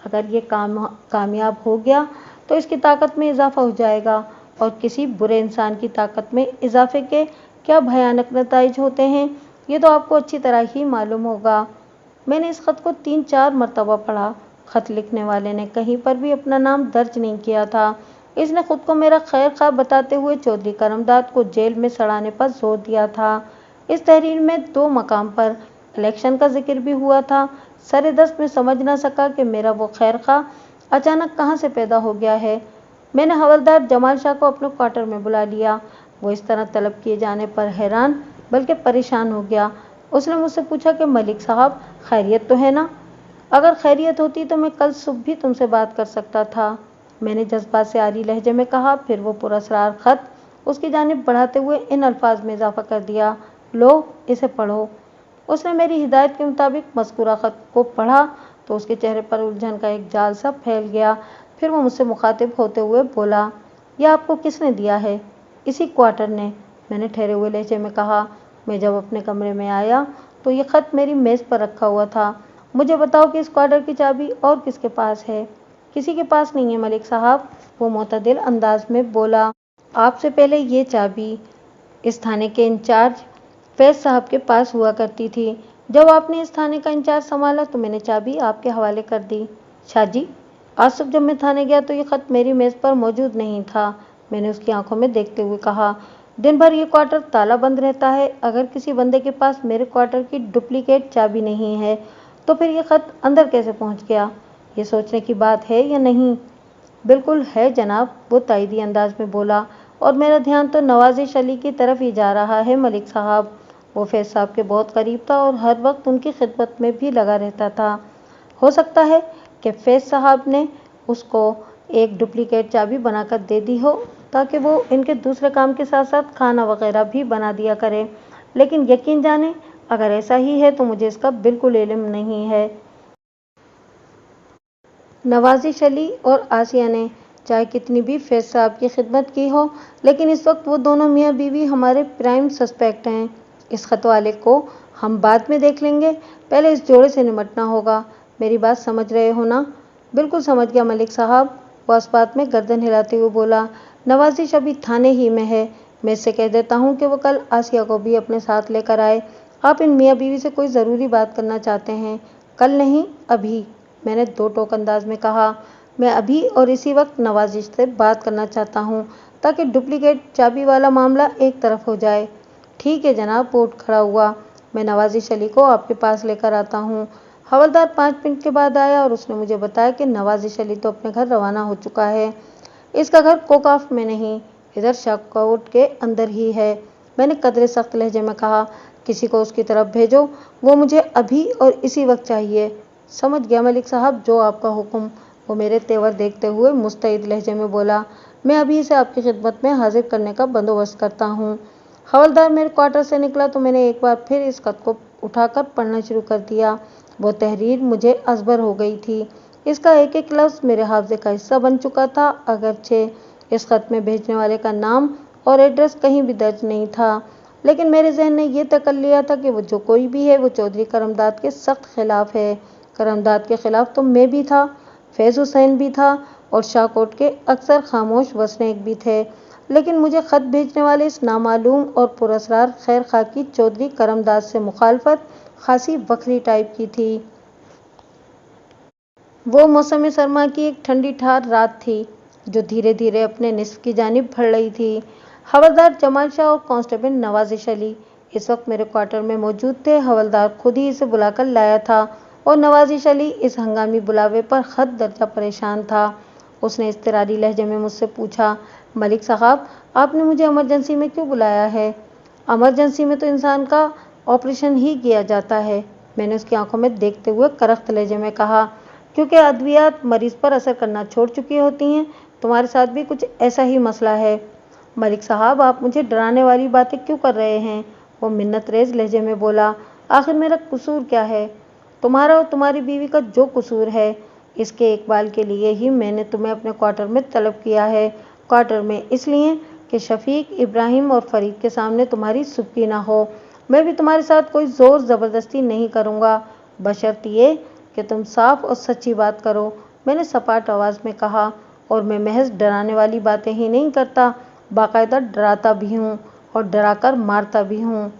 [SPEAKER 1] अगर ये कामयाब हो गया तो इसकी ताकत में इजाफा हो जाएगा, और किसी बुरे इंसान की ताकत में इजाफे के क्या भयानक नताइज होते हैं, ये तो आपको अच्छी तरह ही मालूम होगा। मैंने इस खत को 3-4 मरतबा पढ़ा। खत लिखने वाले ने कहीं पर भी अपना नाम दर्ज नहीं किया था। इसने खुद को मेरा खैर खा बताते हुए चौधरी करमदाद को जेल में सड़ाने पर जोर दिया था। इस तहरीर में 2 मकाम पर इलेक्शन का जिक्र भी हुआ था। सरेदस्त में समझ ना सका कि मेरा वो खैर खा अचानक कहाँ से पैदा हो गया है। मैंने हवलदार जमाल शाह को अपने क्वार्टर में बुला लिया। वो इस तरह तलब किए जाने पर हैरान बल्कि परेशान हो गया। उसने मुझसे पूछा कि मलिक साहब, खैरियत तो है ना? अगर खैरियत होती तो मैं कल सुबह भी तुमसे बात कर सकता था, मैंने जज्बात से आरी लहजे में कहा। फिर वो पुरस्कार खत उसकी जानिब बढ़ाते हुए इन अल्फाज में इजाफा कर दिया, लो इसे पढ़ो। उसने मेरी हिदायत के मुताबिक मज़कूरा खत को पढ़ा तो उसके चेहरे पर उलझन का एक जाल सा फैल गया। फिर वो मुझसे मुखातिब होते हुए बोला, यह आपको किसने दिया है? इसी क्वार्टर ने, मैंने ठहरे हुए लहजे में कहा। मैं जब अपने कमरे में आया तो ये खत मेरी मेज़ पर रखा हुआ था। मुझे बताओ कि इस क्वार्टर की चाबी और किसके पास है? किसी के पास नहीं है मलिक साहब, वो मोतदिल अंदाज में बोला। आपसे पहले ये चाबी इस थाने के इंचार्ज फैज़ साहब के पास हुआ करती थी। जब आपने इस थाने का इंचार्ज संभाला तो मैंने चाबी आपके हवाले कर दी। शाह जी, आज सुबह जब मैं थाने गया तो ये खत मेरी मेज़ पर मौजूद नहीं था, मैंने उसकी आंखों में देखते हुए कहा। दिन भर ये क्वार्टर ताला बंद रहता है। अगर किसी बंदे के पास मेरे क्वार्टर की डुप्लीकेट चाबी नहीं है तो फिर ये खत अंदर कैसे पहुंच गया? ये सोचने की बात है या नहीं? बिल्कुल है जनाब, वो ताइदी अंदाज में बोला, और मेरा ध्यान तो नवाजिश अली की तरफ ही जा रहा है मलिक साहब। वो फैज़ साहब के बहुत करीब था और हर वक्त उनकी खिदमत में भी लगा रहता था। हो सकता है कि फैज़ साहब ने उसको एक डुप्लीकेट चाबी बनाकर दे दी हो ताकि वो इनके दूसरे काम के साथ साथ खाना वगैरह भी बना दिया करे, लेकिन यकीन जाने अगर ऐसा ही है तो मुझे इसका बिल्कुल इल्म नहीं है। नवाजिश अली और आसिया ने चाहे कितनी भी फैज़ साहब की खिदमत की हो, लेकिन इस वक्त वो दोनों मियाँ बीवी हमारे प्राइम सस्पेक्ट हैं। इस खत वाले को हम बाद में देख लेंगे, पहले इस जोड़े से निपटना होगा। मेरी बात समझ रहे हो ना? बिल्कुल समझ गया मलिक साहब, वो इस बात में गर्दन हिलाते हुए बोला। नवाजिश अभी थाने ही में है, मैं इससे कह देता हूँ कि वो कल आसिया को भी अपने साथ लेकर आए। आप इन मियाँ बीवी से कोई ज़रूरी बात करना चाहते हैं? कल नहीं, अभी, मैंने 2 टोक अंदाज में कहा। मैं अभी और इसी वक्त नवाजिश से बात करना चाहता हूँ ताकि डुप्लीकेट चाबी वाला मामला एक तरफ हो जाए। ठीक है जनाब, वो उठ खड़ा हुआ। मैं नवाजिश अली को आपके पास लेकर आता हूँ। हवलदार 5 मिनट के बाद आया और उसने मुझे बताया कि नवाजिश अली तो अपने घर रवाना हो चुका है। इसका घर कोकाफ में नहीं, इधर शाकोट के अंदर ही है। मैंने कदरे सख्त लहजे में कहा, किसी को उसकी तरफ भेजो, वो मुझे अभी और इसी वक्त चाहिए। समझ गया मलिक साहब, जो आपका हुक्म, वो मेरे तेवर देखते हुए मुस्तैद लहजे में बोला। मैं अभी इसे आपकी खिदमत में हाजिर करने का बंदोबस्त करता हूँ। हवलदार मेरे क्वार्टर से निकला तो मैंने एक बार फिर इस खत को उठाकर पढ़ना शुरू कर दिया। वो तहरीर मुझे अजबर हो गई थी। इसका एक एक लफ्ज़ मेरे हाफ़्ज़े का हिस्सा बन चुका था, अगरचे इस खत में भेजने वाले का नाम और एड्रेस कहीं भी दर्ज नहीं था, लेकिन मेरे जहन ने यह तय कर लिया था कि वो जो कोई भी है वो चौधरी करमदाद के सख्त खिलाफ है। करमदाद के खिलाफ तो मैं भी था, फैज़ हुसैन भी था और शाहकोट के अक्सर खामोश वसनीक भी थे, लेकिन मुझे ख़त भेजने वाले इस नामालूम और पुरस्कार खैर खा की चौधरी करमदाद से मुखालफत खासी बखरी टाइप की थी। वो मौसम सरमा की एक ठंडी ठार रात थी जो धीरे धीरे अपने निस्फ की जानिब बढ़ रही थी। हवलदार जमाल शाह और कांस्टेबल नवाजिश अली इस वक्त मेरे क्वार्टर में मौजूद थे। हवलदार खुद ही इसे बुलाकर लाया था और नवाजिश अली इस हंगामी बुलावे पर हद दर्जा परेशान था। उसने इज़्तिरारी लहजे में मुझसे पूछा, मलिक साहब, आपने मुझे इमरजेंसी में क्यों बुलाया है? इमरजेंसी में तो इंसान का ऑपरेशन ही किया जाता है। मैंने उसकी आंखों में देखते हुए करख्त लहजे में कहा। क्योंकि अद्वियात मरीज पर असर करना छोड़ चुकी होती हैं, तुम्हारे साथ भी कुछ ऐसा ही मसला है। मलिक साहब, आप मुझे डराने वाली बातें क्यों कर रहे हैं? वो मिन्नतरेज लहजे में बोला। आखिर मेरा कसूर क्या है? तुम्हारा और तुम्हारी बीवी का जो कसूर है, इसके इकबाल के लिए ही मैंने तुम्हें अपने क्वार्टर में तलब किया है। क्वार्टर में इसलिए कि शफीक, इब्राहिम और फरीद के सामने तुम्हारी सुबकी ना हो। मैं भी तुम्हारे साथ कोई जोर ज़बरदस्ती नहीं करूँगा, बशर्त ये कि तुम साफ और सच्ची बात करो, मैंने सपाट आवाज़ में कहा। और मैं महज डराने वाली बातें ही नहीं करता, बाकायदा डराता भी हूँ और डराकर मारता भी हूँ।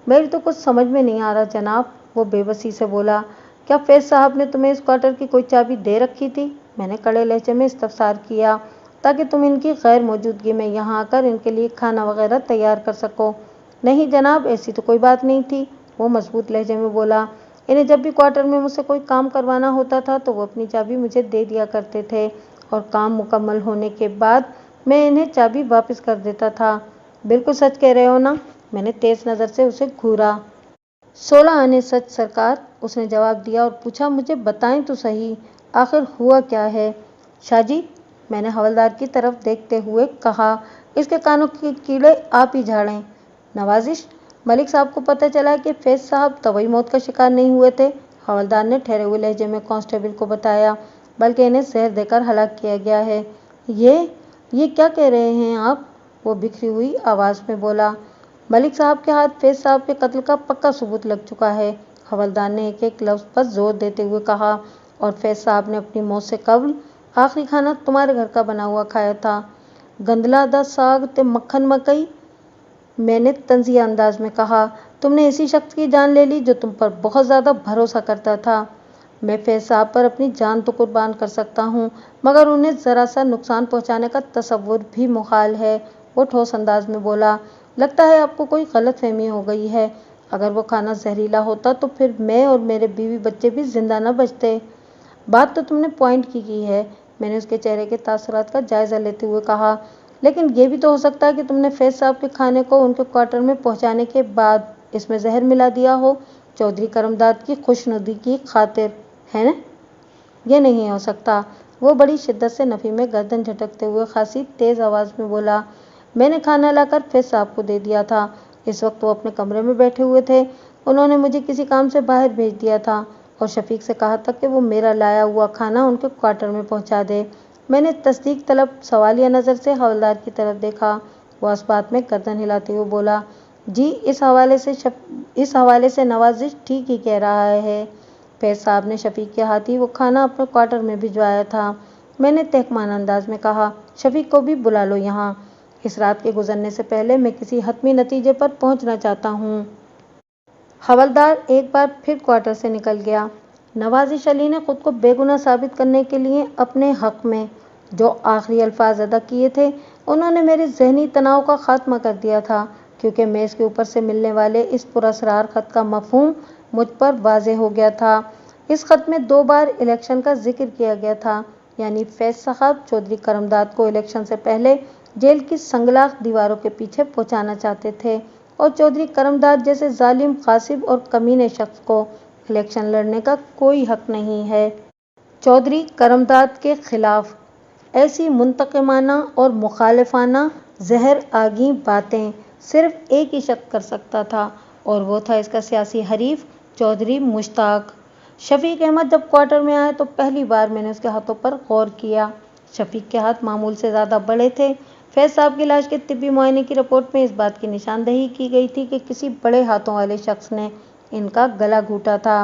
[SPEAKER 1] मेरी तो कुछ समझ में नहीं आ रहा जनाब, वो बेबसी से बोला। क्या फैज साहब ने तुम्हें इस क्वार्टर की कोई चाबी दे रखी थी? मैंने कड़े लहजे में इस्तफसार किया, ताकि तुम इनकी गैर मौजूदगी में यहाँ आकर इनके लिए खाना वगैरह तैयार कर सको। नहीं जनाब, ऐसी तो कोई बात नहीं थी, वो मजबूत लहजे में बोला। इन्हें जब भी क्वार्टर में मुझसे कोई काम करवाना होता था तो वो अपनी चाबी मुझे दे दिया करते थे और काम मुकम्मल होने के बाद मैं इन्हें चाबी वापस कर देता था। बिल्कुल सच कह रहे हो ना? मैंने तेज नज़र से उसे घूरा। 16 आने सच सरकार, उसने जवाब दिया और पूछा। मुझे बताएं तो सही, आखिर हुआ क्या है? शाहजी, मैंने हवलदार की तरफ देखते हुए कहा, इसके कानों के कीड़े आप ही झाड़ें। नवाजिश, मलिक साहब को पता चला कि फैज साहब तबई मौत का शिकार नहीं हुए थे, हवलदार ने ठहरे हुए लहजे में कांस्टेबल को बताया, बल्कि इन्हें जहर देकर हलाक किया गया है। ये क्या कह रहे हैं आप? वो बिखरी हुई आवाज़ में बोला। मलिक साहब के हाथ फैज साहब के कत्ल का पक्का सबूत लग चुका है, हवलदार ने एक एक लफ्ज़ पर जोर देते हुए कहा। और फैज साहब ने अपनी मौत से कबल आखिरी खाना तुम्हारे घर का बना हुआ खाया था, गंदला दा साग ते मक्खन मकई, मैंने तंज़िया अंदाज में कहा। तुमने इसी शख्स की जान ले ली जो तुम पर बहुत ज़्यादा भरोसा करता था। मैं फैज साहब पर अपनी जान तो कुर्बान कर सकता हूँ, मगर उन्हें ज़रा सा नुकसान पहुँचाने का तसव्वुर भी मुहाल है, वो ठोस अंदाज में बोला। लगता है आपको कोई गलतफहमी हो गई है। अगर वो खाना जहरीला होता तो फिर मैं और मेरे बीवी बच्चे भी जिंदा न बचते। बात तो तुमने पॉइंट की है, मैंने उसके चेहरे के तासुरात का जायज़ा लेते हुए कहा। लेकिन ये भी तो हो सकता है कि तुमने फैज साहब के खाने को उनके क्वार्टर में पहुंचाने के बाद इसमें जहर मिला दिया हो, चौधरी करमदाद की खुशनुदी की खातिर, है न? ये नहीं हो सकता, वो बड़ी शिद्दत से नफ़ी में गर्दन झटकते हुए खासी तेज़ आवाज़ में बोला। मैंने खाना लाकर फैज साहब को दे दिया था। इस वक्त वो अपने कमरे में बैठे हुए थे। उन्होंने मुझे किसी काम से बाहर भेज दिया था और शफीक से कहा था कि वो मेरा लाया हुआ खाना उनके क्वार्टर में पहुंचा दे। मैंने तस्दीक तलब सवालिया नज़र से हवलदार की तरफ देखा। वो इस बात में गर्दन हिलाते हुए बोला, जी, इस हवाले से नवाजिश ठीक ही कह रहा है। फैज साहब ने शफीक के हाथ ही वो खाना अपने क्वार्टर में भिजवाया था। मैंने तहकमान अंदाज में कहा, शफीक को भी बुला लो यहाँ। इस रात के गुजरने से पहले मैं किसी हतमी नतीजे पर पहुंचना चाहता हूँ। हवलदार एक बार फिर क्वार्टर से निकल गया। नवाजिश अली ने खुद को बेगुनाह साबित करने के लिए अपने हक में जो आखिरी अल्फाज अदा किए थे, उन्होंने मेरे जहनी तनाव का खात्मा कर दिया था, क्योंकि मेज़ के ऊपर से मिलने वाले इस पुरअसरार खत का मफहूम मुझ पर वाज़े हो गया था। इस खत में 2 बार इलेक्शन का जिक्र किया गया था, यानी फैज साहब चौधरी करमदाद को इलेक्शन से पहले जेल की संगलाख दीवारों के पीछे पहुंचाना चाहते थे और चौधरी करमदाद जैसे जालिम, कासिब और कमीने शख्स को इलेक्शन लड़ने का कोई हक नहीं है। चौधरी करमदाद के खिलाफ ऐसी मुंतकिमाना और मुखालिफाना जहर आगी बातें सिर्फ एक ही शख्स कर सकता था, और वो था इसका सियासी हरीफ चौधरी मुश्ताक। शफीक अहमद जब क्वार्टर में आए तो पहली बार मैंने उसके हाथों पर गौर किया। शफीक के हाथ मामूल से ज़्यादा बड़े थे। फैज साहब की लाश के तिब्बी मुआयने की रिपोर्ट में इस बात की निशानदही की गई थी कि किसी बड़े हाथों वाले शख्स ने इनका गला घूटा था।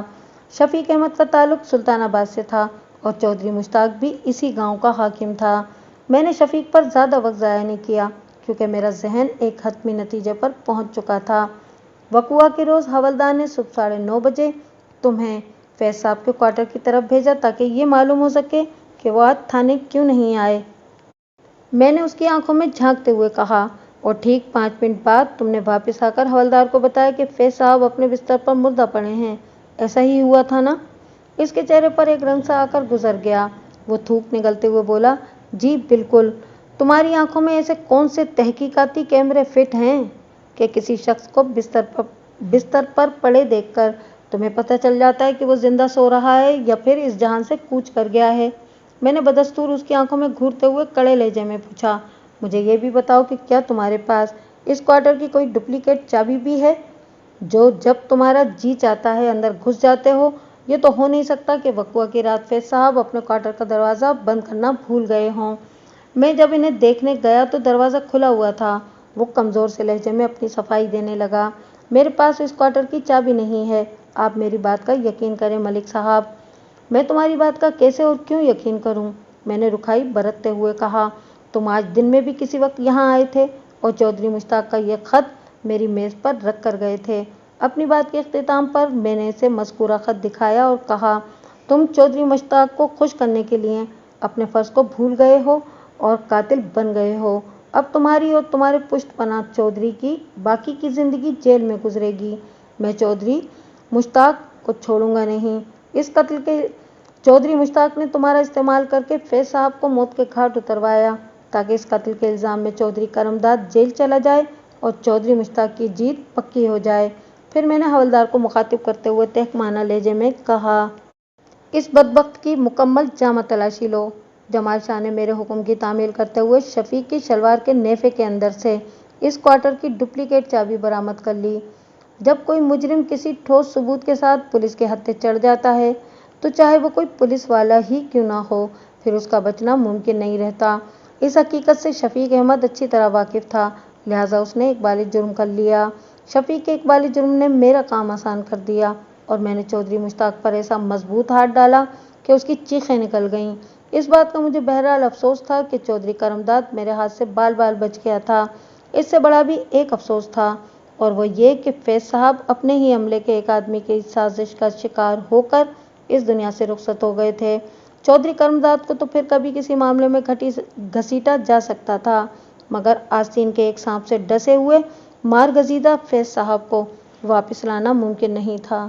[SPEAKER 1] शफीक अहमद का ताल्लुक सुल्तानाबाद से था और चौधरी मुश्ताक भी इसी गांव का हाकिम था। मैंने शफीक पर ज़्यादा वक्त ज़ाया नहीं किया, क्योंकि मेरा जहन एक हतमी नतीजे पर पहुंच चुका था। वकुआ के रोज़ हवलदार ने सुबह 9:30 बजे तुम्हें फैज साहब के क्वार्टर की तरफ भेजा, ताकि ये मालूम हो सके कि वो आज थाने क्यों नहीं आए। मैंने उसकी आंखों में झांकते हुए कहा, और ठीक 5 मिनट बाद तुमने वापस आकर हवलदार को बताया कि फैज साहब अपने बिस्तर पर मुर्दा पड़े हैं। ऐसा ही हुआ था ना? इसके चेहरे पर एक रंग सा आकर गुजर गया। वो थूक निगलते हुए बोला, जी बिल्कुल। तुम्हारी आंखों में ऐसे कौन से तहकीकाती कैमरे फिट हैं कि किसी शख्स को बिस्तर पर पड़े देखकर तुम्हें पता चल जाता है कि वो जिंदा सो रहा है या फिर इस जहान से कूच कर गया है। मैंने बदस्तूर उसकी आंखों में घूरते हुए कड़े लहजे में पूछा, मुझे ये भी बताओ कि क्या तुम्हारे पास इस क्वार्टर की कोई डुप्लीकेट चाबी भी है, जो जब तुम्हारा जी चाहता है अंदर घुस जाते हो? ये तो हो नहीं सकता कि वकुआ की रात फैज साहब अपने क्वार्टर का दरवाज़ा बंद करना भूल गए हों। मैं जब इन्हें देखने गया तो दरवाज़ा खुला हुआ था। वो कमज़ोर से लहजे में अपनी सफाई देने लगा, मेरे पास इस क्वार्टर की चाबी नहीं है। आप मेरी बात का यकीन करें मलिक साहब। मैं तुम्हारी बात का कैसे और क्यों यकीन करूं? मैंने रुखाई बरतते हुए कहा, तुम आज दिन में भी किसी वक्त यहाँ आए थे और चौधरी मुश्ताक का यह खत मेरी मेज़ पर रख कर गए थे। अपनी बात के इख्तिताम पर मैंने इसे मज़कूरा खत दिखाया और कहा, तुम चौधरी मुश्ताक को खुश करने के लिए अपने फ़र्ज़ को भूल गए हो और कातिल बन गए हो। अब तुम्हारी और तुम्हारे पुश्तपनाह चौधरी की बाकी की ज़िंदगी जेल में गुजरेगी। मैं चौधरी मुश्ताक को छोड़ूंगा नहीं। इस कत्ल के चौधरी मुश्ताक ने तुम्हारा इस्तेमाल करके फैज साहब को मौत के घाट उतरवाया ताकि इस कत्ल के इल्ज़ाम में चौधरी करमदाद जेल चला जाए और चौधरी मुश्ताक की जीत पक्की हो जाए। फिर मैंने हवलदार को मुखातिब करते हुए तहकमाना लहजे में कहा, इस बदबख्त की मुकम्मल जामा तलाशी लो। जमाल शाह ने मेरे हुक्म की तामील करते हुए शफीक की शलवार के नेफे के अंदर से इस क्वार्टर की डुप्लीकेट चाबी बरामद कर ली। जब कोई मुजरिम किसी ठोस सबूत के साथ पुलिस के हत्थे चढ़ जाता है तो चाहे वो कोई पुलिस वाला ही क्यों ना हो, फिर उसका बचना मुमकिन नहीं रहता। इस हकीकत से शफीक अहमद अच्छी तरह वाकिफ था, लिहाजा उसने इकबाली जुर्म कर लिया। शफीक के इकबाली जुर्म ने मेरा काम आसान कर दिया और मैंने चौधरी मुश्ताक पर ऐसा मजबूत हाथ डाला कि उसकी चीखें निकल गईं। इस बात का मुझे बहरहाल अफसोस था कि चौधरी करमदाद मेरे हाथ से बाल बाल बच गया था। इससे बड़ा भी एक अफसोस था और वो ये कि फैज साहब अपने ही अमले के एक आदमी की साजिश का शिकार होकर इस दुनिया से रुखसत हो गए थे। चौधरी करमदाद को तो फिर कभी किसी मामले में घसीटा जा सकता था, मगर आस्तीन के एक सांप से डसे हुए मार गजीदा फैज साहब को वापस लाना मुमकिन नहीं था।